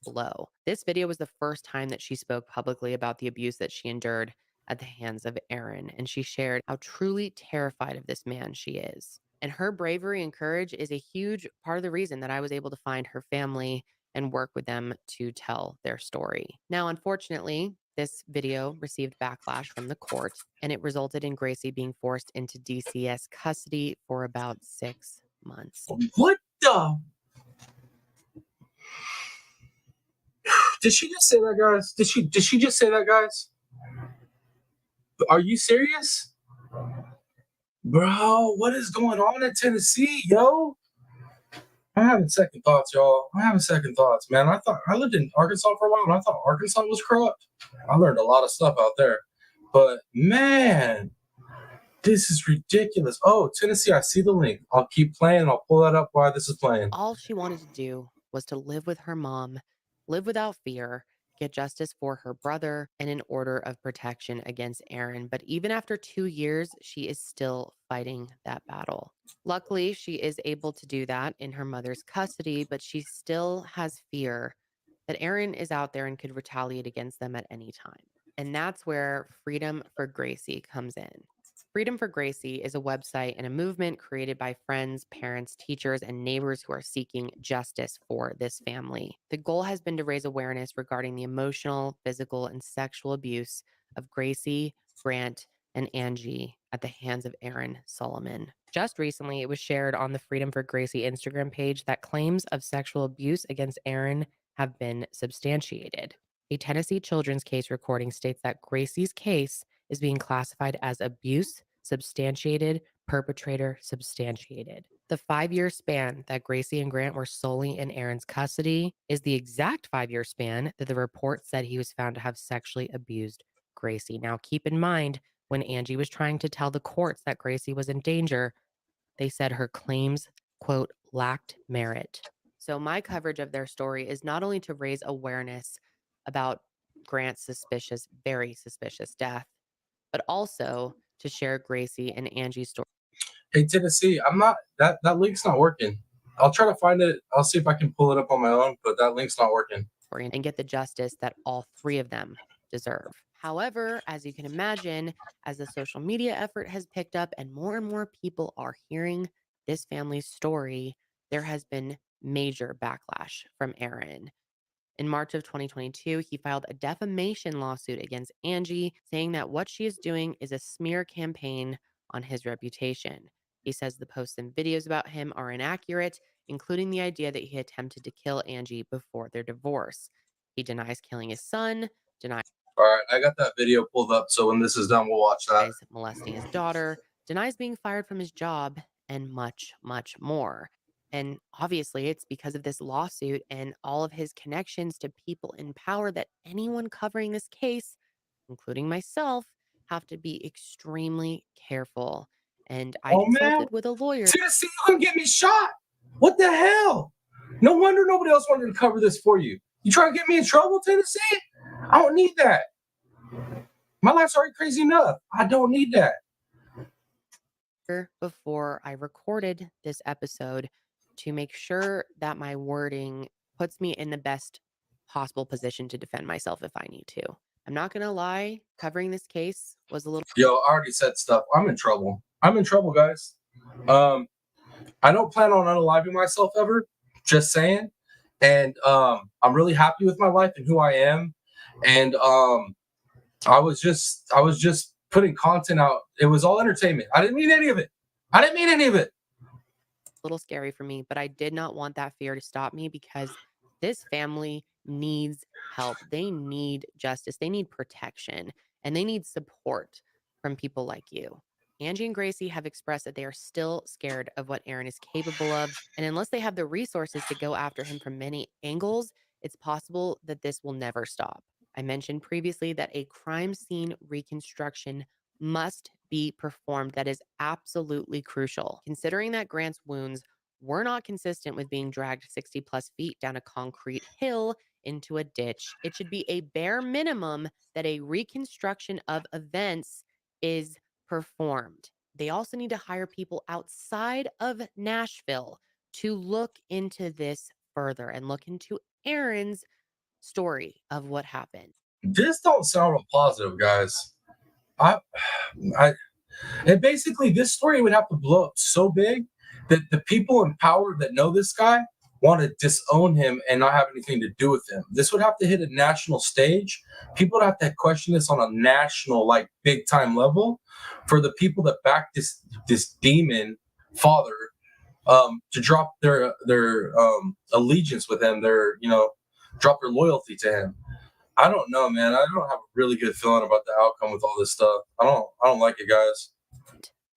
Below. This video was the first time that she spoke publicly about the abuse that she endured at the hands of Aaron, and she shared how truly terrified of this man she is. And her bravery and courage is a huge part of the reason that I was able to find her family and work with them to tell their story. Now, unfortunately, this video received backlash from the court, and it resulted in Gracie being forced into DCS custody for about 6 months. What the? Did she just say that, guys? Did she just say that, guys? Are you serious? Bro, what is going on in Tennessee, yo? I'm having second thoughts, y'all. I'm having second thoughts, man. I lived in Arkansas for a while, and I thought Arkansas was corrupt. I learned a lot of stuff out there. But, man, this is ridiculous. Oh, Tennessee, I see the link. I'll keep playing. I'll pull that up while this is playing. All she wanted to do was to live with her mom, live without fear, get justice for her brother, and an order of protection against Aaron. But even after 2 years, she is still fighting that battle. Luckily, she is able to do that in her mother's custody, but she still has fear that Aaron is out there and could retaliate against them at any time. And that's where Freedom for Gracie comes in. Freedom for Gracie is a website and a movement created by friends, parents, teachers, and neighbors who are seeking justice for this family. The goal has been to raise awareness regarding the emotional, physical, and sexual abuse of Gracie, Grant, and Angie at the hands of Aaron Solomon. Just recently, it was shared on the Freedom for Gracie Instagram page that claims of sexual abuse against Aaron have been substantiated. A Tennessee children's case recording states that Gracie's case is being classified as abuse substantiated, perpetrator substantiated. The 5-year span that Gracie and Grant were solely in Aaron's custody is the exact 5-year span that the report said he was found to have sexually abused Gracie. Now, keep in mind, when Angie was trying to tell the courts that Gracie was in danger, they said her claims, quote, lacked merit. So my coverage of their story is not only to raise awareness about Grant's suspicious, very suspicious death, but also to share Gracie and Angie's story. Hey, Tennessee, that link's not working. I'll try to find it. I'll see if I can pull it up on my own, but that link's not working. And get the justice that all 3 of them deserve. However, as you can imagine, as the social media effort has picked up and more people are hearing this family's story, there has been major backlash from Aaron. In March of 2022, he filed a defamation lawsuit against Angie, saying that what she is doing is a smear campaign on his reputation. He says the posts and videos about him are inaccurate, including the idea that he attempted to kill Angie before their divorce. He denies killing his son, denies All right, I got that video pulled up, so when this is done, we'll watch that. molesting his daughter, denies being fired from his job, and much more. And obviously, it's because of this lawsuit and all of his connections to people in power that anyone covering this case, including myself, have to be extremely careful. And I consulted with a lawyer. Tennessee, you gonna get me shot. What the hell? No wonder nobody else wanted to cover this for you. You trying to get me in trouble, Tennessee? I don't need that. My life's already crazy enough. I don't need that. Before I recorded this episode to make sure that my wording puts me in the best possible position to defend myself if I need to. I'm not going to lie, covering this case was a little... Yo, I already said stuff. I'm in trouble. I'm in trouble, guys. I don't plan on unaliving myself ever. Just saying. And I'm really happy with my life and who I am. And I was just putting content out. It was all entertainment. I didn't mean any of it. Little scary for me, but I did not want that fear to stop me because this family needs help. They need justice. They need protection, and they need support from people like you. Angie and Gracie have expressed that they are still scared of what Aaron is capable of, and unless they have the resources to go after him from many angles, it's possible that this will never stop. I mentioned previously that a crime scene reconstruction must be performed. That is absolutely crucial. Considering that Grant's wounds were not consistent with being dragged 60 plus feet down a concrete hill into a ditch, it should be a bare minimum that a reconstruction of events is performed. They also need to hire people outside of Nashville to look into this further and look into Aaron's story of what happened. This don't sound real positive, guys. And basically this story would have to blow up so big that the people in power that know this guy want to disown him and not have anything to do with him. This would have to hit a national stage. People would have to question this on a national, like, big time level for the people that back this demon father to drop their allegiance with him, drop their loyalty to him. I don't know, man. I don't have a really good feeling about the outcome with all this stuff. I don't like it, guys.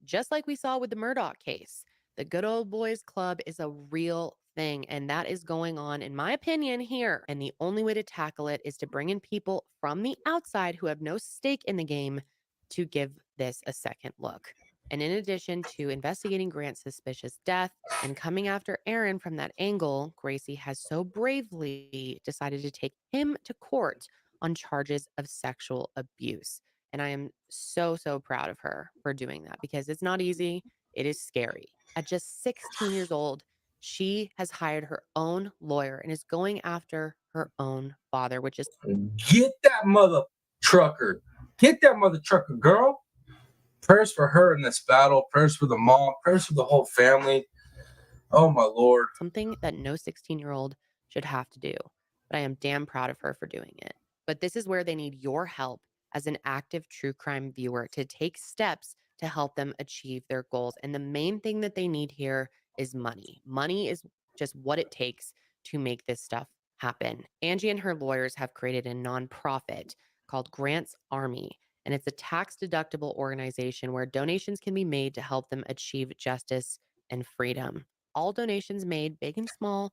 Just like we saw with the Murdaugh case, the Good Old Boys Club is a real thing, and that is going on, in my opinion, here. And the only way to tackle it is to bring in people from the outside who have no stake in the game to give this a second look. And in addition to investigating Grant's suspicious death and coming after Aaron from that angle, Gracie has so bravely decided to take him to court on charges of sexual abuse. And I am so proud of her for doing that because it's not easy. It is scary. At just 16 years old, she has hired her own lawyer and is going after her own father, which is... Get that mother trucker. Get that mother trucker, girl. Prayers for her in this battle. Prayers for the mom. Prayers for the whole family. Oh, my Lord. Something that no 16-year-old should have to do. But I am damn proud of her for doing it. But this is where they need your help as an active true crime viewer to take steps to help them achieve their goals. And the main thing that they need here is money. Money is just what it takes to make this stuff happen. Angie and her lawyers have created a nonprofit called Grants Army, and it's a tax-deductible organization where donations can be made to help them achieve justice and freedom. All donations made, big and small,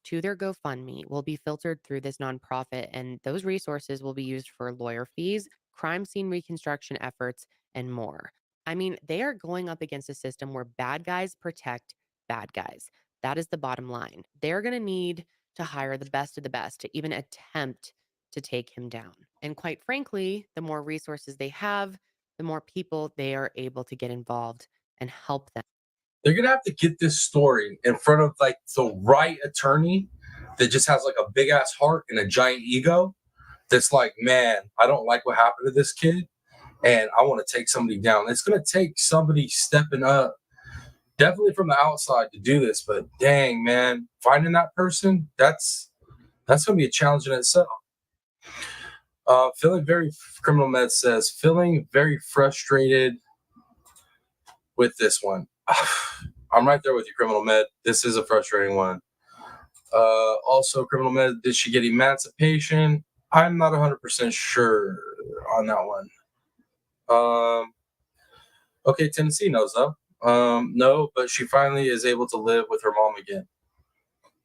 to their GoFundMe will be filtered through this nonprofit, and those resources will be used for lawyer fees, crime scene reconstruction efforts, and more. I mean, they are going up against a system where bad guys protect bad guys. That is the bottom line. They're going to need to hire the best of the best to even attempt to take him down. And quite frankly, the more resources they have, the more people they are able to get involved and help them. They're gonna have to get this story in front of like the right attorney that just has like a big ass heart and a giant ego. That's like, man, I don't like what happened to this kid, and I want to take somebody down. It's gonna take somebody stepping up, definitely from the outside, to do this. But dang, man, finding that person, that's gonna be a challenge in itself. Feeling very Criminal Med says, feeling very frustrated with this one. I'm right there with you, Criminal Med. This is a frustrating one. Also, Criminal Med, did she get emancipation? I'm not 100% sure on that one. Okay, Tennessee knows though. No, but she finally is able to live with her mom again.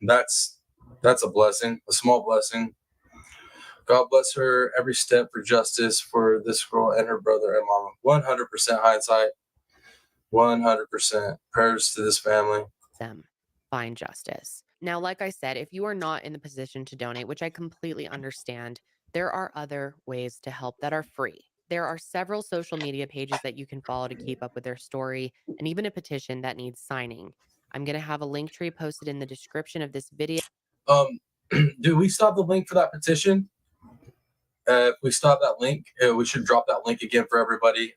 That's a blessing, a small blessing. God bless her every step for justice for this girl and her brother and mama. 100% hindsight. 100% prayers to this family. Them find justice. Now, like I said, if you are not in the position to donate, which I completely understand, there are other ways to help that are free. There are several social media pages that you can follow to keep up with their story, and even a petition that needs signing. I'm going to have a link tree posted in the description of this video. Do we stop the link for that petition? If we stop that link, we should drop that link again for everybody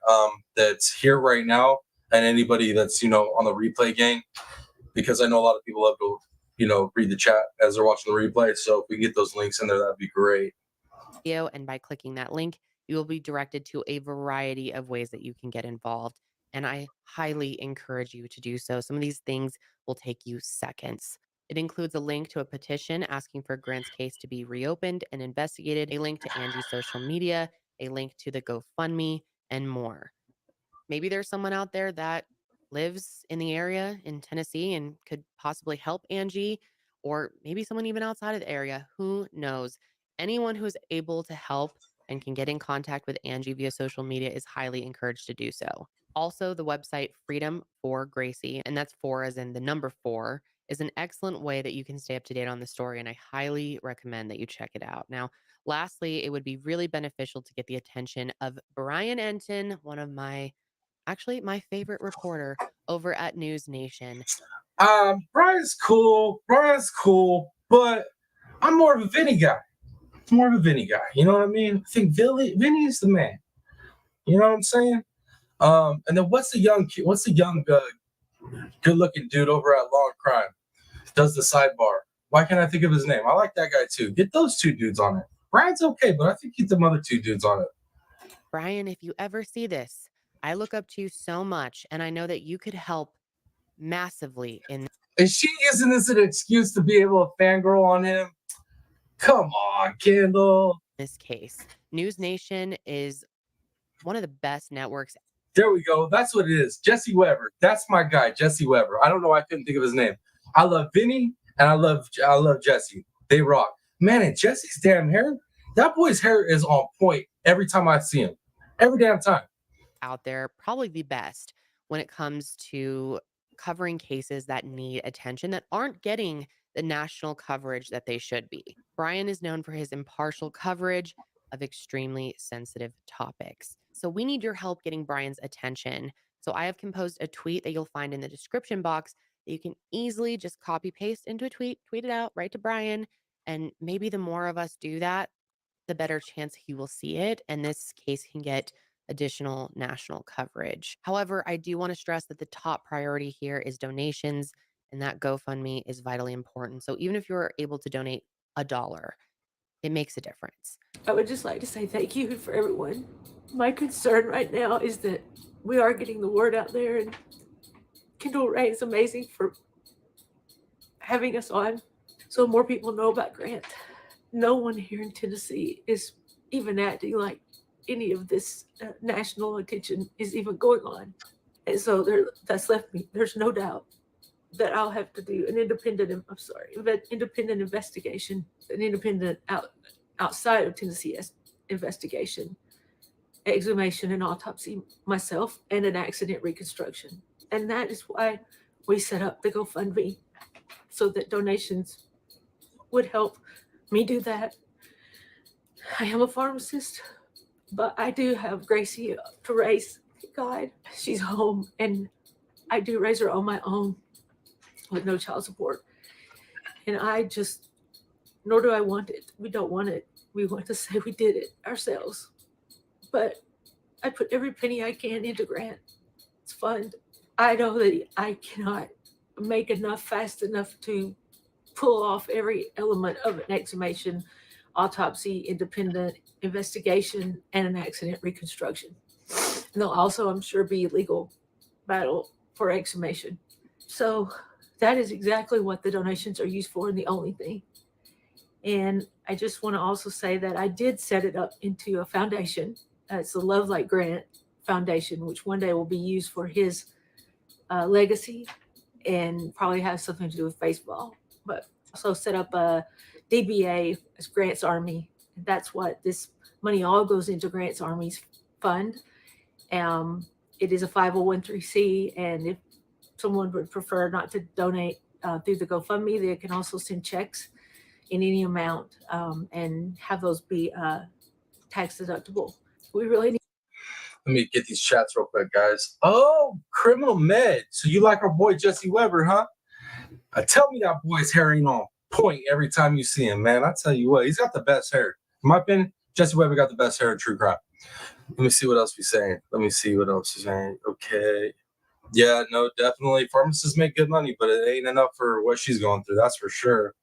that's here right now, and anybody that's, on the replay gang, because I know a lot of people love to, read the chat as they're watching the replay. So if we get those links in there, that'd be great. And by clicking that link, you will be directed to a variety of ways that you can get involved. And I highly encourage you to do so. Some of these things will take you seconds. It includes a link to a petition asking for Grant's case to be reopened and investigated, a link to Angie's social media, a link to the GoFundMe, and more. Maybe there's someone out there that lives in the area in Tennessee and could possibly help Angie, or maybe someone even outside of the area. Who knows? Anyone who's able to help and can get in contact with Angie via social media is highly encouraged to do so. Also, the website Freedom for Gracie, and that's 4 as in the number 4, is an excellent way that you can stay up to date on the story, and I highly recommend that you check it out. Now, lastly, it would be really beneficial to get the attention of Brian Enton, one of my favorite reporter over at News Nation. Brian's cool, but I'm more of a Vinny guy. You know what I mean? I think Vinny's the man. You know what I'm saying? And then what's the young good-looking dude over at Law and Crime? Does the sidebar. Why can't I think of his name? I like that guy too. Get those 2 dudes on it. Brian's okay, but I think get them other 2 dudes on it. Brian, if you ever see this, I look up to you so much, and I know that you could help massively in. Is she using this as an excuse to be able to fangirl on him? Come on, Kendall. This case, News Nation is one of the best networks. There we go. That's what it is. Jesse Weber. That's my guy, Jesse Weber. I don't know why I couldn't think of his name. I love Vinny and I love Jesse. They rock. Man, and Jesse's damn hair. That boy's hair is on point every time I see him. Every damn time. Out there, probably the best when it comes to covering cases that need attention, that aren't getting the national coverage that they should be. Brian is known for his impartial coverage of extremely sensitive topics. So we need your help getting Brian's attention. So I have composed a tweet that you'll find in the description box that you can easily just copy paste into a tweet it out right to Brian. And maybe the more of us do that, the better chance he will see it, and this case can get additional national coverage. However, I do want to stress that the top priority here is donations, and that GoFundMe is vitally important. So even if you're able to donate $1, it makes a difference. I would just like to say thank you for everyone. My concern right now is that we are getting the word out there, and Kendall Ray is amazing for having us on so more people know about Grant. No one here in Tennessee is even acting like any of this national attention is even going on. And so that's left me. There's no doubt that I'll have to do an independent investigation, an independent outside of Tennessee investigation, exhumation and autopsy myself, and an accident reconstruction. And that is why we set up the GoFundMe, so that donations would help me do that. I am a pharmacist, but I do have Gracie to raise. God, she's home, and I do raise her on my own with no child support. And nor do I want it. We don't want it. We want to say we did it ourselves. But I put every penny I can into Grant's fund. I know that I cannot make enough fast enough to pull off every element of an exhumation, autopsy, independent investigation, and an accident reconstruction. And there'll also, I'm sure, be a legal battle for exhumation. So that is exactly what the donations are used for, and the only thing. And I just want to also say that I did set it up into a foundation. It's the Love Like Grant Foundation, which one day will be used for his legacy and probably have something to do with baseball. But also set up a DBA as Grant's Army. That's what this money all goes into, Grant's Army's fund. It is a 501(c)(3), and if someone would prefer not to donate through the GoFundMe, they can also send checks in any amount and have those be tax deductible. We really need. Let me get these chats real quick, guys. Oh, Criminal Med. So you like our boy Jesse Weber, huh? Tell me that boy's hair ain't on point every time you see him, man. I tell you what, he's got the best hair. In my opinion, Jesse Weber got the best hair in true crime. Let me see what else he's saying. Okay. Yeah, no, definitely. Pharmacists make good money, but it ain't enough for what she's going through. That's for sure.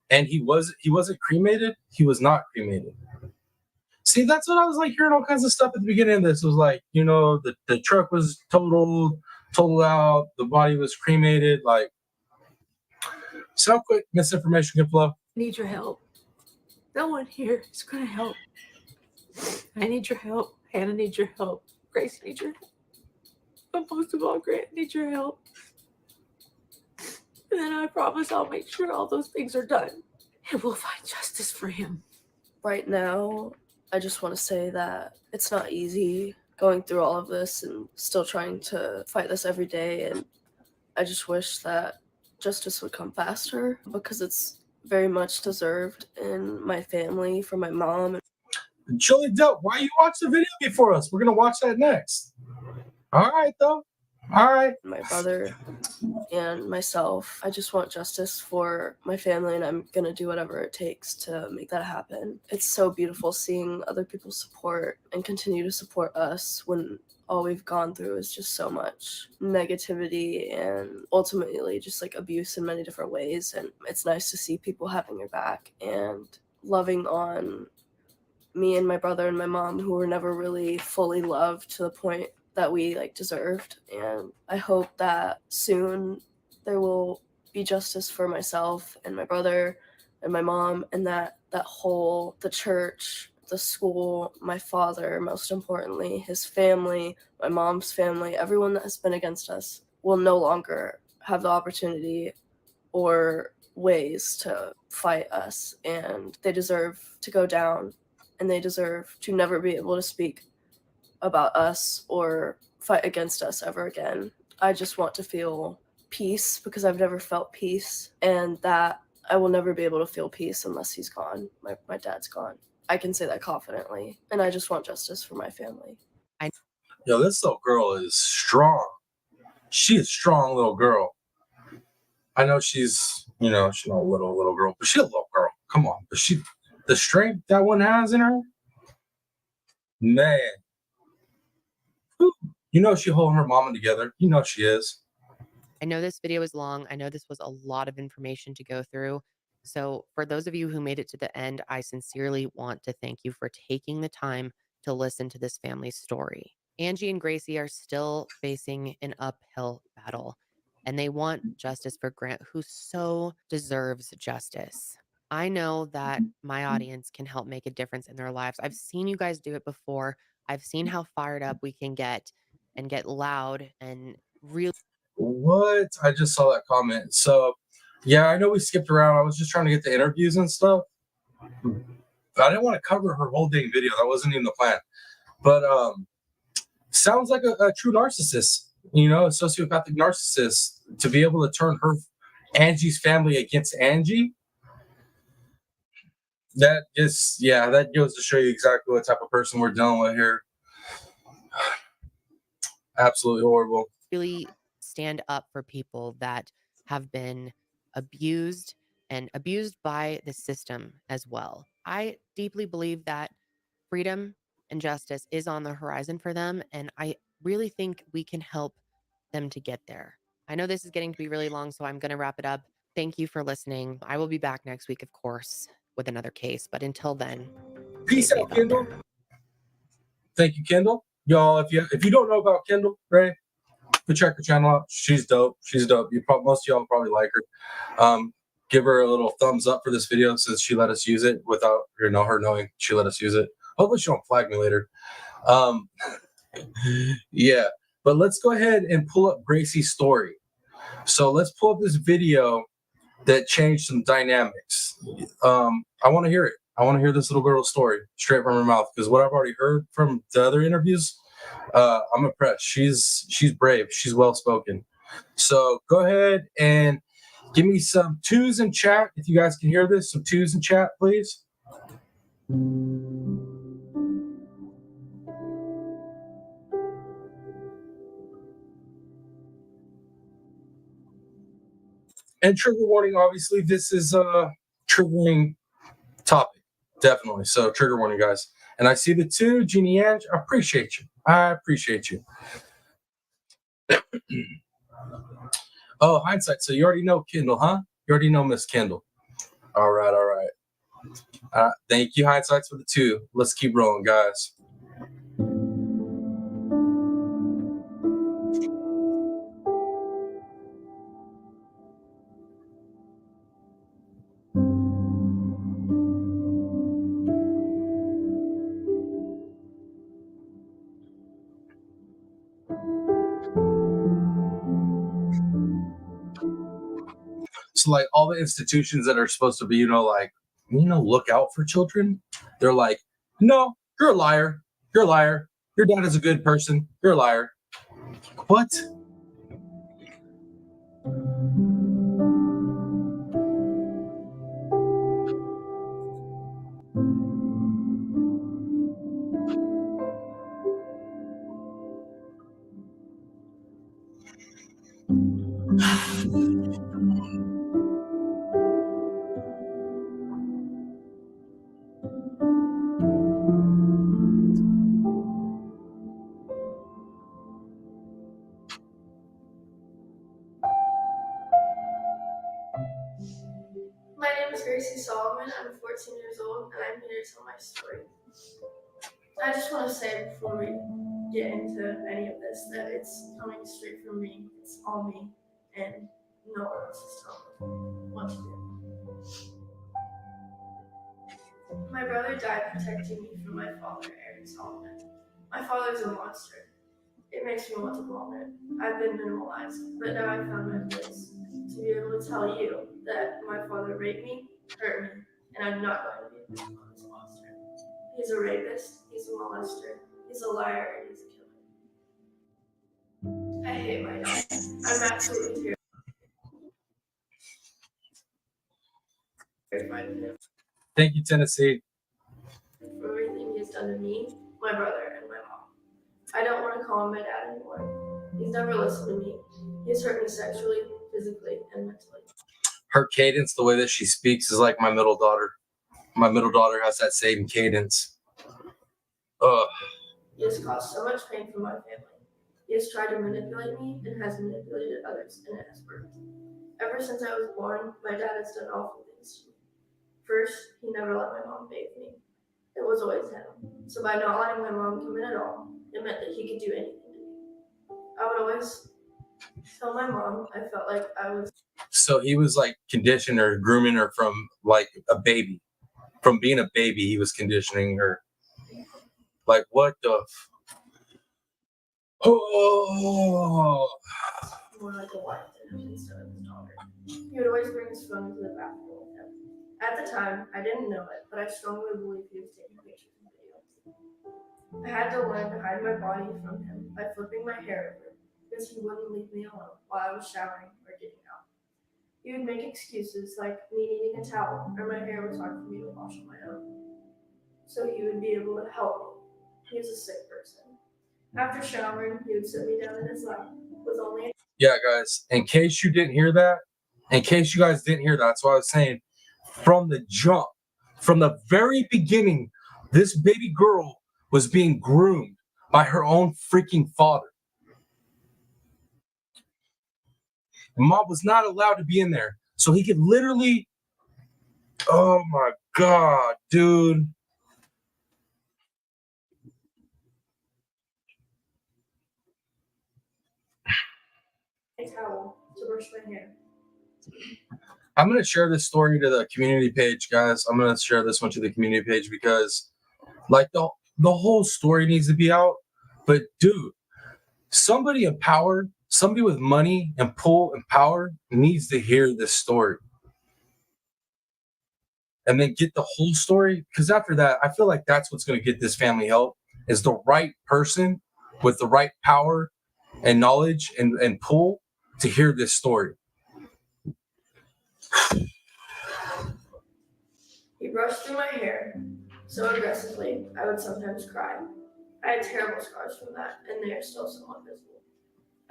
And he wasn't cremated. He was not cremated. See, that's what I was like hearing all kinds of stuff at the beginning of this. It was like, the truck was totaled out. The body was cremated. Like, so how quick misinformation can flow. Need your help. No one here is going to help. I need your help. Hannah needs your help. Grace needs your help. But most of all, Grant needs your help. And then I promise I'll make sure all those things are done. And we'll find justice for him. Right now, I just want to say that it's not easy going through all of this and still trying to fight this every day. And I just wish that justice would come faster, because it's very much deserved in my family, for my mom. Joey Dope, why you watch the video before us? We're going to watch that next. All right, though. All right. My brother and myself. I just want justice for my family, and I'm going to do whatever it takes to make that happen. It's so beautiful seeing other people support and continue to support us when all we've gone through is just so much negativity and ultimately just like abuse in many different ways. And it's nice to see people having your back and loving on me and my brother and my mom, who were never really fully loved to the point that we deserved. And I hope that soon there will be justice for myself and my brother and my mom, and that the church, the school, my father, most importantly, his family, my mom's family, everyone that has been against us will no longer have the opportunity or ways to fight us. And they deserve to go down, and they deserve to never be able to speak about us or fight against us ever again. I just want to feel peace, because I've never felt peace, and that I will never be able to feel peace unless he's gone. My dad's gone. I can say that confidently, and I just want justice for my family. Yo, this little girl is strong. She is a strong little girl. I know she's not a little girl, but she's a little girl. Come on. But the strength that one has in her, man. Whew. She holding her mama together. She is. I know this video is long. I know this was a lot of information to go through. So for those of you who made it to the end, I sincerely want to thank you for taking the time to listen to this family's story. Angie and Gracie are still facing an uphill battle, and they want justice for Grant, who so deserves justice. I know that my audience can help make a difference in their lives. I've seen you guys do it before. I've seen how fired up we can get and get loud and really. What? I just saw that comment. So, yeah, I know we skipped around. I was just trying to get the interviews and stuff. I didn't want to cover her whole dang video. That wasn't even the plan. But sounds like a true narcissist, you know, a sociopathic narcissist, to be able to turn Angie's family against Angie. That goes to show you exactly what type of person we're dealing with here. Absolutely horrible. Really stand up for people that have been abused and abused by the system as well. I deeply believe that freedom and justice is on the horizon for them, and I really think we can help them to get there. I know this is getting to be really long, so I'm going to wrap it up. Thank you for listening. I will be back next week, of course, with another case, but until then, peace out, Kendall. Thank you, Kendall. Y'all, if you don't know about Kendall, right, go check her channel out. She's dope. She's dope. Most of y'all probably like her. Give her a little thumbs up for this video since she let us use it without her knowing she let us use it. Hopefully she don't flag me later. Yeah, but let's go ahead and pull up Gracie's story. So let's pull up this video that changed some dynamics. I want to hear it. I want to hear this little girl's story straight from her mouth, because what I've already heard from the other interviews, I'm impressed. She's brave. She's well spoken. So go ahead and give me some twos in chat if you guys can hear this. Some twos in chat, please. And trigger warning, obviously, this is a triggering topic, definitely. So trigger warning, guys. And I see the two, Jeannie Ange. I appreciate you. I appreciate you. Oh, hindsight. So you already know Kendall, huh? You already know Miss Kendall. All right, all right. Thank you, hindsights, for the two. Let's keep rolling, guys. So, like, all the institutions that are supposed to be, look out for children, they're like, no, you're a liar. You're a liar. Your dad is a good person. You're a liar. What? My name is Gracie Solomon. I'm 14 years old, and I'm here to tell my story. I just want to say before we get into any of this that it's coming straight from me. It's all me, and no one else is telling me what to do. My brother died protecting me from my father, Aaron Solomon. My father's a monster. It makes me want to vomit. I've been minimalized, but now I've found my place to be able to tell you that my father raped me, hurt me, and I'm not going to be a victim of this monster. He's a rapist, he's a molester, he's a liar, and he's a killer. I hate my dad. I'm absolutely terrified of him. Thank you, Tennessee. For everything he's done to me, my brother, and my mom. I don't want to call him my dad anymore. He's never listened to me. He's hurt me sexually, physically, and mentally. Her cadence, the way that she speaks, is like my middle daughter. My middle daughter has that same cadence. Ugh. He has caused so much pain for my family. He has tried to manipulate me and has manipulated others, and it has worked. Ever since I was born, my dad has done awful things to me. First, he never let my mom bathe me. It was always him. So by not letting my mom come in at all, it meant that he could do anything to me. I would always tell my mom I felt like I was. So he was like conditioning her, grooming her from like a baby. From being a baby, he was conditioning her. Like, what the? Oh. More like a wife than him instead of his daughter. He would always bring his phone to the bathroom with him. At the time, I didn't know it, but I strongly believe he was taking pictures and videos. I had to learn to hide my body from him by flipping my hair over because he wouldn't leave me alone while I was showering or getting out. He would make excuses like me needing a towel or my hair was hard for me to wash on my own. So he would be able to help me. He was a sick person. After showering, he would sit me down in his lap with only. Yeah, guys, in case you didn't hear that, in case you guys didn't hear that, that's what I was saying. From the jump, from the very beginning, this baby girl was being groomed by her own freaking father. Mom was not allowed to be in there. So he could literally, oh my God, dude. A towel to brush my hair. I'm going to share this story to the community page, guys. I'm going to share this one to the community page because like the whole story needs to be out. But dude, somebody empowered, somebody with money and pull and power needs to hear this story. And then get the whole story. Because after that, I feel like that's what's going to get this family help is the right person with the right power and knowledge and pull to hear this story. He brushed through my hair so aggressively, I would sometimes cry. I had terrible scars from that, and they are still somewhat visible.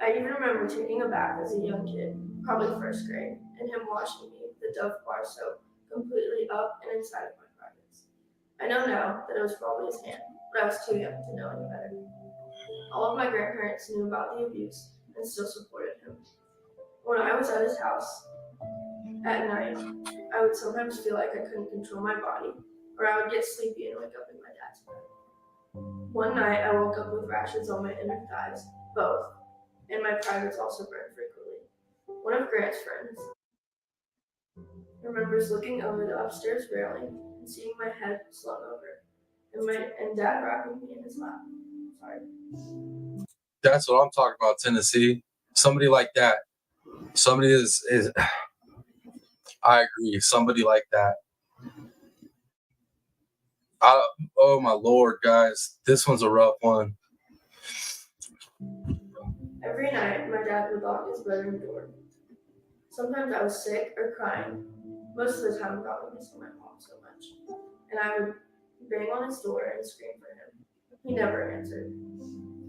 I even remember taking a bath as a young kid, probably first grade, and him washing me with the Dove bar soap completely up and inside of my privates. I know now that it was probably his hand, but I was too young to know any better. All of my grandparents knew about the abuse and still supported him. When I was at his house at night, I would sometimes feel like I couldn't control my body, or I would get sleepy and wake up in my dad's bed. One night, I woke up with rashes on my inner thighs, both, and my privates also burned frequently. One of Grant's friends remembers looking over the upstairs railing and seeing my head slung over, and Dad wrapping me in his lap. Sorry. That's what I'm talking about, Tennessee. Somebody like that. Somebody is I agree. Somebody like that. Oh my Lord, guys. This one's a rough one. Every night, my dad would lock his bedroom door. Sometimes I was sick or crying. Most of the time, probably missing my mom so much. And I would bang on his door and scream for him. He never answered.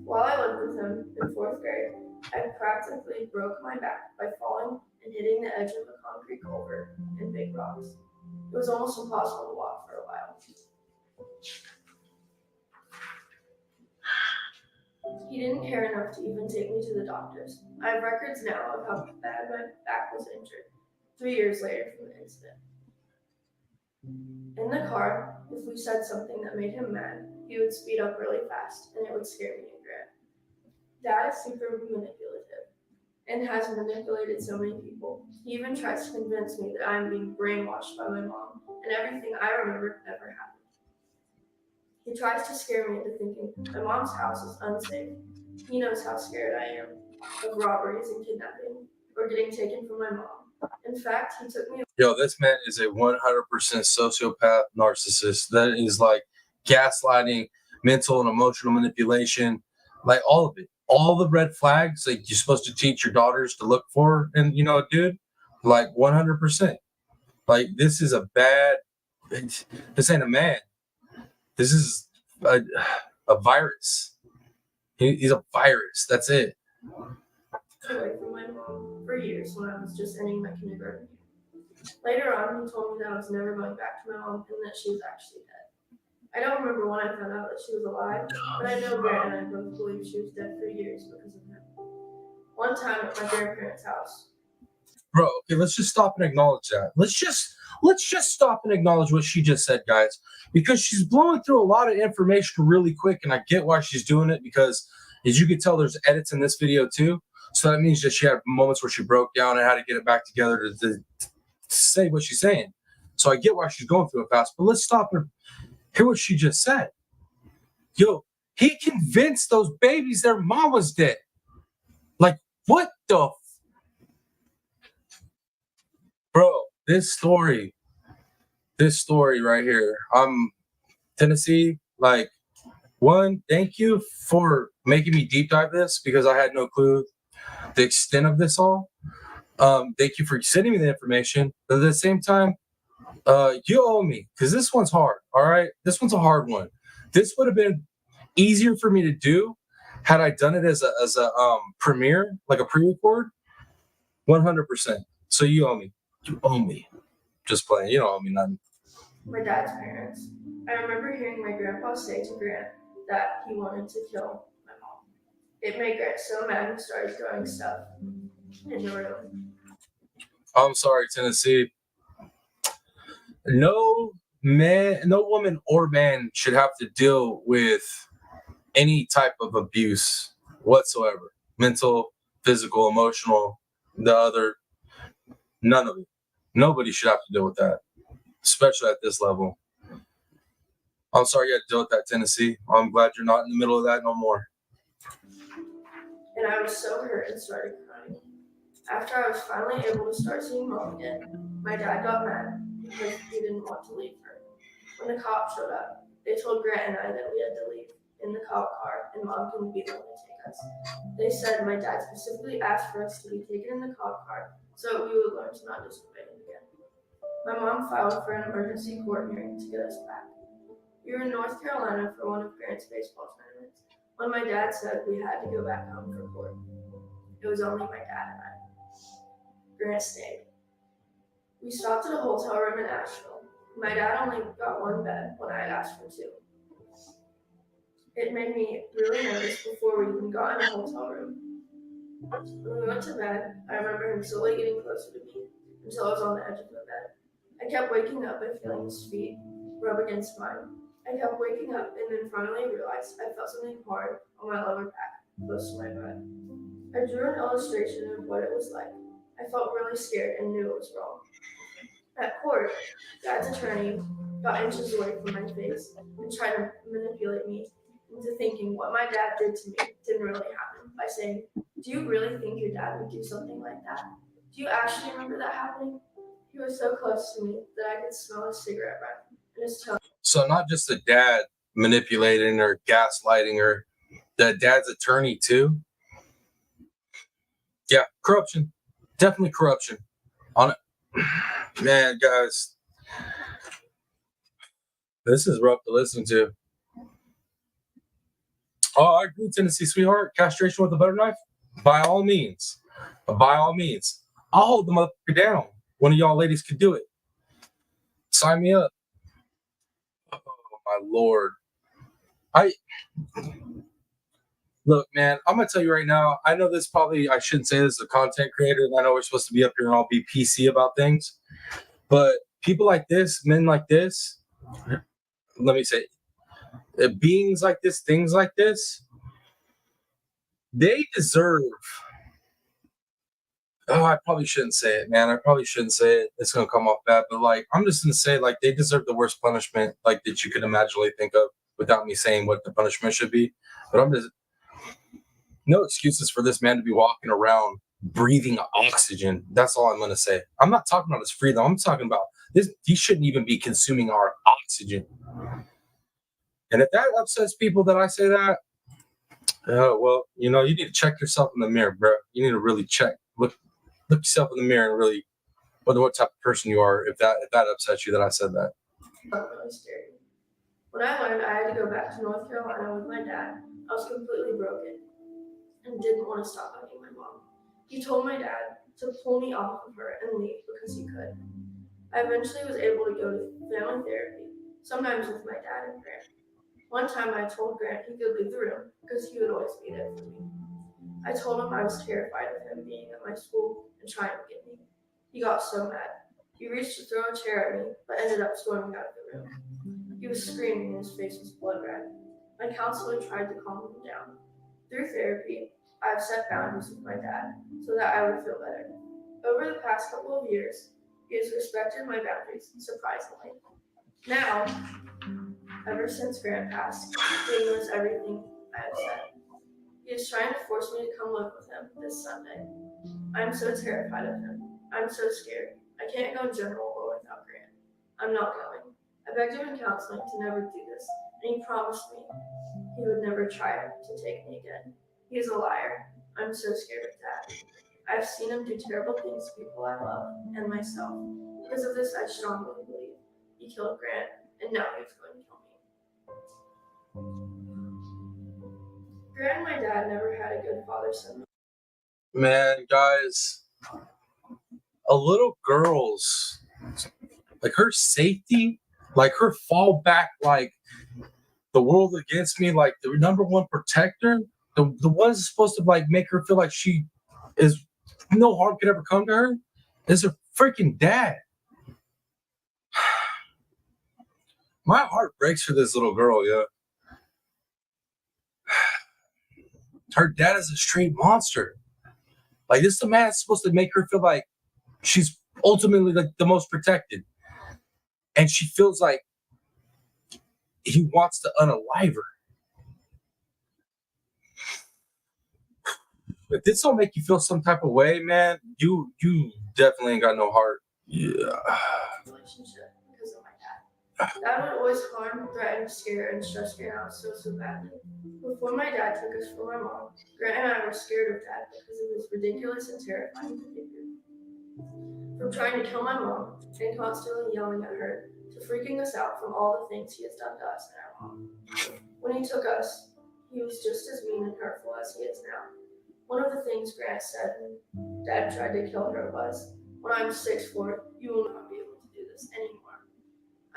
While I lived with him in 4th grade, I practically broke my back by falling and hitting the edge of a concrete culvert and big rocks. It was almost impossible to walk for a while. He didn't care enough to even take me to the doctors. I have records now of how bad my back was injured 3 years later from the incident. In the car, if we said something that made him mad, he would speed up really fast, and it would scare me and Grant. Dad is super manipulative and has manipulated so many people. He even tries to convince me that I am being brainwashed by my mom, and everything I remember never happened. He tries to scare me into thinking my mom's house is unsafe. He knows how scared I am of robberies and kidnapping or getting taken from my mom. In fact, he took me. Yo, this man is a 100% sociopath narcissist. That is like gaslighting, mental and emotional manipulation, like all of it. All the red flags that you're supposed to teach your daughters to look for. And, dude, like 100%. Like, this is a bad, this ain't a man. This is a virus. He's a virus. That's it. Away from my mom for years when I was just ending my kindergarten. Later on, he told me that I was never going back to my mom and that she was actually dead. I don't remember when I found out that she was alive, but I know Grant and I both believe she was dead for years because of him. One time at my grandparents' house, Bro, okay, let's just stop and acknowledge that. Let's just stop and acknowledge what she just said, guys, because she's blowing through a lot of information really quick, and I get why she's doing it, because as you can tell, there's edits in this video too. So that means that she had moments where she broke down and had to get it back together to say what she's saying. So I get why she's going through it fast, but let's stop and hear what she just said. Yo, he convinced those babies their mom was dead. Like, what the bro, this story right here. Tennessee, like, one, thank you for making me deep dive this, because I had no clue the extent of this all. Thank you for sending me the information. But at the same time, you owe me, because this one's hard. All right, this one's a hard one. This would have been easier for me to do had I done it as a premiere, like a pre-record. 100%. So you owe me. You owe me. Just playing. You don't owe me nothing. My dad's parents. I remember hearing my grandpa say to Grant that he wanted to kill my mom. It made Grant so mad he started throwing stuff in the room. I'm sorry, Tennessee. No man, no woman or man should have to deal with any type of abuse whatsoever. Mental, physical, emotional, the other. None of it. Nobody should have to deal with that, especially at this level. I'm sorry you had to deal with that, Tennessee. I'm glad you're not in the middle of that no more. And I was so hurt and started crying. After I was finally able to start seeing mom again, my dad got mad because he didn't want to leave her. When the cops showed up, they told Grant and I that we had to leave in the cop car and mom couldn't be the one to take us. They said my dad specifically asked for us to be taken in the cop car so we would learn to not disobey him again. My mom filed for an emergency court hearing to get us back. We were in North Carolina for one of Grant's baseball tournaments when my dad said we had to go back home for court. It was only my dad and I. Grant stayed. We stopped at a hotel room in Asheville. My dad only got one bed when I had asked for two. It made me really nervous before we even got in the hotel room. When we went to bed, I remember him slowly getting closer to me until I was on the edge of the bed. I kept waking up and feeling his feet rub against mine. I kept waking up and then finally realized I felt something hard on my lower back, close to my butt. I drew an illustration of what it was like. I felt really scared and knew it was wrong. At court, Dad's attorney got inches away from my face and tried to manipulate me into thinking what my dad did to me didn't really happen by saying, "Do you really think your dad would do something like that? Do you actually remember that happening?" He was so close to me that I could smell his cigarette breath and his tone. So not just the dad manipulating or gaslighting her, the dad's attorney too. Yeah, corruption. Definitely corruption. On it. Man, guys. This is rough to listen to. Oh, I agree, Tennessee sweetheart. Castration with a butter knife? By all means. By all means. I'll hold the motherfucker down. One of y'all ladies could do it. Sign me up. Oh, my Lord. Look, man, I'm going to tell you right now, I know this probably, I shouldn't say this as a content creator, and I know we're supposed to be up here and all be PC about things, but people like this, men like this, let me say, beings like this, things like this, they deserve, oh, I probably shouldn't say it, man. I probably shouldn't say it. It's going to come off bad, but like, I'm just going to say, like, they deserve the worst punishment, like, that you could imaginably think of without me saying what the punishment should be. But I'm just, no excuses for this man to be walking around breathing oxygen. That's all I'm going to say. I'm not talking about his freedom. I'm talking about this. He shouldn't even be consuming our oxygen. And if that upsets people that I say that, well, you know, you need to check yourself in the mirror, bro. You need to really look yourself in the mirror and really wonder what type of person you are if that upsets you that I said that. Really scary. When I learned I had to go back to North Carolina with my dad, I was completely broken and didn't want to stop hugging my mom. He told my dad to pull me off of her and leave because he could. I eventually was able to go to family therapy, sometimes with my dad and Grant. One time I told Grant he could leave the room because he would always be there for me. I told him I was terrified of him being at my school and trying to get me. He got so mad. He reached to throw a chair at me, but ended up storming out of the room. He was screaming and his face was blood red. My counselor tried to calm him down. Through therapy, I've set boundaries with my dad so that I would feel better. Over the past couple of years, he has respected my boundaries, surprisingly. Now, ever since Grant passed, he knows everything I have said. He is trying to force me to come live with him this Sunday. I'm so terrified of him. I'm so scared. I can't go general or without Grant. I'm not going. I begged him in counseling to never do this, and he promised me he would never try to take me again. He is a liar. I'm so scared of that. I've seen him do terrible things to people I love and myself. Because of this, I strongly believe he killed Grant, and now he's going to kill me. Grant and my dad never had a good father-son. Man, guys, a little girl's, like, her safety, like her fallback, like the world against me, like the number one protector, the one's supposed to like make her feel like she is no harm could ever come to her, is her freaking dad. My heart breaks for this little girl, yeah. Her dad is a straight monster. Like, this is the man that's supposed to make her feel like she's ultimately like the most protected. And she feels like he wants to unalive her. If this don't make you feel some type of way, man, you definitely ain't got no heart. Yeah. Relationship because of my dad. Dad would always harm, threaten, scare, and stress Grant out so badly. Before my dad took us from my mom, Grant and I were scared of Dad because of his ridiculous and terrifying behavior. From trying to kill my mom and constantly yelling at her, to freaking us out from all the things he has done to us and our mom. When he took us, he was just as mean and hurtful as he is now. One of the things Grant said when Dad tried to kill her was, "When I'm 6'4", you will not be able to do this anymore."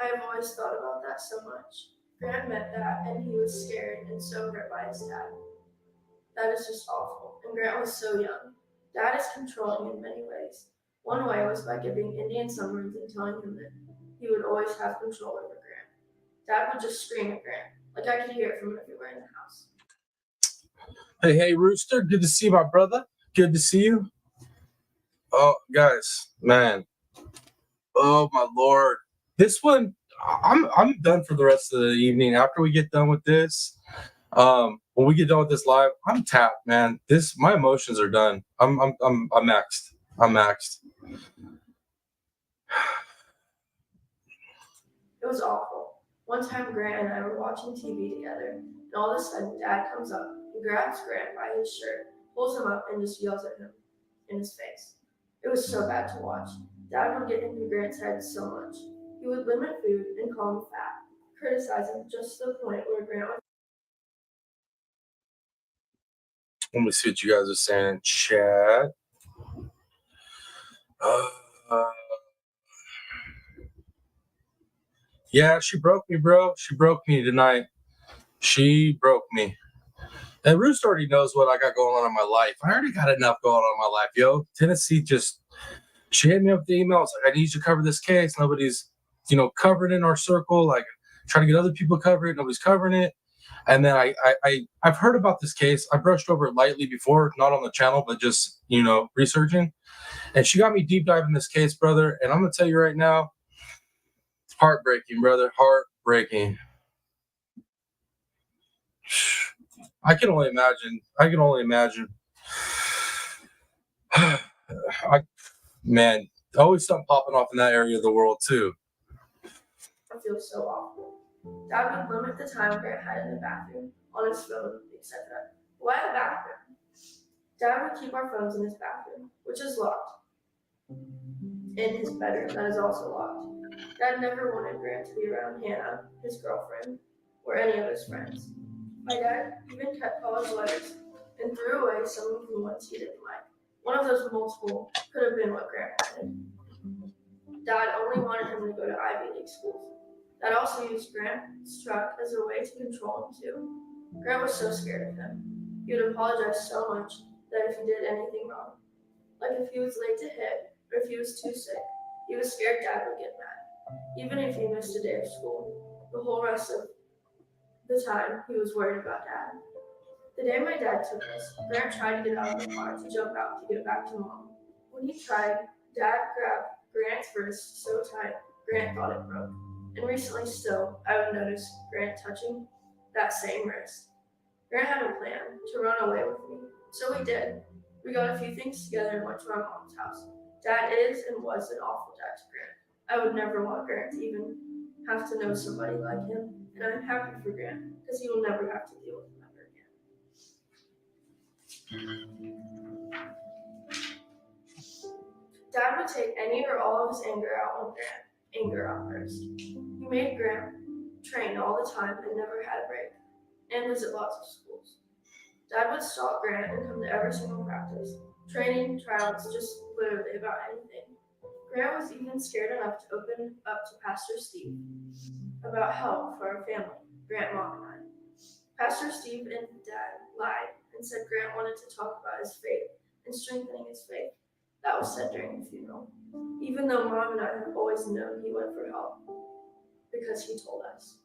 I have always thought about that so much. Grant meant that, and he was scared and so hurt by his dad. That is just awful, and Grant was so young. Dad is controlling in many ways. One way was by giving Indian summons and telling him that he would always have control over Grant. Dad would just scream at Grant, like I could hear it from everywhere in the house. Hey, Rooster, good to see you, my brother. Good to see you. Oh, guys, man. Oh, my Lord. This one, I'm done for the rest of the evening. After we get done with this, when we get done with this live, I'm tapped, man. My emotions are done. I'm maxed. I'm maxed. It was awful. One time, Grant and I were watching TV together, and all of a sudden, Dad comes up and grabs Grant by his shirt, pulls him up, and just yells at him in his face. It was so bad to watch. Dad would get into Grant's head so much. He would limit food and call him fat, criticize him just to the point where Grant would. Let me see what you guys are saying in chat. Yeah, she broke me, bro. She broke me tonight. She broke me. And Roost already knows what I got going on in my life. I already got enough going on in my life, yo. Tennessee she hit me up with the emails like, I need you to cover this case. Nobody's, covering it in our circle. Like, trying to get other people to cover it. Nobody's covering it. And then I've heard about this case. I brushed over it lightly before, not on the channel, but just, researching. And she got me deep diving this case, brother. And I'm going to tell you right now, it's heartbreaking, brother. Heartbreaking. I can only imagine. Man, always something popping off in that area of the world, too. I feel so awful. Dad would limit the time Grant had in the bathroom, on his phone, etc. Why the bathroom? Dad would keep our phones in his bathroom, which is locked. In his bedroom, that is also locked. Dad never wanted Grant to be around Hannah, his girlfriend, or any of his friends. My dad even kept college letters and threw away some of the ones he didn't like. One of those multiple could have been what Grant wanted. Dad only wanted him to go to Ivy League schools. Dad also used Grant's truck as a way to control him too. Grant was so scared of him. He would apologize so much that if he did anything wrong, like if he was late to hit or if he was too sick. He was scared Dad would get mad. Even if he missed a day of school, the whole rest of the time he was worried about Dad. The day my dad took us, Grant tried to get out of the car to jump out to get back to Mom. When he tried, Dad grabbed Grant's wrist so tight, Grant thought it broke. And recently still, I would notice Grant touching that same wrist. Grant had a plan to run away with me, so we did. We got a few things together and went to my mom's house. Dad is and was an awful dad to Grant. I would never want Grant to even have to know somebody like him, and I'm happy for Grant because he will never have to deal with him ever again. Dad would take any or all of his anger out on Grant, anger outburst. He made Grant train all the time and never had a break, and visit lots of schools. Dad would stalk Grant and come to every single practice, training, tryouts, just literally about anything. Grant was even scared enough to open up to Pastor Steve about help for our family, Grant, Mom, and I. Pastor Steve and Dad lied and said Grant wanted to talk about his faith and strengthening his faith. That was said during the funeral, even though Mom and I have always known he went for help because he told us.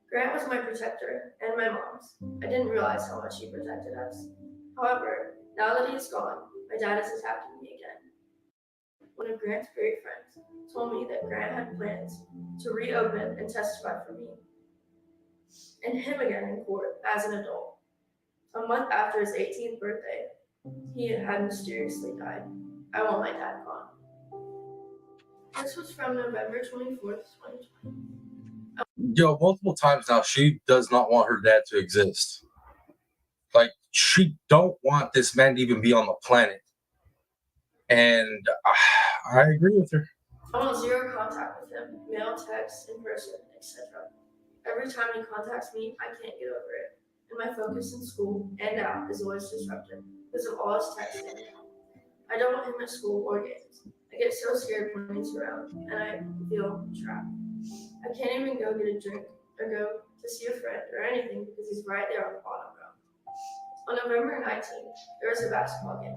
Grant was my protector and my mom's. I didn't realize how much he protected us. However, now that he's gone, my dad is attacking me again. One of Grant's great friends told me that Grant had plans to reopen and testify for me and him again in court as an adult. A month after his 18th birthday, he had mysteriously died. I want my dad gone. This was from November 24th, 2020. Yo, multiple times now, she does not want her dad to exist. Like, she don't want this man to even be on the planet. And I agree with her. I want zero contact with him, mail, text, in person, etc. Every time he contacts me, I can't get over it. And my focus in school and out is always disrupted because of all his texting. I don't want him at school or games. I get so scared when he's around, and I feel trapped. I can't even go get a drink or go to see a friend or anything because he's right there on the bottom row. On November 19th, there was a basketball game.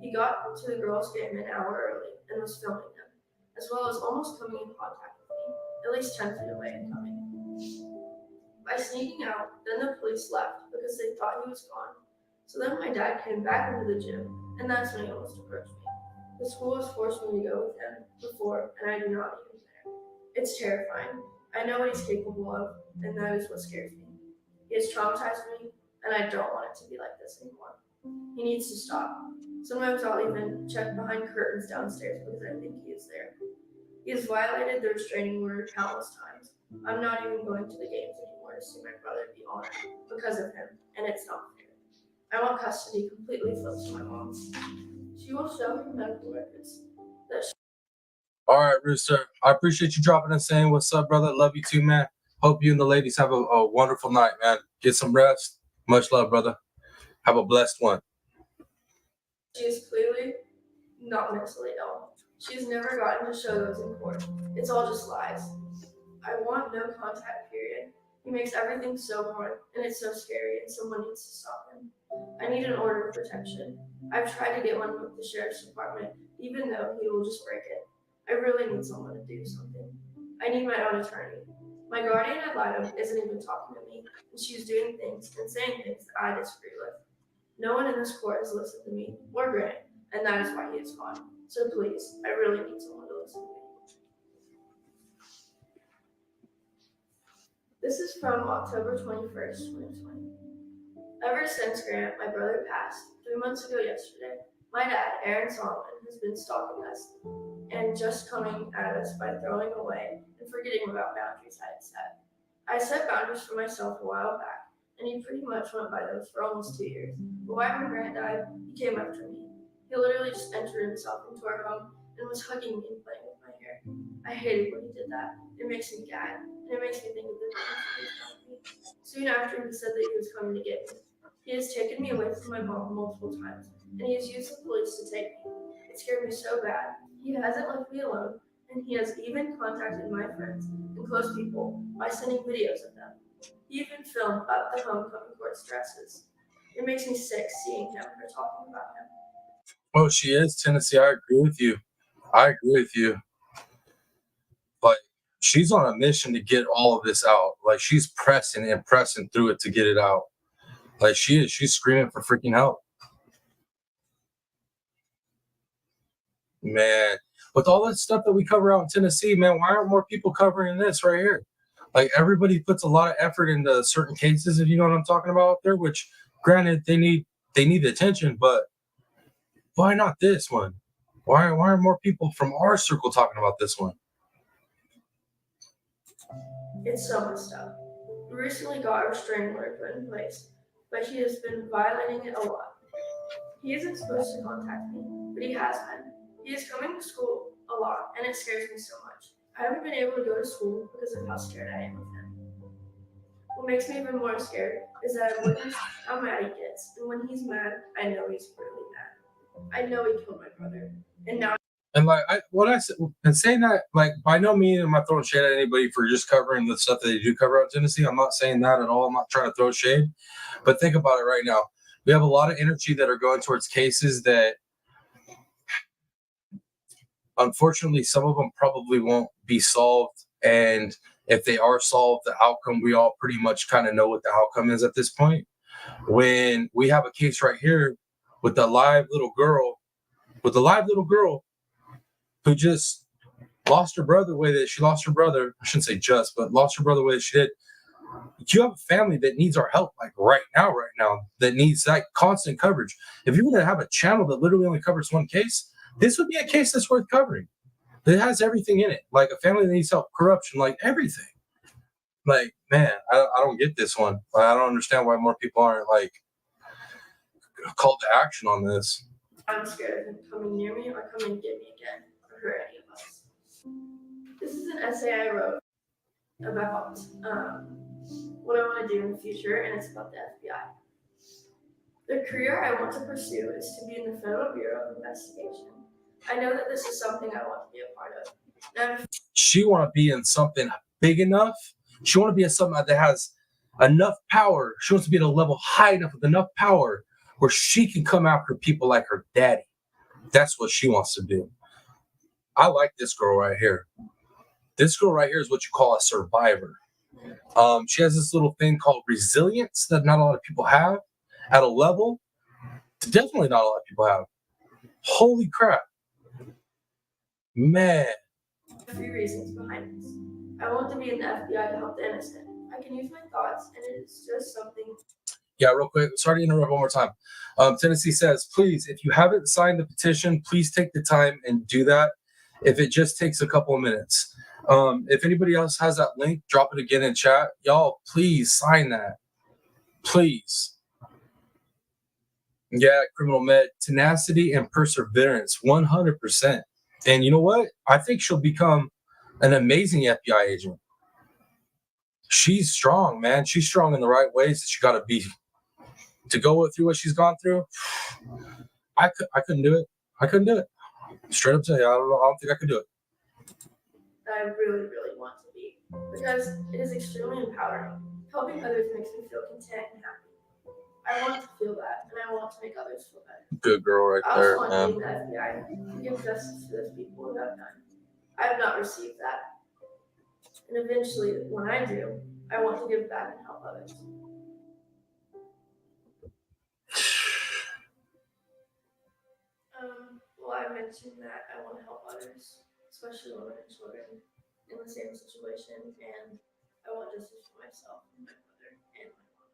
He got to the girls' game an hour early and was filming them, as well as almost coming in contact with me, at least 10 feet away and coming. By sneaking out, then the police left because they thought he was gone. So then my dad came back into the gym, and that's when he almost approached me. The school has forced me to go with him before, and I do not need him there. It's terrifying. I know what he's capable of, and that is what scares me. He has traumatized me, and I don't want it to be like this anymore. He needs to stop. Sometimes I'll even check behind curtains downstairs because I think he is there. He has violated the restraining order countless times. I'm not even going to the games anymore to see my brother be honored because of him, and it's not fair. I want custody completely flipped to my mom. She will show her medical records that All right, Rooster. I appreciate you dropping and saying what's up, brother. Love you too, man. Hope you and the ladies have a wonderful night, man. Get some rest. Much love, brother. Have a blessed one. she is clearly not mentally ill. She's never gotten to show those in court. It's all just lies. I want no contact, period. He makes everything so hard, and it's so scary, and someone needs to stop him. I need an order of protection. I've tried to get one with the sheriff's department, even though he will just break it. I really need someone to do something. I need my own attorney. My guardian ad litem isn't even talking to me, and she's doing things and saying things that I disagree with. No one in this court has listened to me or Grant, and that is why he is gone. So please, I really need someone to listen to me. This is from October 21st, 2020. Ever since Grant, my brother, passed 3 months ago yesterday, my dad, Aaron Solomon, has been stalking us and just coming at us by throwing away and forgetting about boundaries I had set. I set boundaries for myself a while back, and he pretty much went by those for almost 2 years. But right when Grant died, he came after me. He literally just entered himself into our home and was hugging me and playing with my hair. I hated when he did that. It makes me gag, and it makes me think of the things he was telling me. Soon after, he said that he was coming to get me. He has taken me away from my mom multiple times, and he has used the police to take me. It scared me so bad. He hasn't left me alone, and he has even contacted my friends and close people by sending videos of them. He even filmed up the homecoming court's dresses. It makes me sick seeing him or talking about him. Well, she is, Tennessee. I agree with you. I agree with you. Like, she's on a mission to get all of this out. Like, she's pressing and pressing through it to get it out. Like, she's screaming for freaking help. Man, with all that stuff that we cover out in Tennessee, man, why aren't more people covering this right here? Like, everybody puts a lot of effort into certain cases, if you know what I'm talking about out there, which granted they need the attention, but why not this one? Why aren't more people from our circle talking about this one? It's so messed up. We recently got a restraining order put in place, but he has been violating it a lot. He isn't supposed to contact me, but he has been. He is coming to school a lot, and it scares me so much. I haven't been able to go to school because of how scared I am of him. What makes me even more scared is that I've witnessed how mad he gets, and when he's mad, I know he's really mad. I know he killed my brother, and now. And like saying that, like, by no means am I throwing shade at anybody for just covering the stuff that they do cover out in Tennessee. I'm not saying that at all. I'm not trying to throw shade, but think about it right now. We have a lot of energy that are going towards cases that, unfortunately, some of them probably won't be solved. And if they are solved, the outcome, we all pretty much kind of know what the outcome is at this point. When we have a case right here with the live little girl, who just lost her brother the way that she lost her brother. I shouldn't say just, but lost her brother the way that she did. You have a family that needs our help, like right now, that needs like constant coverage. If you were to have a channel that literally only covers one case, this would be a case that's worth covering. It has everything in it, like a family that needs help, corruption, like everything. Like, man, I don't get this one. I don't understand why more people aren't like called to action on this. I'm scared of him coming near me or coming get me again, or hurt any of us. This is an essay I wrote about what I want to do in the future, and it's about the FBI. The career I want to pursue is to be in the Federal Bureau of Investigation. I know that this is something I want to be a part of. Now, She want to be in something big enough. She want to be in something that has enough power. She wants to be at a level high enough with enough power where she can come after people like her daddy. That's what she wants to do. I like this girl right here. This girl right here is what you call a survivor. She has this little thing called resilience that not a lot of people have at a level that definitely not a lot of people have. Holy crap. Man. a few reasons behind this. I want to be in the FBI to help the innocent. I can use my thoughts, and it's just something. Yeah, real quick. Sorry to interrupt one more time. Tennessee says, please, if you haven't signed the petition, please take the time and do that. If it just takes a couple of minutes. If anybody else has that link, drop it again in chat. Y'all, please sign that. Please. Yeah, criminal med, tenacity and perseverance, 100%. And you know what? I think she'll become an amazing FBI agent. She's strong, man. She's strong in the right ways that she got to be. To go through what she's gone through, I couldn't do it. I couldn't do it. Straight up tell you, I don't think I could do it. I really, really want to be, because it is extremely empowering. Helping others makes me feel content and happy. I want to feel that, and I want to make others feel better. Good girl right I there, also want man. to be in the FBI to give justice to those people who have done. I have not received that. And eventually, when I do, I want to give back and help others. Well, I mentioned that I want to help others, especially women and children in the same situation, and I want justice for myself and my mother and my mom.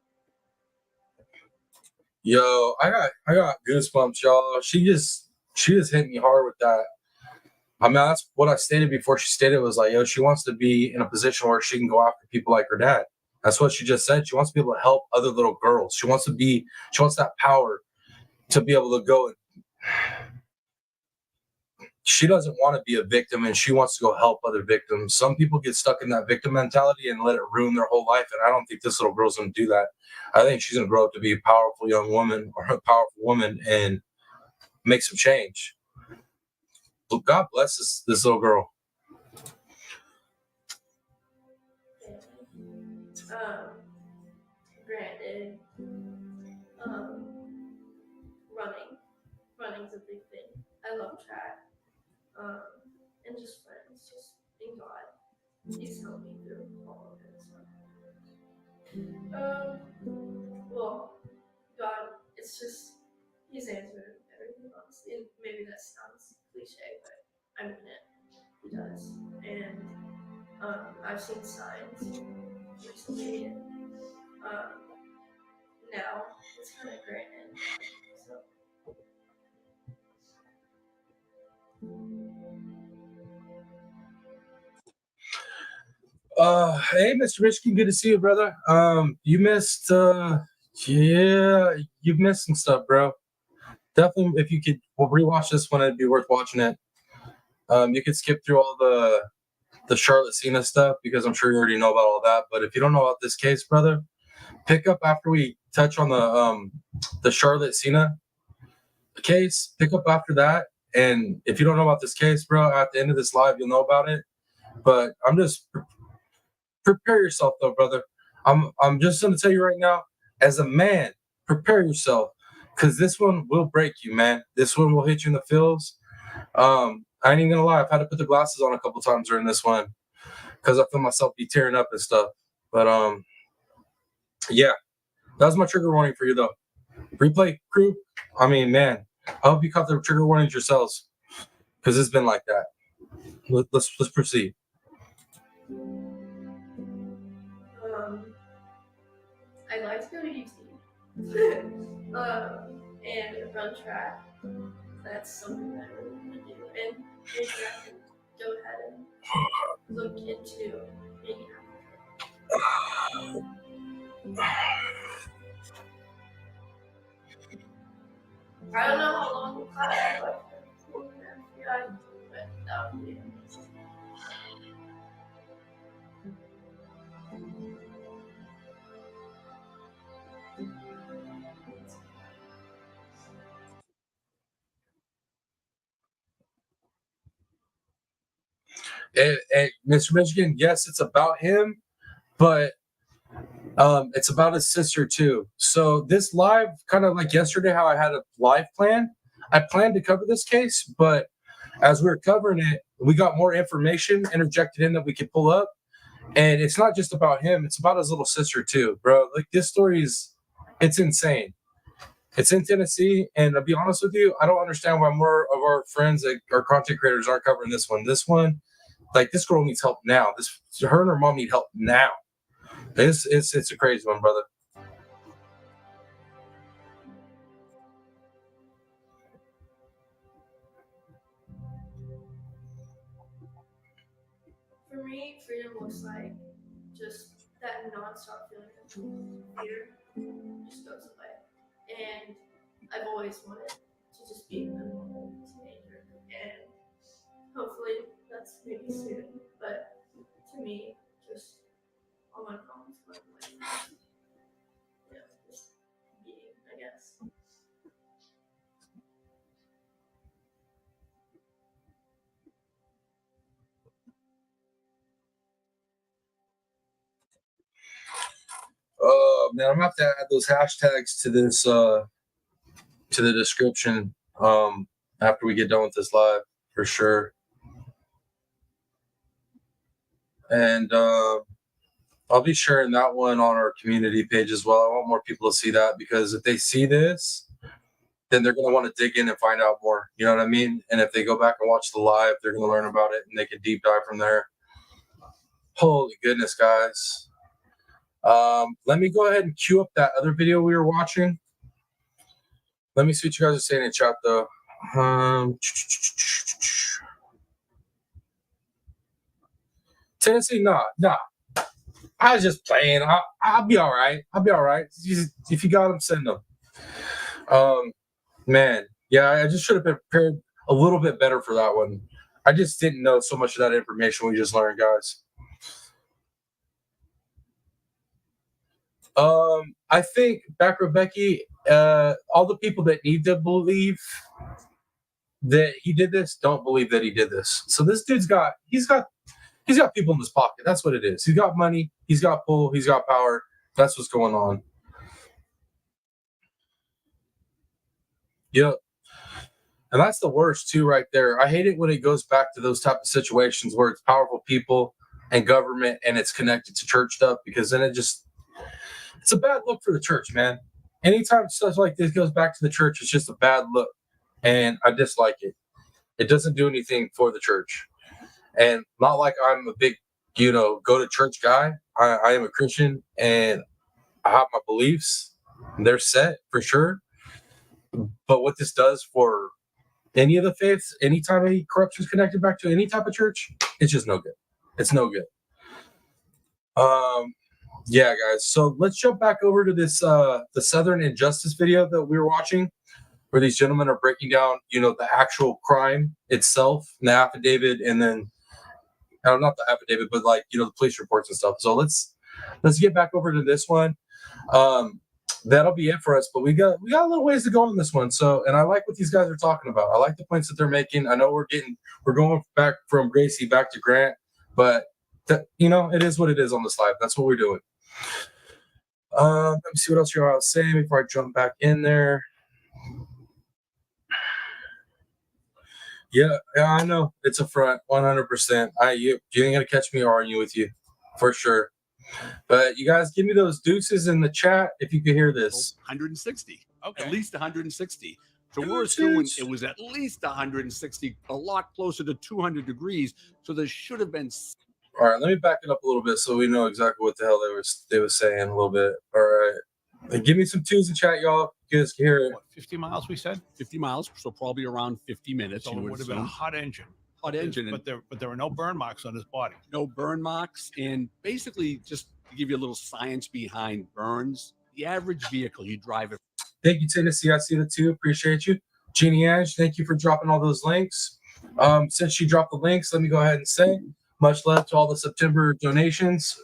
Yo, I got goosebumps, y'all. She just hit me hard with that. I mean, that's what I stated before she stated, was like, yo, she wants to be in a position where she can go after people like her dad. That's what she just said. She wants to be able to help other little girls. She wants that power to be able to go. And she doesn't want to be a victim, and she wants to go help other victims. Some people get stuck in that victim mentality and let it ruin their whole life. And I don't think this little girl's going to do that. I think she's going to grow up to be a powerful young woman, or a powerful woman, and make some change. But God bless this little girl. Granted, running's a big thing. I love track. and just friends, just in God. He's helped me through all of it. So. Well, God, it's just, He's answered everything, honestly. And maybe that sounds cliche, but I mean it. He does. And I've seen signs recently, and now it's kind of granted. So. Hey, Mr. Richkin, good to see you, brother. You missed, yeah, you've missed some stuff, bro. Definitely, if you could rewatch this one, it'd be worth watching it. You could skip through all the Charlotte Sena stuff because I'm sure you already know about all that. But if you don't know about this case, brother, pick up after we touch on the Charlotte Sena case. Pick up after that, and if you don't know about this case, bro, at the end of this live, you'll know about it. But I'm just prepare yourself, though, brother. I'm just gonna tell you right now, as a man, prepare yourself, because this one will break you, man. This one will hit you in the feels. I ain't even gonna lie, I've had to put the glasses on a couple times during this one because I feel myself be tearing up and stuff. But yeah, that was my trigger warning for you, though. Replay crew, I mean, man, I hope you caught the trigger warnings yourselves, because it's been like that. Let's proceed. I'd like to go to UT and run track. That's something that I really want to do. And maybe I can go ahead and look into maybe I don't know how long the class is left. Yeah, but that would be amazing. And Mr. Michigan, yes, it's about him, but it's about his sister too. So this live, kind of like yesterday, how I had a live plan. I planned to cover this case, but as we were covering it, we got more information interjected in that we could pull up. And it's not just about him; it's about his little sister too, bro. Like this story it's insane. It's in Tennessee, and to be honest with you, I don't understand why more of our friends, like our content creators, aren't covering this one. This one, like this girl needs help now. Her and her mom need help now. It's a crazy one, brother. For me, freedom looks like just that nonstop feeling of fear just goes away. And I've always wanted to just be a normal teenager. And hopefully that's maybe soon. But to me, just all my problems went away. Yeah, just being, I guess. Man, I'm gonna have to add those hashtags to this to the description after we get done with this live for sure. And I'll be sharing that one on our community page as well. I want more people to see that, because if they see this, then they're gonna want to dig in and find out more. You know what I mean? And if they go back and watch the live, they're gonna learn about it and they can deep dive from there. Holy goodness, guys. Let me go ahead and cue up that other video we were watching. Let me see what you guys are saying in chat, though. Tennessee, nah. I was just playing. I'll be all right. If you got them, send them. Man, yeah, I just should have been prepared a little bit better for that one. I just didn't know so much of that information we just learned, guys. I think, back Becky, all the people that need to believe that he did this don't believe that he did this. So this dude's got people in his pocket. That's what it is. He's got money, he's got pull, he's got power. That's what's going on. Yep. And that's the worst too, right there. I hate it when it goes back to those type of situations where it's powerful people and government and it's connected to church stuff, because then it's a bad look for the church, man. Anytime stuff like this goes back to the church, it's just a bad look. And I dislike it. It doesn't do anything for the church. And not like I'm a big, go to church guy. I am a Christian and I have my beliefs. They're set for sure. But what this does for any of the faiths, anytime any corruption is connected back to any type of church, it's just no good. It's no good. Yeah, guys. So let's jump back over to this the Southern Injustice video that we were watching, where these gentlemen are breaking down, the actual crime itself, and the affidavit, and then not the affidavit, but like the police reports and stuff. So let's get back over to this one. That'll be it for us, but we got a little ways to go on this one. So, and I like what these guys are talking about. I like the points that they're making. I know we're going back from Gracie back to Grant, but it is what it is on this live. That's what we're doing. Let me see what else you're all saying before I jump back in there. Yeah, I know it's a front, 100%. You ain't gonna catch me arguing with you, for sure. But you guys, give me those deuces in the chat if you can hear this. 160. Okay. At least 160. So we're assuming it was at least 160, a lot closer to 200 degrees. So there should have been. All right, let me back it up a little bit so we know exactly what the hell they were saying a little bit. All right. And give me some twos in chat, y'all. You guys can hear it. 50 miles, we said? 50 miles, so probably around 50 minutes. So it would have been a hot engine. Hot engine. But there were no burn marks on his body. No burn marks. And basically, just to give you a little science behind burns, the average vehicle you drive it. Thank you, Tennessee. I see the two. Appreciate you. Jeannie Ange, thank you for dropping all those links. Since she dropped the links, let me go ahead and say much love to all the September donations.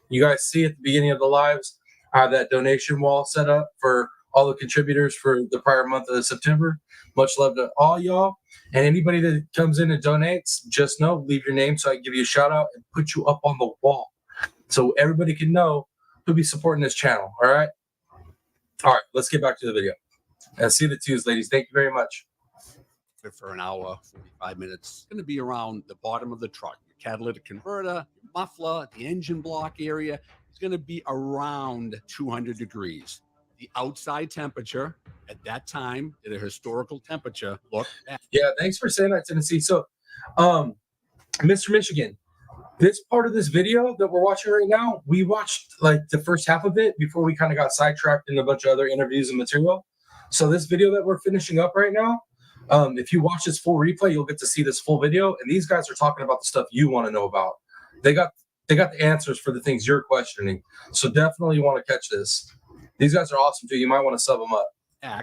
You guys see at the beginning of the lives, I have that donation wall set up for all the contributors for the prior month of September. Much love to all y'all. And anybody that comes in and donates, just know, leave your name so I can give you a shout out and put you up on the wall so everybody can know who'll be supporting this channel. All right. All right. Let's get back to the video. And see the twos, ladies. Thank you very much. For an hour, 45 minutes. It's going to be around the bottom of the truck. Your catalytic converter, your muffler, the engine block area. It's going to be around 200 degrees. The outside temperature at that time, at a historical temperature, look at. Yeah, thanks for saying that, Tennessee. So, Mr. Michigan, this part of this video that we're watching right now, we watched like the first half of it before we kind of got sidetracked in a bunch of other interviews and material. So this video that we're finishing up right now, if you watch this full replay, you'll get to see this full video. And these guys are talking about the stuff you want to know about. They got the answers for the things you're questioning. So definitely you want to catch this. These guys are awesome too. You might want to sub them up.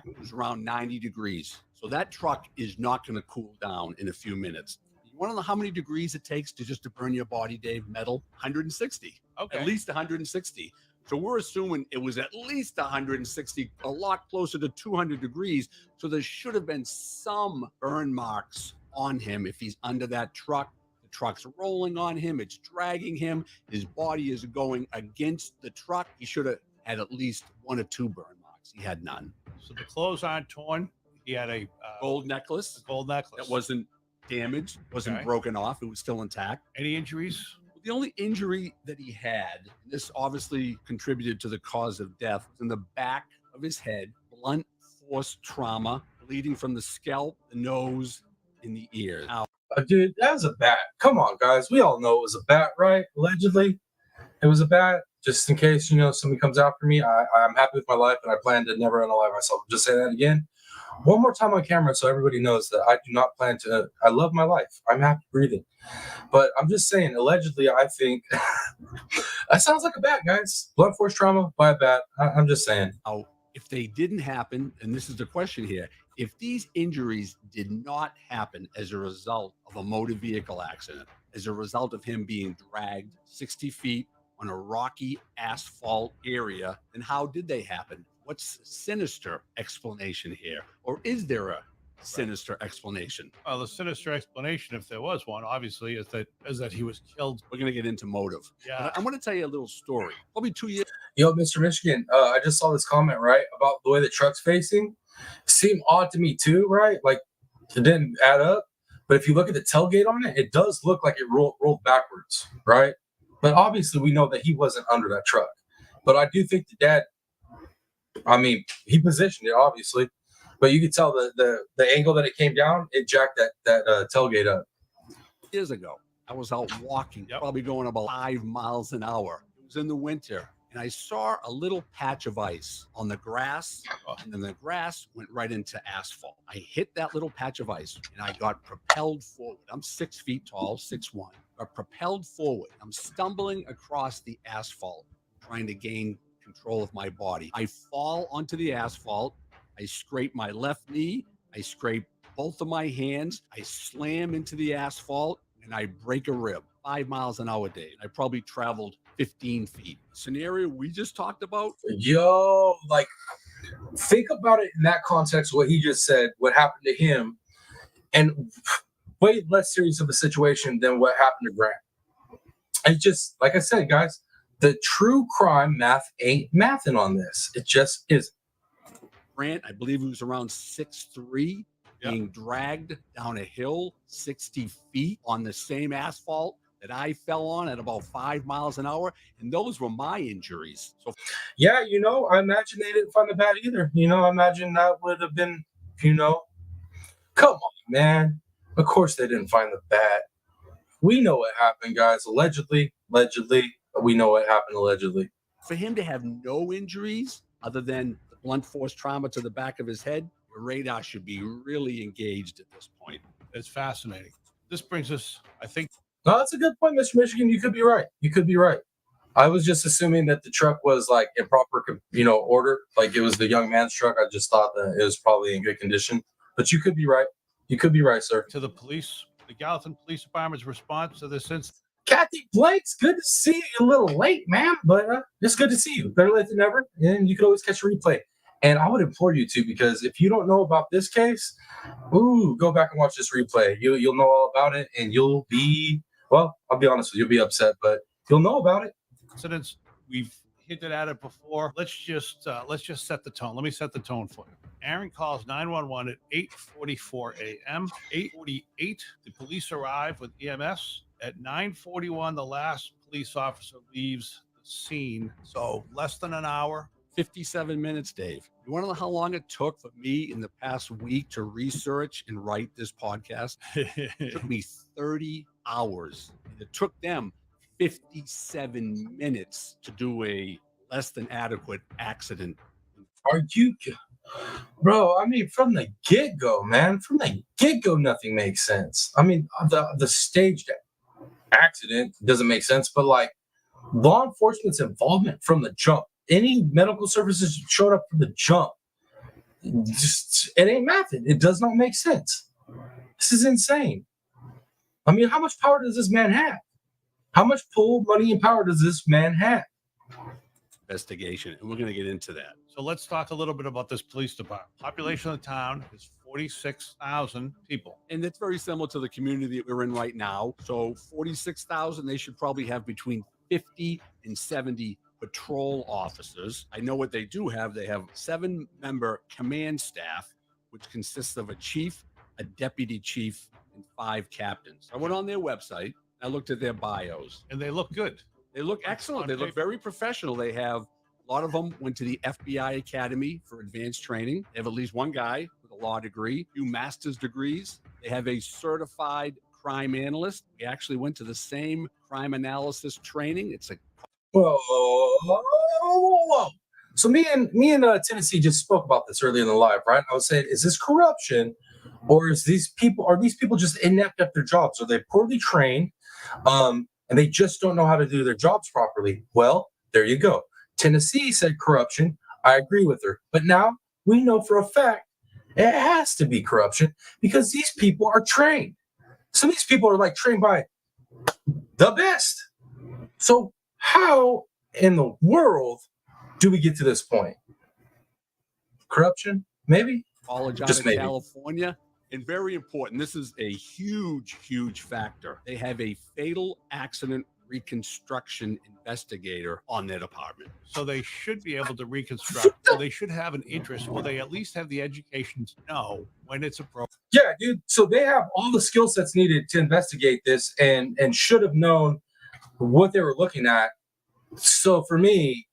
It was around 90 degrees. So that truck is not going to cool down in a few minutes. You want to know how many degrees it takes to burn your body, Dave? Metal? 160. Okay. At least 160. So we're assuming it was at least 160, a lot closer to 200 degrees. So there should have been some burn marks on him if he's under that truck. The truck's rolling on him. It's dragging him. His body is going against the truck. He should have had at least one or two burn marks. He had none. So the clothes aren't torn. He had a gold necklace. Gold necklace. That wasn't damaged, wasn't broken off. It was still intact. Any injuries? The only injury that he had, this obviously contributed to the cause of death, was in the back of his head, blunt force trauma, bleeding from the scalp, the nose, and the ears. Dude, that was a bat. Come on, guys. We all know it was a bat, right? Allegedly, it was a bat. Just in case, somebody comes after me, I'm happy with my life, and I plan to never unalive myself. Just say that again. One more time on camera so everybody knows that I do not plan to. I love my life. I'm happy breathing. But I'm just saying, allegedly, I think that sounds like a bat, guys. Blunt force trauma by a bat. I'm just saying. Now, if they didn't happen, and this is the question here, if these injuries did not happen as a result of a motor vehicle accident, as a result of him being dragged 60 feet on a rocky asphalt area, then how did they happen? What's the sinister explanation here? Or is there a sinister explanation? Well, the sinister explanation, if there was one, obviously, is that he was killed. We're going to get into motive. Yeah. But I'm going to tell you a little story. Probably 2 years. Yo, Mr. Michigan, I just saw this comment, right, about the way the truck's facing. Seemed odd to me too, right? Like It didn't add up. But if you look at the tailgate on it, it does look like it rolled backwards, right? But obviously, we know that he wasn't under that truck. But I do think the dad, I mean, he positioned it, obviously. But you could tell the angle that it came down, it jacked that tailgate up. Years ago, I was out walking, probably going about 5 miles an hour. It was in the winter, and I saw a little patch of ice on the grass, and then the grass went right into asphalt. I hit that little patch of ice, and I got propelled forward. I'm 6 feet tall, 6'1", got propelled forward. I'm stumbling across the asphalt, trying to gain control of my body. I fall onto the asphalt. I scrape my left knee. I scrape both of my hands. I slam into the asphalt and I break a rib. 5 miles an hour, Dave. I probably traveled 15 feet. Scenario we just talked about. Yo, like, think about it in that context, what he just said, what happened to him, and way less serious of a situation than what happened to Grant. It's just, like I said, guys, the true crime math ain't mathing on this. It just isn't. Grant, I believe he was around 6'3", being dragged down a hill 60 feet on the same asphalt that I fell on at about 5 miles an hour. And those were my injuries. So, yeah, I imagine they didn't find the bat either. I imagine that would have been, come on, man. Of course they didn't find the bat. We know what happened, guys. Allegedly, we know what happened allegedly. For him to have no injuries other than blunt force trauma to the back of his head, your radar should be really engaged at this point. It's fascinating. This brings us, I think. No, that's a good point, Mr. Michigan. You could be right. I was just assuming that the truck was like in proper, order. Like it was the young man's truck. I just thought that it was probably in good condition. But you could be right. You could be right, sir. To the police, the Gallatin Police Department's response to this incident. Kathy Blake's good to see you. A little late, ma'am, but it's good to see you. Better late than never. And you can always catch a replay. And I would implore you to, because if you don't know about this case, go back and watch this replay. You'll know all about it, and you'll be, well, I'll be honest with you, you'll be upset, but you'll know about it. Incidents, we've hinted at it before. Let's just set the tone. Let me set the tone for you. Aaron calls 911 at 8:44 a.m. 8:48, the police arrive with EMS. At 9:41, the last police officer leaves the scene. So less than an hour. 57 minutes, Dave. You want to know how long it took for me in the past week to research and write this podcast? It took me 30 hours. And it took them 57 minutes to do a less than adequate accident. Are you, bro? I mean, from the get-go, man. From the get-go, nothing makes sense. I mean, the staged accident doesn't make sense, but like law enforcement's involvement from the jump. Any medical services showed up from the jump. It ain't mathing. It does not make sense. This is insane. I mean, how much power does this man have? How much pull, money, and power does this man have? Investigation, and we're going to get into that. So let's talk a little bit about this police department. Population of the town is 46,000 people. And that's very similar to the community that we're in right now. So 46,000, they should probably have between 50 and 70 patrol officers. I know what they do have. They have 7-member command staff, which consists of a chief, a deputy chief, and 5 captains. I went on their website. I looked at their bios. And they look good. They look excellent. They look very professional. They have, a lot of them went to the FBI Academy for advanced training. They have at least one guy with a law degree, 2 master's degrees. They have a certified crime analyst. He actually went to the same crime analysis training. It's a Whoa. So me and Tennessee just spoke about this earlier in the live, right? I was saying, is this corruption, or are these people just inept at their jobs? Are they poorly trained, and they just don't know how to do their jobs properly? Well, there you go. Tennessee said corruption. I agree with her. But now we know for a fact it has to be corruption because these people are trained. Some of these people are like trained by the best. So how in the world do we get to this point? Corruption? Maybe? College out Just of maybe. California. And very important, this is a huge, huge factor. They have a fatal accident reconstruction investigator on their department. So they should be able to reconstruct, or they should have an interest, or they at least have the education to know when it's appropriate. Yeah, dude. So they have all the skill sets needed to investigate this, and should have known what they were looking at. So for me,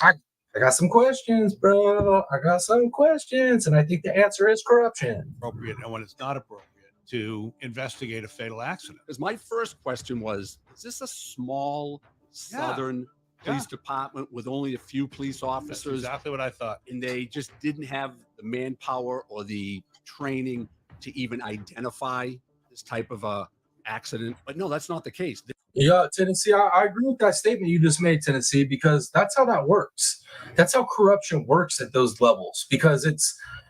I got some questions, bro. I got some questions, and I think the answer is corruption. Appropriate, and when it's not appropriate, to investigate a fatal accident. Because my first question was, is this a small southern police department with only a few police officers? That's exactly what I thought. And they just didn't have the manpower or the training to even identify this type of a accident. But no, that's not the case. Yeah, Tennessee, I agree with that statement you just made, Tennessee, because that's how that works. That's how corruption works at those levels, because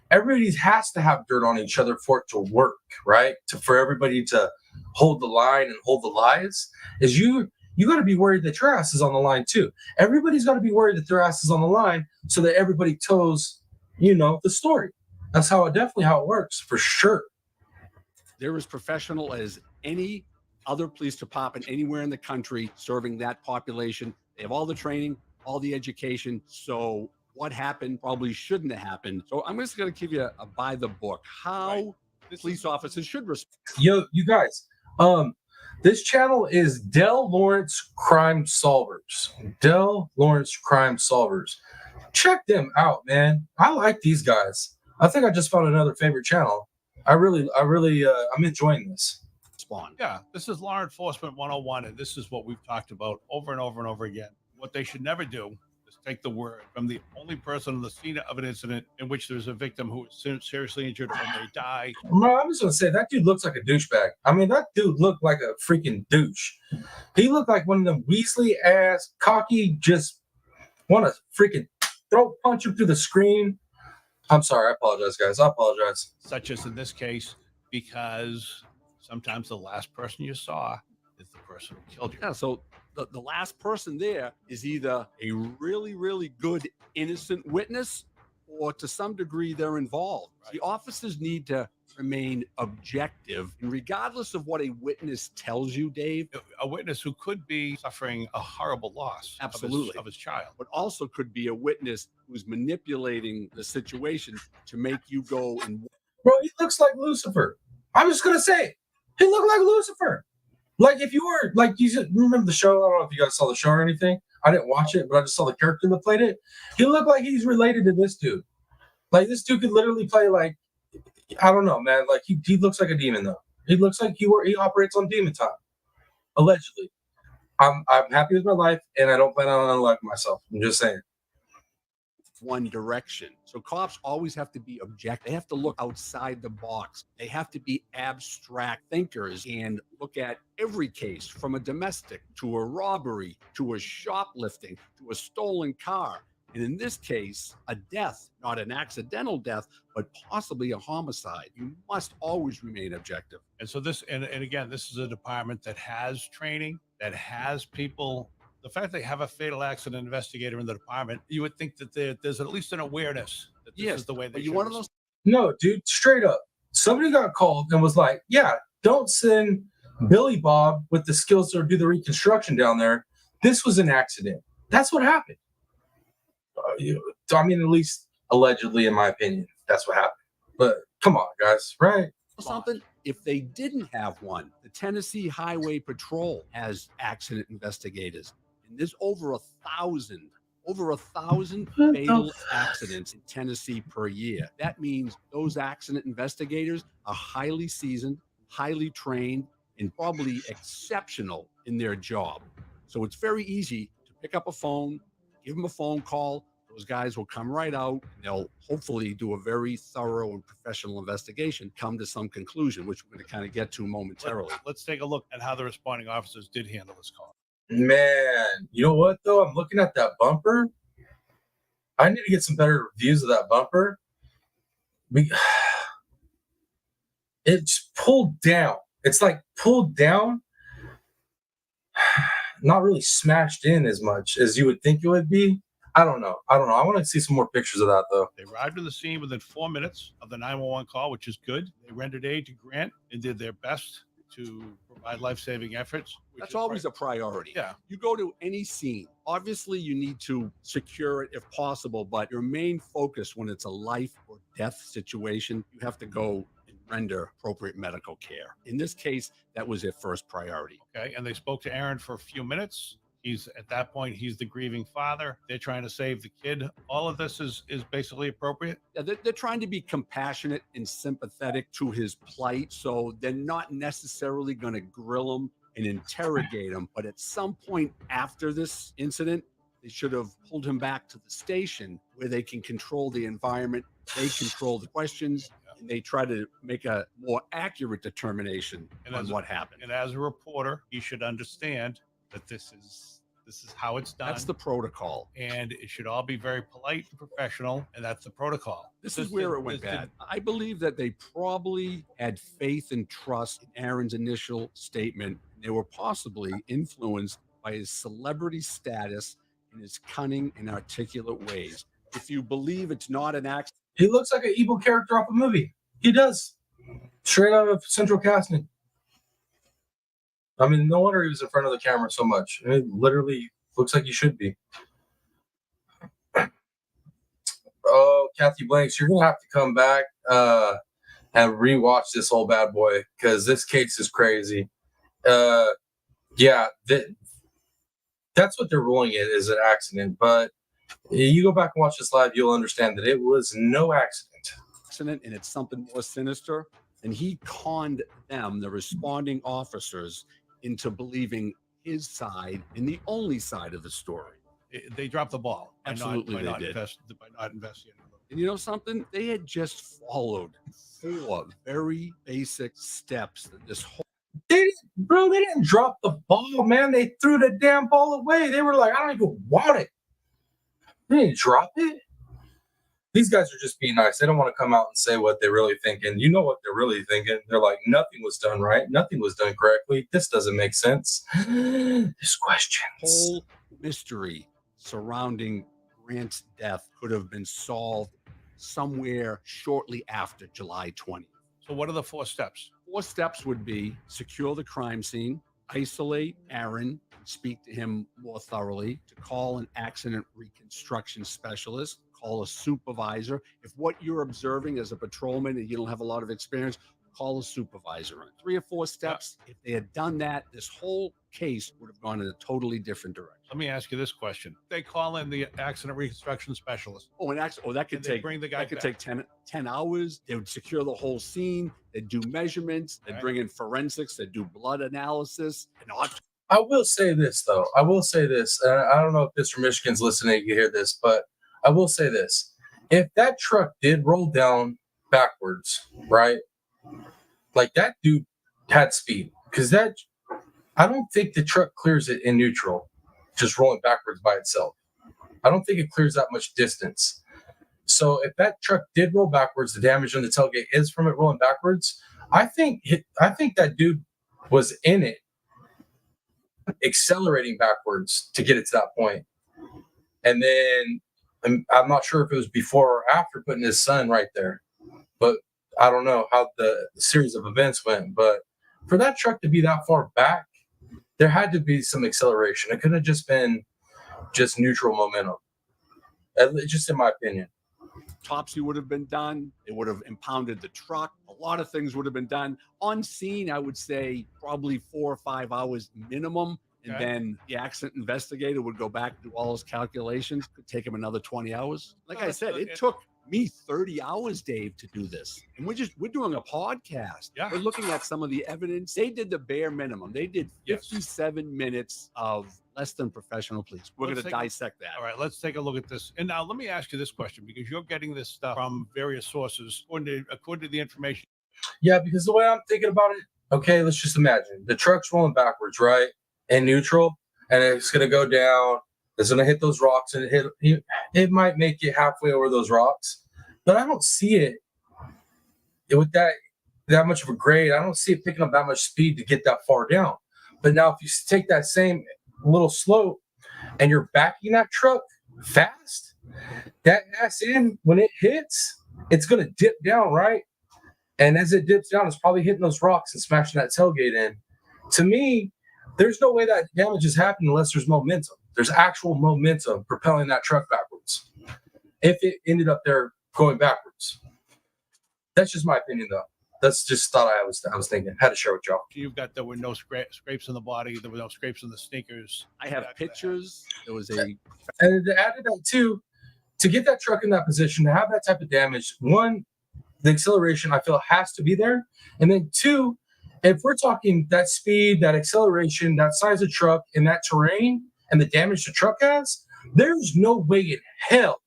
everybody has to have dirt on each other for it to work, right? For everybody to hold the line and hold the lies, is you got to be worried that your ass is on the line too. Everybody's got to be worried that their ass is on the line so that everybody toes, the story. That's definitely how it works, for sure. They're as professional as any other police department anywhere in the country serving that population. They have all the training, all the education. So what happened probably shouldn't have happened. So I'm just going to give you a by the book how police officers should respond. Yo, you guys, this channel is Del Lawrence Crime Solvers. Del Lawrence Crime Solvers. Check them out, man. I like these guys. I think I just found another favorite channel. I'm enjoying this. Yeah, this is law enforcement 101, and this is what we've talked about over and over and over again. What they should never do is take the word from the only person on the scene of an incident in which there's a victim who is seriously injured or may die. No, I'm just gonna say that dude looks like a douchebag. I mean, that dude looked like a freaking douche. He looked like one of them Weasley ass, cocky, just want to freaking throat punch him through the screen. I'm sorry, I apologize, guys. I apologize. Such as in this case, because sometimes the last person you saw is the person who killed you. Yeah, so the last person there is either a really, really good innocent witness, or to some degree they're involved. Right. The officers need to remain objective, and regardless of what a witness tells you, Dave. A witness who could be suffering a horrible loss absolutely of his child. But also could be a witness who's manipulating the situation to make you go and... Bro, he looks like Lucifer. I'm just going to say, he looked like Lucifer. Like if you were, like you remember the show? I don't know if you guys saw the show or anything. I didn't watch it, but I just saw the character that played it. He looked like he's related to this dude. Like this dude could literally play like, I don't know, man. Like he looks like a demon though. He looks like he operates on demon time, allegedly. I'm happy with my life, and I don't plan on unlocking myself. I'm just saying. One direction. So cops always have to be objective. They have to look outside the box. They have to be abstract thinkers and look at every case, from a domestic to a robbery to a shoplifting to a stolen car. And in this case, a death, not an accidental death, but possibly a homicide. You must always remain objective. And so this, and again, this is a department that has training, that has people. The fact they have a fatal accident investigator in the department, you would think that there's at least an awareness that this is the way they should. One of those? No, dude, straight up. Somebody got called and was like, yeah, don't send Billy Bob with the skills to do the reconstruction down there. This was an accident. That's what happened. I mean, at least allegedly, in my opinion, that's what happened. But come on, guys, right? Something. If they didn't have one, the Tennessee Highway Patrol has accident investigators. And there's over 1,000 fatal accidents in Tennessee per year. That means those accident investigators are highly seasoned, highly trained, and probably exceptional in their job. So it's very easy to pick up a phone, give them a phone call. Those guys will come right out, and they'll hopefully do a very thorough and professional investigation, come to some conclusion, which we're going to kind of get to momentarily. Let's take a look at how the responding officers did handle this call. Man, you know what, though? I'm looking at that bumper. I need to get some better views of that bumper. It's pulled down. It's like pulled down, not really smashed in as much as you would think it would be. I don't know. I want to see some more pictures of that, though. They arrived to the scene within 4 minutes of the 911 call, which is good. They rendered aid to Grant and did their best to provide life-saving efforts. That's always a priority. Yeah. You go to any scene, obviously you need to secure it if possible, but your main focus when it's a life or death situation, you have to go and render appropriate medical care. In this case, that was their first priority. Okay, and they spoke to Aaron for a few minutes. He's at that point, he's the grieving father. They're trying to save the kid. All of this is basically appropriate. Yeah, they're trying to be compassionate and sympathetic to his plight, so they're not necessarily going to grill him and interrogate him. But at some point after this incident, they should have pulled him back to the station where they can control the environment, they control the questions, and they try to make a more accurate determination on what happened. And as a reporter, he should understand that this is how it's done. That's the protocol. And it should all be very polite and professional, and that's the protocol. This is where it went bad. I believe that they probably had faith and trust in Aaron's initial statement. They were possibly influenced by his celebrity status and his cunning and articulate ways. If you believe it's not an accident. He looks like an evil character off a movie. He does. Straight out of Central Casting. I mean, no wonder he was in front of the camera so much. It literally looks like he should be. Oh, Kathy Blanks, you're going to have to come back and rewatch this whole bad boy because this case is crazy. Yeah, that's what they're ruling it is an accident. But you go back and watch this live, you'll understand that it was no accident. And it's something more sinister. And he conned them, the responding officers, into believing his side and the only side of the story. They dropped the ball. Absolutely, by they not did. By not investigating. And you know something? They had just followed 4 very basic steps that this whole. They didn't drop the ball, man. They threw the damn ball away. They were like, I don't even want it. They didn't drop it. These guys are just being nice. They don't want to come out and say what they're really thinking. You know what they're really thinking. They're like, nothing was done right. Nothing was done correctly. This doesn't make sense. There's questions. Whole mystery surrounding Grant's death could have been solved somewhere shortly after July 20th. So what are the 4 steps? 4 steps would be secure the crime scene, isolate Aaron, speak to him more thoroughly, to call an accident reconstruction specialist, call a supervisor. If what you're observing as a patrolman and you don't have a lot of experience, call a supervisor. 3 or 4 steps. If they had done that, this whole case would have gone in a totally different direction. Let me ask you this question. They call in the accident reconstruction specialist. That could take bring the guy that could back. take 10 hours. They would secure the whole scene. They'd do measurements. They'd bring in forensics. They'd do blood analysis and autopsy. I will say this, though. I will say this. And I don't know if Mr. Michigan's listening, you hear this, but I will say this. If that truck did roll down backwards, right? Like that dude had speed. Because I don't think the truck clears it in neutral, just rolling backwards by itself. I don't think it clears that much distance. So if that truck did roll backwards, the damage on the tailgate is from it rolling backwards. I think that dude was in it, accelerating backwards to get it to that point. And then I'm not sure if it was before or after putting his son right there, but I don't know how the series of events went. But for that truck to be that far back, there had to be some acceleration. It couldn't have just been just neutral momentum, just in my opinion. Autopsy would have been done. It would have impounded the truck. A lot of things would have been done. On scene, I would say probably 4 or 5 hours minimum. And then the accident investigator would go back and do all those calculations. Could take him another 20 hours. Like I said, it took me 30 hours, Dave, to do this. And we're doing a podcast. Yeah. We're looking at some of the evidence. They did the bare minimum. They did 57 minutes of less than professional police. We're going to dissect that. All right, let's take a look at this. And now let me ask you this question, because you're getting this stuff from various sources according to the information. Yeah, because the way I'm thinking about it, okay, let's just imagine the truck's rolling backwards, right? In neutral, and it's going to go down. It's going to hit those rocks, and it might make it halfway over those rocks. But I don't see it with that much of a grade. I don't see it picking up that much speed to get that far down. But now if you take that same little slope and you're backing that truck fast, that ass end, when it hits, it's going to dip down, right? And as it dips down, it's probably hitting those rocks and smashing that tailgate in. To me, there's no way that damage is happening unless there's momentum. There's actual momentum propelling that truck backwards. If it ended up there going backwards. That's just my opinion, though. That's just thought I was thinking. Had to share with y'all. You've got there were no scrapes on the body. There were no scrapes on the sneakers. I have pictures. There was a And to add to that too, to get that truck in that position, to have that type of damage, one, the acceleration I feel has to be there, and then two, if we're talking that speed, that acceleration, that size of truck, and that terrain, and the damage the truck has, there's no way in hell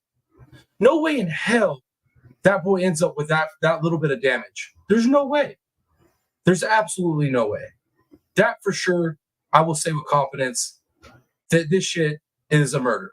that boy ends up with that little bit of damage. There's no way. There's absolutely no way. That for sure, I will say with confidence that this shit is a murder.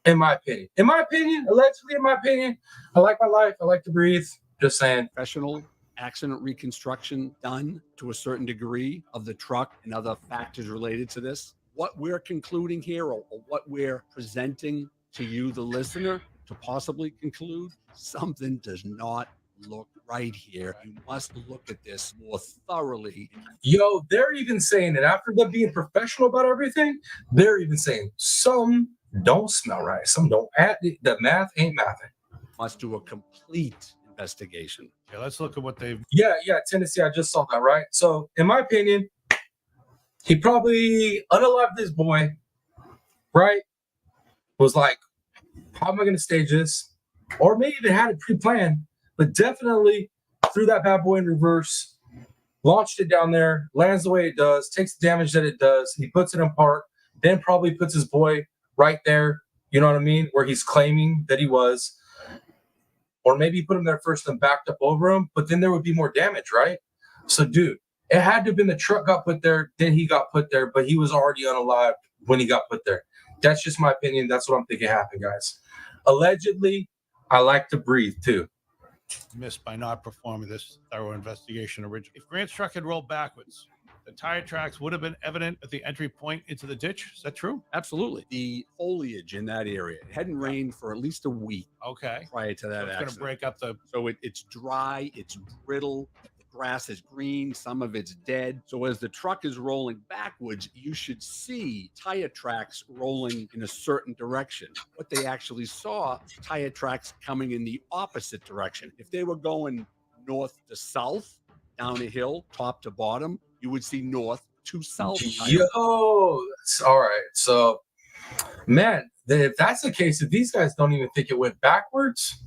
In my opinion. Allegedly, in my opinion, I like my life. I like to breathe. Just saying. Professional accident reconstruction done to a certain degree of the truck and other factors related to this. What we're concluding here, or what we're presenting to you, the listener, to possibly conclude, something does not look right here. You must look at this more thoroughly. Yo, they're even saying that after them being professional about everything, they're even saying some don't smell right. Some don't add, the math ain't mathing. Must do a complete investigation. Yeah, let's look at what they've. Yeah, Tennessee, I just saw that, right? So, in my opinion, he probably unalived this boy, right? Was like, how am I going to stage this? Or maybe even had it pre-planned, but definitely threw that bad boy in reverse, launched it down there, lands the way it does, takes the damage that it does, he puts it in park, then probably puts his boy right there, you know what I mean, where he's claiming that he was. Or maybe he put him there first and backed up over him, but then there would be more damage, right? So, dude, it had to have been the truck got put there, then he got put there, but he was already unalived when he got put there. That's just my opinion. That's what I'm thinking happened, guys. Allegedly, I like to breathe, too. Missed by not performing this thorough investigation originally. If Grant's truck had rolled backwards, the tire tracks would have been evident at the entry point into the ditch. Is that true? Absolutely. The foliage in that area, it hadn't rained for at least a week. Okay. Prior to that So it's going to break up the. So it's dry, it's brittle. The grass is green, some of it's dead. So as the truck is rolling backwards, you should see tire tracks rolling in a certain direction. What they actually saw, tire tracks coming in the opposite direction. If they were going north to south, down a hill, top to bottom, you would see north to south. Yo, all right. So, man, if that's the case, if these guys don't even think it went backwards,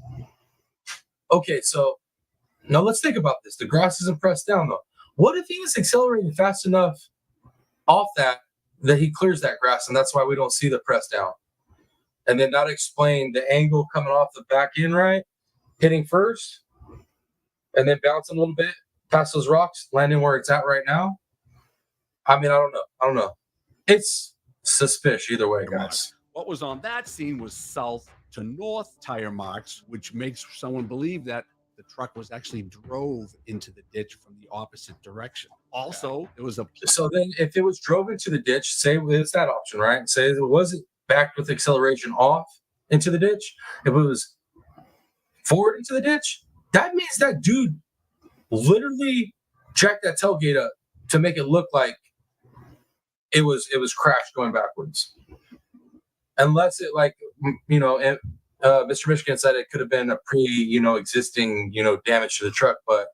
okay, so now let's think about this. The grass isn't pressed down, though. What if he was accelerating fast enough off that he clears that grass, and that's why we don't see the press down? And then that explain the angle coming off the back end, right? Hitting first, and then bouncing a little bit past those rocks, landing where it's at right now. I mean, I don't know. It's suspicious either way, guys. What was on that scene was south to north tire marks, which makes someone believe that the truck was actually drove into the ditch from the opposite direction. Also, it was a. So then if it was drove into the ditch, say it's that option, right? Say it wasn't backed with acceleration off into the ditch. If it was forward into the ditch, that means that dude literally jacked that tailgate up to make it look like it was crashed going backwards. Unless it, like, you know, Mr. Michigan said it could have been a existing, damage to the truck, but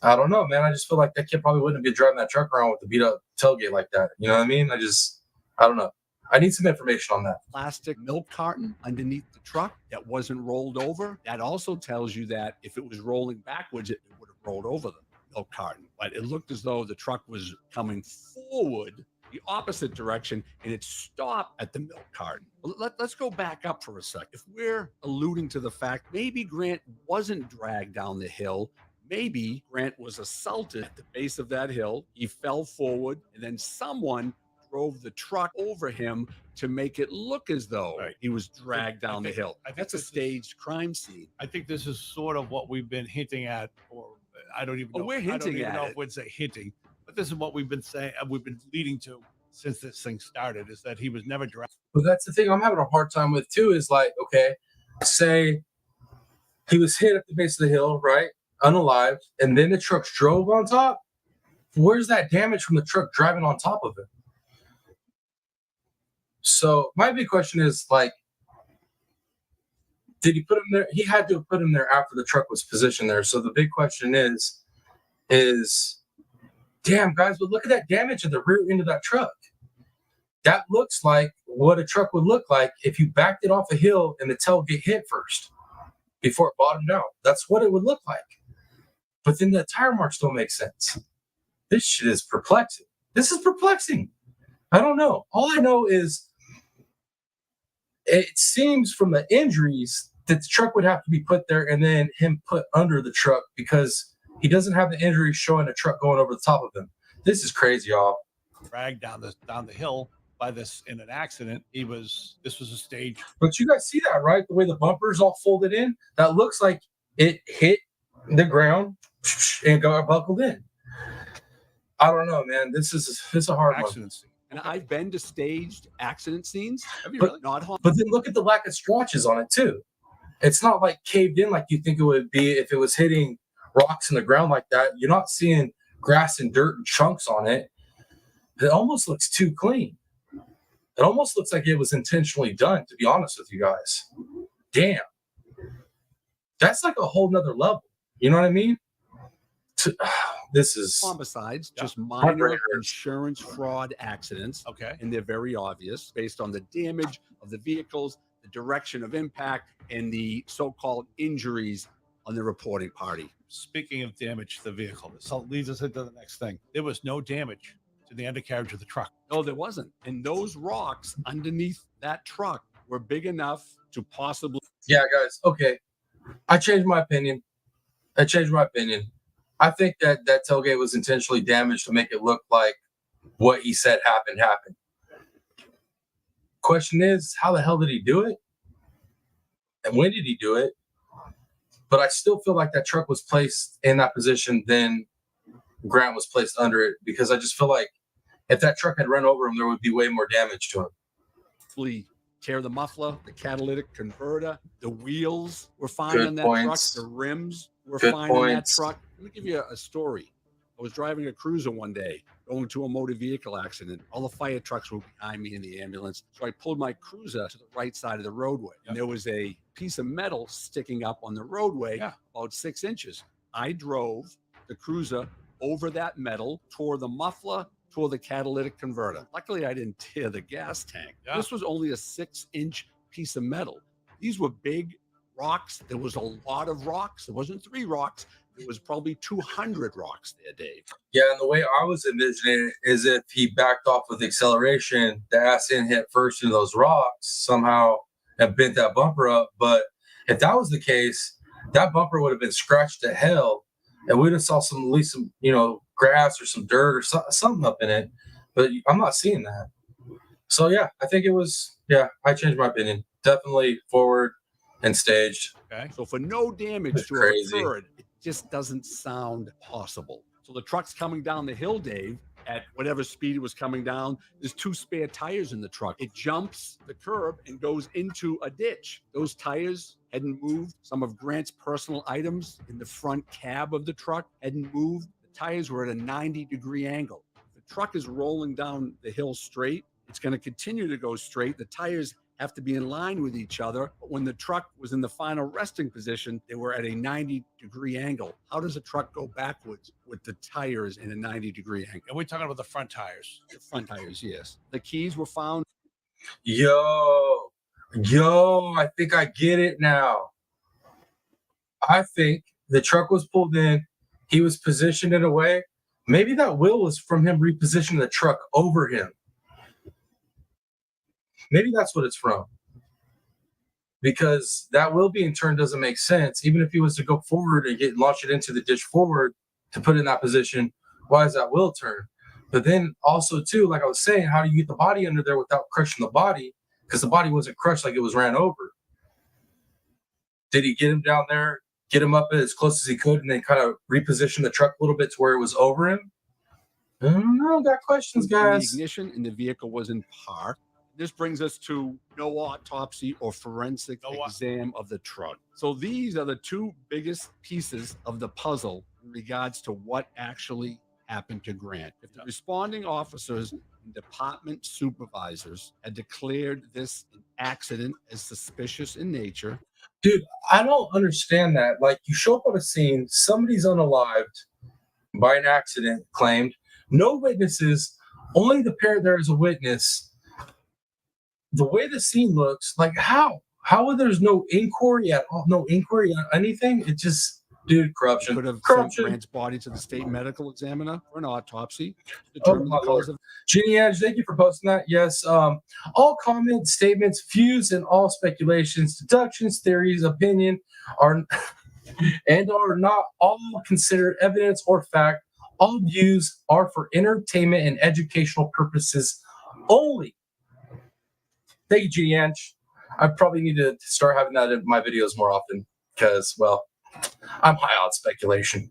I don't know, man. I just feel like that kid probably wouldn't be driving that truck around with the beat up tailgate like that. You know what I mean? I don't know. I need some information on that. Plastic milk carton underneath the truck that wasn't rolled over. That also tells you that if it was rolling backwards, it would have rolled over the milk carton. But it looked as though the truck was coming forward the opposite direction, and it stopped at the milk carton. Let's go back up for a sec. If we're alluding to the fact maybe Grant wasn't dragged down the hill, maybe Grant was assaulted at the base of that hill, he fell forward, and then someone drove the truck over him to make it look as though he was dragged down the hill. That's a staged crime scene. I think this is sort of what we've been hinting at, or I don't even know. We're hinting at know it. if we'd say hinting, but this is what we've been saying. We've been leading to since this thing started, is that he was never dragged. But that's the thing I'm having a hard time with too, is like, okay, say he was hit at the base of the hill, right? Unalived, and then the trucks drove on top. where's that damage from the truck driving on top of it? So my big question is, like, did he put him there? He had to have put him there after the truck was positioned there. So the big question is, damn, guys, but look at that damage at the rear end of that truck. That looks like what a truck would look like if you backed it off a hill and the tailgate hit first before it bottomed out. That's what it would look like. But then the tire marks don't make sense. This shit is perplexing. This is perplexing. I don't know. All I know is it seems from the injuries that the truck would have to be put there and then him put under the truck because he doesn't have the injuries showing a truck going over the top of him. This is crazy, y'all. Dragged down the hill by this in an accident. This was a stage. But you guys see that, right? The way the bumper's all folded in, that looks like it hit the ground and got buckled in. I don't know, man. It's a hard accident one. And I've been to staged accident scenes. Have you But- really? Not But then look at the lack of scratches on it too. It's not like caved in like you think it would be if it was hitting rocks in the ground like that. You're not seeing grass and dirt and chunks on it. It almost looks too clean. It almost looks like it was intentionally done, to be honest with you guys. Damn. That's like a whole nother level. You know what I mean? This is homicides, just Heartbreaker. minor insurance fraud accidents. Okay. And they're very obvious based on the damage of the vehicles, the direction of impact, and the so-called injuries on the reporting party. Speaking of damage to the vehicle, this leads us into the next thing. There was no damage to the undercarriage of the truck. No, there wasn't. And those rocks underneath that truck were big enough to possibly. Yeah, guys. Okay. I changed my opinion. I think that tailgate was intentionally damaged to make it look like what he said happened. Question is, how the hell did he do it? And when did he do it? But I still feel like that truck was placed in that position, then Grant was placed under it, because I just feel like if that truck had run over him, there would be way more damage to him. Tear the muffler, the catalytic converter, the wheels were fine Good on that points. truck, the rims were Good fine on that points. truck. Let me give you a story. I was driving a cruiser one day, going to a motor vehicle accident. All the fire trucks were behind me in the ambulance. So I pulled my cruiser to the right side of the roadway. And there was a piece of metal sticking up on the roadway about 6 inches. I drove the cruiser over that metal, tore the muffler, tore the catalytic converter. Luckily, I didn't tear the gas tank. This was only a 6-inch piece of metal. These were big rocks. There was a lot of rocks. There wasn't 3 rocks. There was probably 200 rocks there, Dave. Yeah, and the way I was envisioning it is if he backed off with acceleration, the ass end hit first into those rocks somehow and bent that bumper up. But if that was the case, that bumper would have been scratched to hell, and we'd have saw at least some, grass or some dirt or something up in it. But I'm not seeing that. So yeah, I think it was. Yeah, I changed my opinion. Definitely forward and staged. Okay. So for no damage to have Crazy. occurred, it just doesn't sound possible. So the truck's coming down the hill, Dave, at whatever speed it was coming down. There's 2 spare tires in the truck. It jumps the curb and goes into a ditch. Those tires hadn't moved. Some of Grant's personal items in the front cab of the truck hadn't moved. The tires were at a 90-degree angle. If the truck is rolling down the hill straight, it's going to continue to go straight. The tires have to be in line with each other. But when the truck was in the final resting position, they were at a 90-degree angle. How does a truck go backwards with the tires in a 90-degree angle? And we're talking about the front tires. The front tires, yes. The keys were found. Yo, I think I get it now. I think the truck was pulled in. He was positioned in a way. Maybe that wheel was from him repositioning the truck over him. Maybe that's what it's from. Because that wheel being turned doesn't make sense. Even if he was to go forward and launch it into the ditch forward to put it in that position, why is that wheel turned? But then also too, like I was saying, how do you get the body under there without crushing the body? Because the body wasn't crushed, like it was ran over. Did he get him down there, get him up as close as he could, and then kind of reposition the truck a little bit to where it was over him? I don't know. Got questions, guys. The ignition in the vehicle was in park. This brings us to no autopsy or forensic exam of the truck. So these are the 2 biggest pieces of the puzzle in regards to what actually happened to Grant. If the responding officers and department supervisors had declared this an accident as suspicious in nature, Dude, I don't understand that. Like, you show up on a scene, somebody's unalived by an accident claimed, no witnesses, only the parent there is a witness. The way the scene looks, like, how there's no inquiry at all, no inquiry on anything? It just, dude, corruption. could have sent Corruption. Grant's body to the state medical examiner for an autopsy to Oh, determine my the Lord. cause of. Ginny Ange, thank you for posting that. Yes. All comments, statements, views, and all speculations, deductions, theories, opinion are not all considered evidence or fact. All views are for entertainment and educational purposes only. Thank you, Ginny Ange. I probably need to start having that in my videos more often because, well, I'm high on speculation.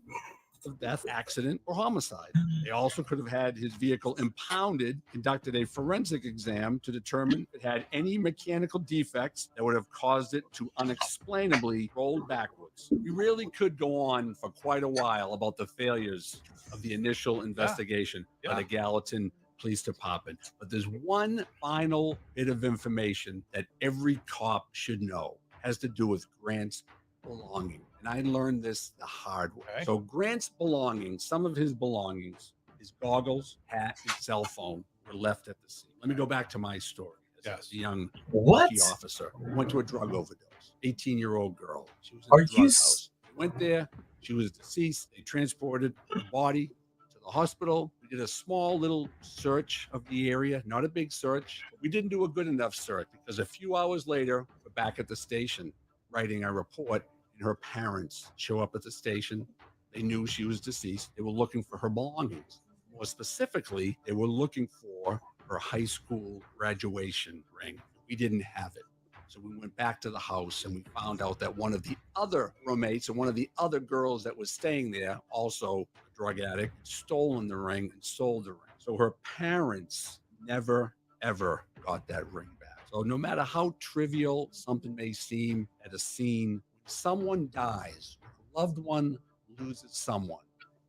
Of death, accident, or homicide. They also could have had his vehicle impounded, conducted a forensic exam to determine if it had any mechanical defects that would have caused it to unexplainably roll backwards. We really could go on for quite a while about the failures of the initial investigation by the Gallatin Police Department. But there's one final bit of information that every cop should know. It has to do with Grant's belongings. And I learned this the hard way. Okay. So Grant's belongings, some of his belongings, his goggles, hat, and cell phone were left at the scene. Let me go back to my story. As a young rookie officer went to a drug overdose. 18-year-old girl. She was in a drug house. They went there. She was deceased. They transported the body to the hospital. We did a small little search of the area, not a big search. We didn't do a good enough search because a few hours later, we're back at the station writing a report. Her parents show up at the station. They knew she was deceased. They were looking for her belongings. More specifically, they were looking for her high school graduation ring. We didn't have it. So we went back to the house and we found out that one of the other roommates and one of the other girls that was staying there, also a drug addict, had stolen the ring and sold the ring. So her parents never, ever got that ring back. So no matter how trivial something may seem at a scene, someone dies, a loved one loses someone.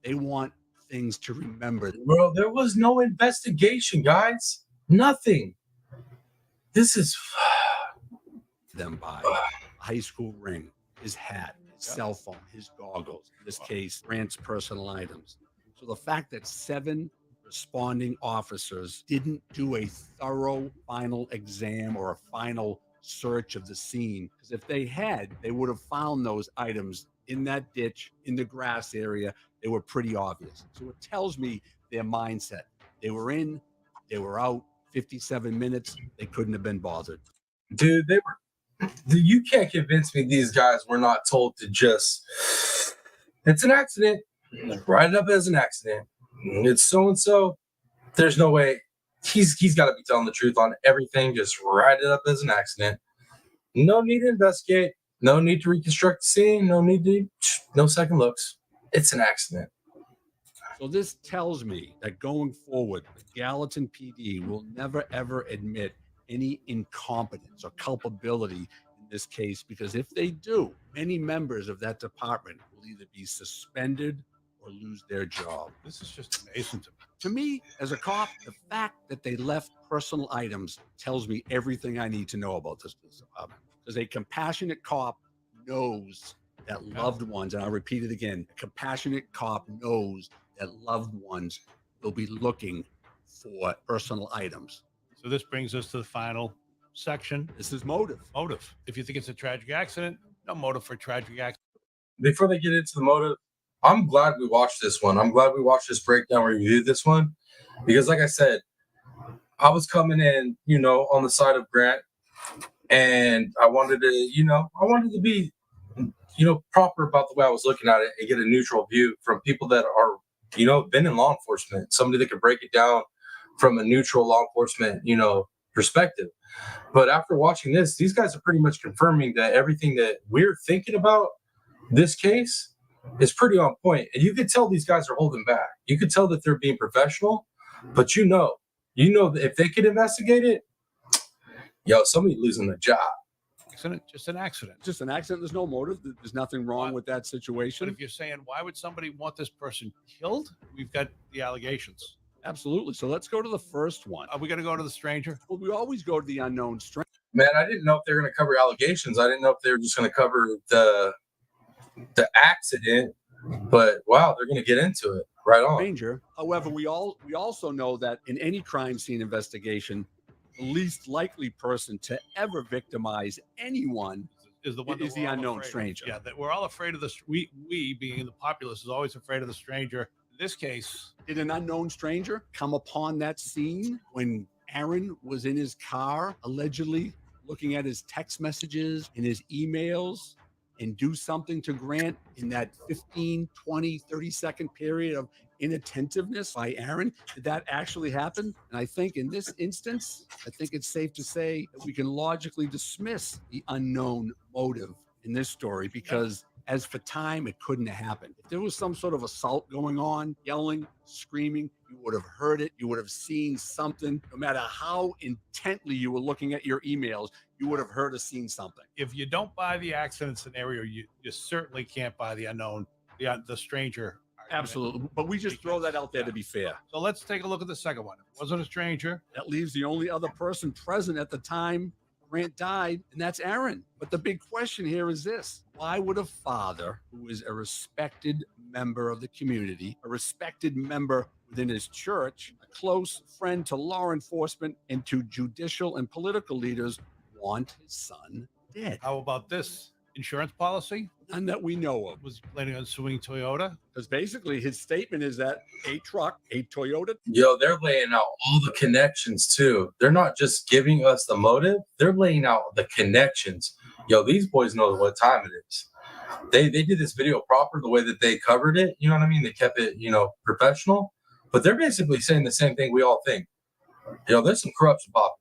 They want things to remember. Bro, there was no investigation, guys. Nothing. This is them by a high school ring, his hat, his cell phone, his goggles, in this case, Grant's personal items. So the fact that 7 responding officers didn't do a thorough final exam or a final search of the scene, because if they had, they would have found those items in that ditch, in the grass area. They were pretty obvious. So it tells me their mindset. They were in, they were out, 57 minutes. They couldn't have been bothered. Dude, you can't convince me these guys were not told to just, it's an accident. Write it up as an accident. It's so-and-so. There's no way. He's got to be telling the truth on everything. Just write it up as an accident. No need to investigate. No need to reconstruct the scene. No second looks. It's an accident. So this tells me that going forward, the Gallatin PD will never, ever admit any incompetence or culpability in this case, because if they do, many members of that department will either be suspended or lose their job. This is just amazing to me. To me, as a cop, the fact that they left personal items tells me everything I need to know about this department. Because a compassionate cop knows that loved ones, and I'll repeat it again, a compassionate cop knows that loved ones will be looking for personal items. So this brings us to the final section. This is motive. Motive. If you think it's a tragic accident, no motive for a tragic accident. Before they get into the motive, I'm glad we watched this one. I'm glad we watched this breakdown, reviewed this one, because like I said, I was coming in, on the side of Grant, and I wanted to be, proper about the way I was looking at it and get a neutral view from people that are, been in law enforcement, somebody that could break it down from a neutral law enforcement, perspective. But after watching this, these guys are pretty much confirming that everything that we're thinking about this case is pretty on point. And you could tell these guys are holding back. You could tell that they're being professional, but that if they could investigate it, somebody losing their job. accident, just an accident. Just an accident. There's no motive. There's nothing wrong with that But situation. if you're saying, why would somebody want this person killed? We've got the allegations. Absolutely. So let's go to the first one. Are we going to go to the stranger? Well, we always go to the unknown stranger. Man, I didn't know if they were going to cover allegations. I didn't know if they were just going to cover the accident. But wow, they're going to get into it. Right on. Stranger. However, we also know that in any crime scene investigation, the least likely person to ever victimize anyone is the one that is the we're all unknown afraid of. stranger. Yeah, that we're all afraid of this. We being the populace is always afraid of the stranger. In this case, did an unknown stranger come upon that scene when Aaron was in his car, allegedly looking at his text messages and his emails, and do something to Grant in that 15, 20, 30-second period of inattentiveness by Aaron? Did that actually happen? And I think in this instance, I think it's safe to say that we can logically dismiss the unknown motive in this story, because as for time, it couldn't have happened. If there was some sort of assault going on, yelling, screaming, you would have heard it. You would have seen something. No matter how intently you were looking at your emails, you would have heard or seen something. if you don't buy the accident scenario, you certainly can't buy the unknown, the stranger. argument. Absolutely. But we just throw that out there to be fair. So let's take a look at the second one. It wasn't a stranger. That leaves the only other person present at the time Grant died, and that's Aaron. But the big question here is this: why would a father who is a respected member of the community, a respected member within his church, a close friend to law enforcement and to judicial and political leaders, want his son dead? How about this insurance policy? None that we know of. Was planning on suing Toyota? Because basically his statement is that a Toyota. Yo, they're laying out all the connections too. They're not just giving us the motive, they're laying out the connections. Yo, these boys know what time it is. They did this video proper the way that they covered it. You know what I mean? They kept it, professional. But they're basically saying the same thing we all think. There's some corruption popping.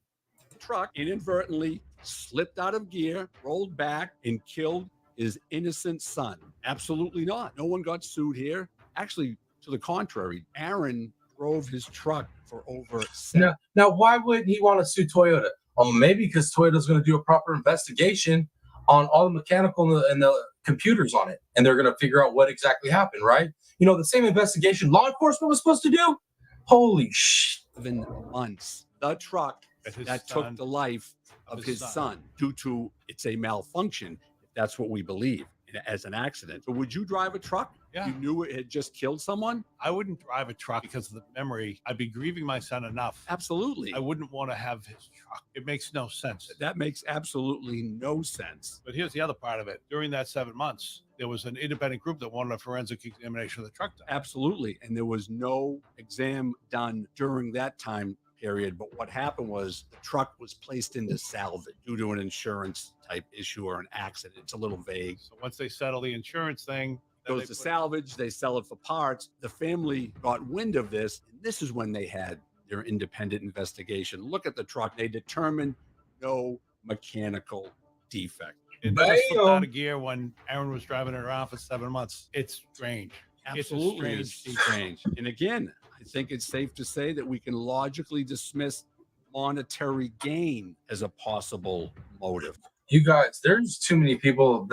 Truck inadvertently slipped out of gear, rolled back, and killed his innocent son. Absolutely not. No one got sued here. Actually, to the contrary, Aaron drove his truck for over 7. Now, why would he want to sue Toyota? Maybe because Toyota's going to do a proper investigation on all the mechanical and the computers on it, and they're going to figure out what exactly happened, right? The same investigation law enforcement was supposed to do. Holy shit! 7 months. The truck that took the life of his son due to it's a malfunction. That's what we believe as an accident. So would you drive a truck? Yeah. You knew it had just killed someone? I wouldn't drive a truck because of the memory. I'd be grieving my son enough. Absolutely. I wouldn't want to have his truck. It makes no sense. That makes absolutely no sense. But here's the other part of it. During that 7 months, there was an independent group that wanted a forensic examination of the truck. Absolutely. And there was no exam done during that time period. But what happened was the truck was placed into salvage due to an insurance type issue or an accident. It's a little vague. So once they settle the insurance thing, goes to salvage, they sell it for parts. The family got wind of this, and this is when they had their independent investigation. Look at the truck. They determined no mechanical defect. It never slipped out of gear when Aaron was driving it around for 7 months. It's strange. Absolutely, it's it's strange. And again, I think it's safe to say that we can logically dismiss monetary gain as a possible motive. You guys, there's too many people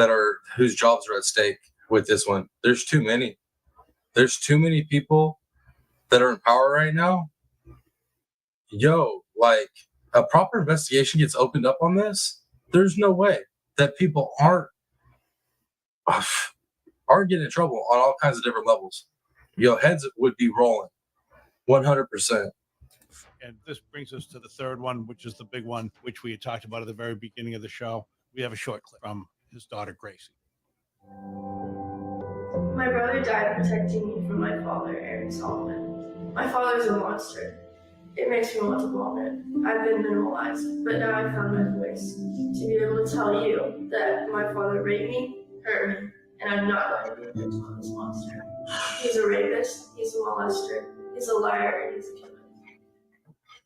whose jobs are at stake with this one. There's too many. There's too many people that are in power right now. Yo, like a proper investigation gets opened up on this. There's no way that people aren't getting in trouble on all kinds of different levels. Yo, heads would be rolling 100%. And this brings us to the third one, which is the big one, which we had talked about at the very beginning of the show. We have a short clip from his daughter, Gracie. My brother died protecting me from my father, Aaron Solomon. My father's a monster. It makes me want to vomit. I've been minimalized, but now I found my voice to be able to tell you that my father raped me, hurt me, and I'm not going to be a victim of this monster. He's a rapist, he's a molester, he's a liar, and he's a killer.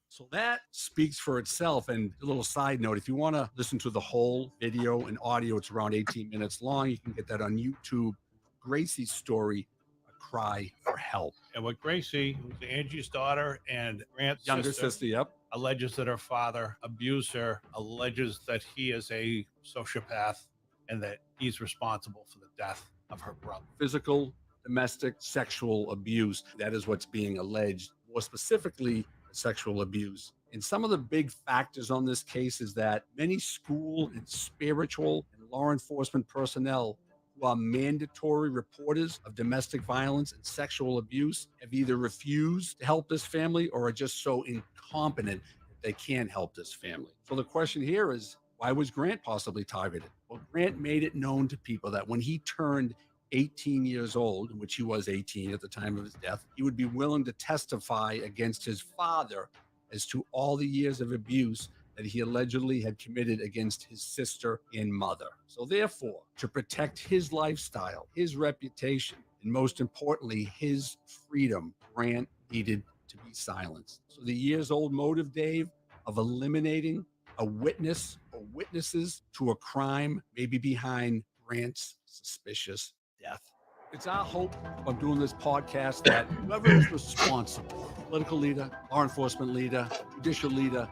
So that speaks for itself. And a little side note, if you want to listen to the whole video and audio, it's around 18 minutes long. You can get that on YouTube. Gracie's story, a cry for help. And with Gracie, who's Angie's daughter and Grant's Younger sister, yep. alleges that her father abused her, alleges that he is a sociopath, and that he's responsible for the death of her brother. Physical, domestic, sexual abuse. That is what's being alleged. More specifically, sexual abuse. And some of the big factors on this case is that many school and spiritual and law enforcement personnel who are mandatory reporters of domestic violence and sexual abuse have either refused to help this family or are just so incompetent that they can't help this family. So the question here is, why was Grant possibly targeted? Well, Grant made it known to people that when he turned 18 years old, in which he was 18 at the time of his death, he would be willing to testify against his father as to all the years of abuse that he allegedly had committed against his sister and mother. So therefore, to protect his lifestyle, his reputation, and most importantly, his freedom, Grant needed to be silenced. So the years-old motive, Dave, of eliminating a witness or witnesses to a crime may be behind Grant's suspicious death. It's our hope of doing this podcast that whoever is responsible, political leader, law enforcement leader, judicial leader,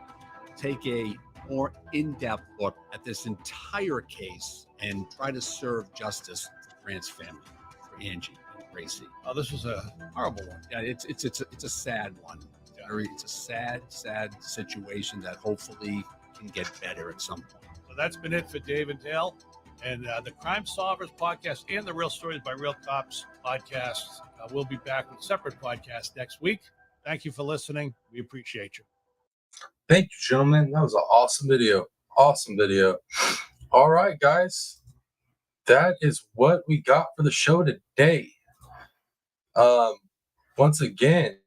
take a more in-depth look at this entire case and try to serve justice for Grant's family, for Angie and Gracie. Oh, this was a horrible one. Yeah, it's a sad one. It's a sad situation that hopefully can get better at some point. So that's been it for Dave and Dale. And the Crime Solvers podcast and the Real Stories by Real Cops podcast. We'll be back with separate podcasts next week. Thank you for listening. We appreciate you. Thank you, gentlemen. That was an awesome video. Awesome video. All right, guys. That is what we got for the show today. Once again,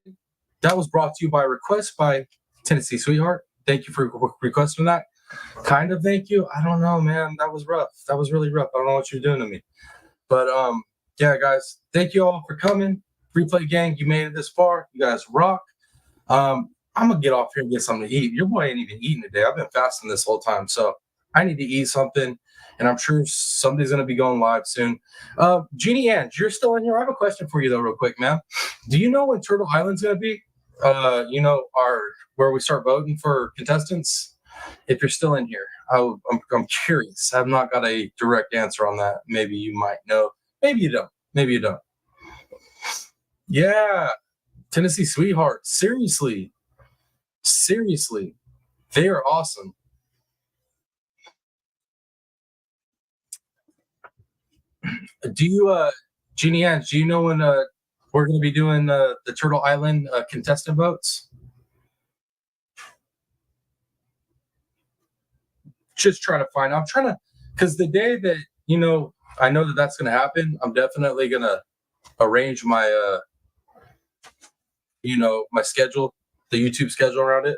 that was brought to you by request by Tennessee Sweetheart. Thank you for requesting that. Kind of thank you. I don't know, man. That was rough. That was really rough. I don't know what you're doing to me. But yeah, guys, thank you all for coming. Replay Gang, you made it this far. You guys rock. I'm gonna get off here and get something to eat. Your boy ain't even eating today. I've been fasting this whole time, so I need to eat something. And I'm sure somebody's gonna be going live soon. Jeannie Ange, you're still in here. I have a question for you though, real quick, man. Do you know when Turtle Island's gonna be? Where we start voting for contestants. If you're still in here, I'm curious. I've not got a direct answer on that. Maybe you might know. Maybe you don't. Maybe you don't. Yeah, Tennessee Sweetheart. Seriously, they are awesome. Do you, Jeannie Ann, do you know when we're going to be doing the Turtle Island contestant votes? Just trying to find out. I'm trying to, because the day that, I know that that's going to happen, I'm definitely going to arrange my, my schedule, the YouTube schedule around it.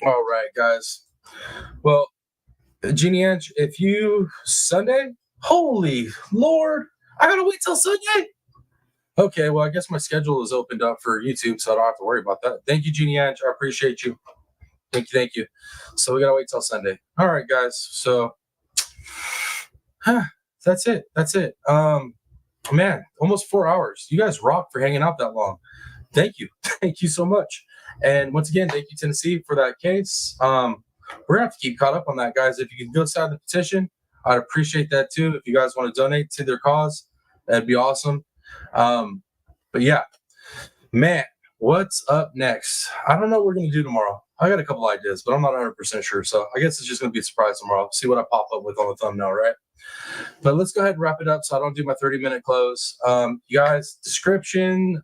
All right, guys. Well, Jeannie Ange, if you Sunday, holy Lord, I gotta wait till Sunday. Okay, well, I guess my schedule is opened up for YouTube, so I don't have to worry about that. Thank you, Jeannie Ange. I appreciate you. Thank you. So we gotta wait till Sunday. All right, guys. So that's it. Man, almost 4 hours. You guys rock for hanging out that long. Thank you. Thank you so much. And once again, thank you, Tennessee, for that case. We're gonna have to keep caught up on that, guys. If you can go sign the petition, I'd appreciate that too. If you guys want to donate to their cause, that'd be awesome. But yeah, man, what's up next? I don't know what we're gonna do tomorrow. I got a couple ideas, but I'm not 100% sure. So I guess it's just gonna be a surprise tomorrow. See what I pop up with on the thumbnail, right? But let's go ahead and wrap it up so I don't do my 30-minute close. You guys, description,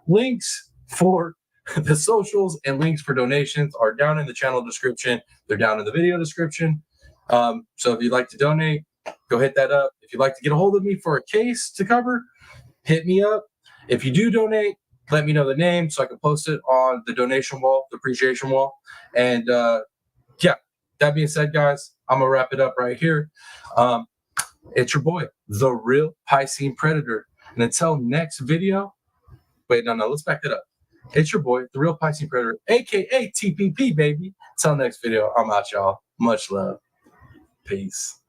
links for the socials and links for donations are down in the channel description. They're down in the video description. So if you'd like to donate, go hit that up. If you'd like to get a hold of me for a case to cover, hit me up. If you do donate, let me know the name so I can post it on the donation wall, the appreciation wall. And yeah, that being said, guys, I'm going to wrap it up right here. It's your boy, the Real Piscine Predator. And until next video, let's back it up. It's your boy, the Real Piscine Predator, aka TPP, baby. Till next video, I'm out, y'all. Much love. Peace.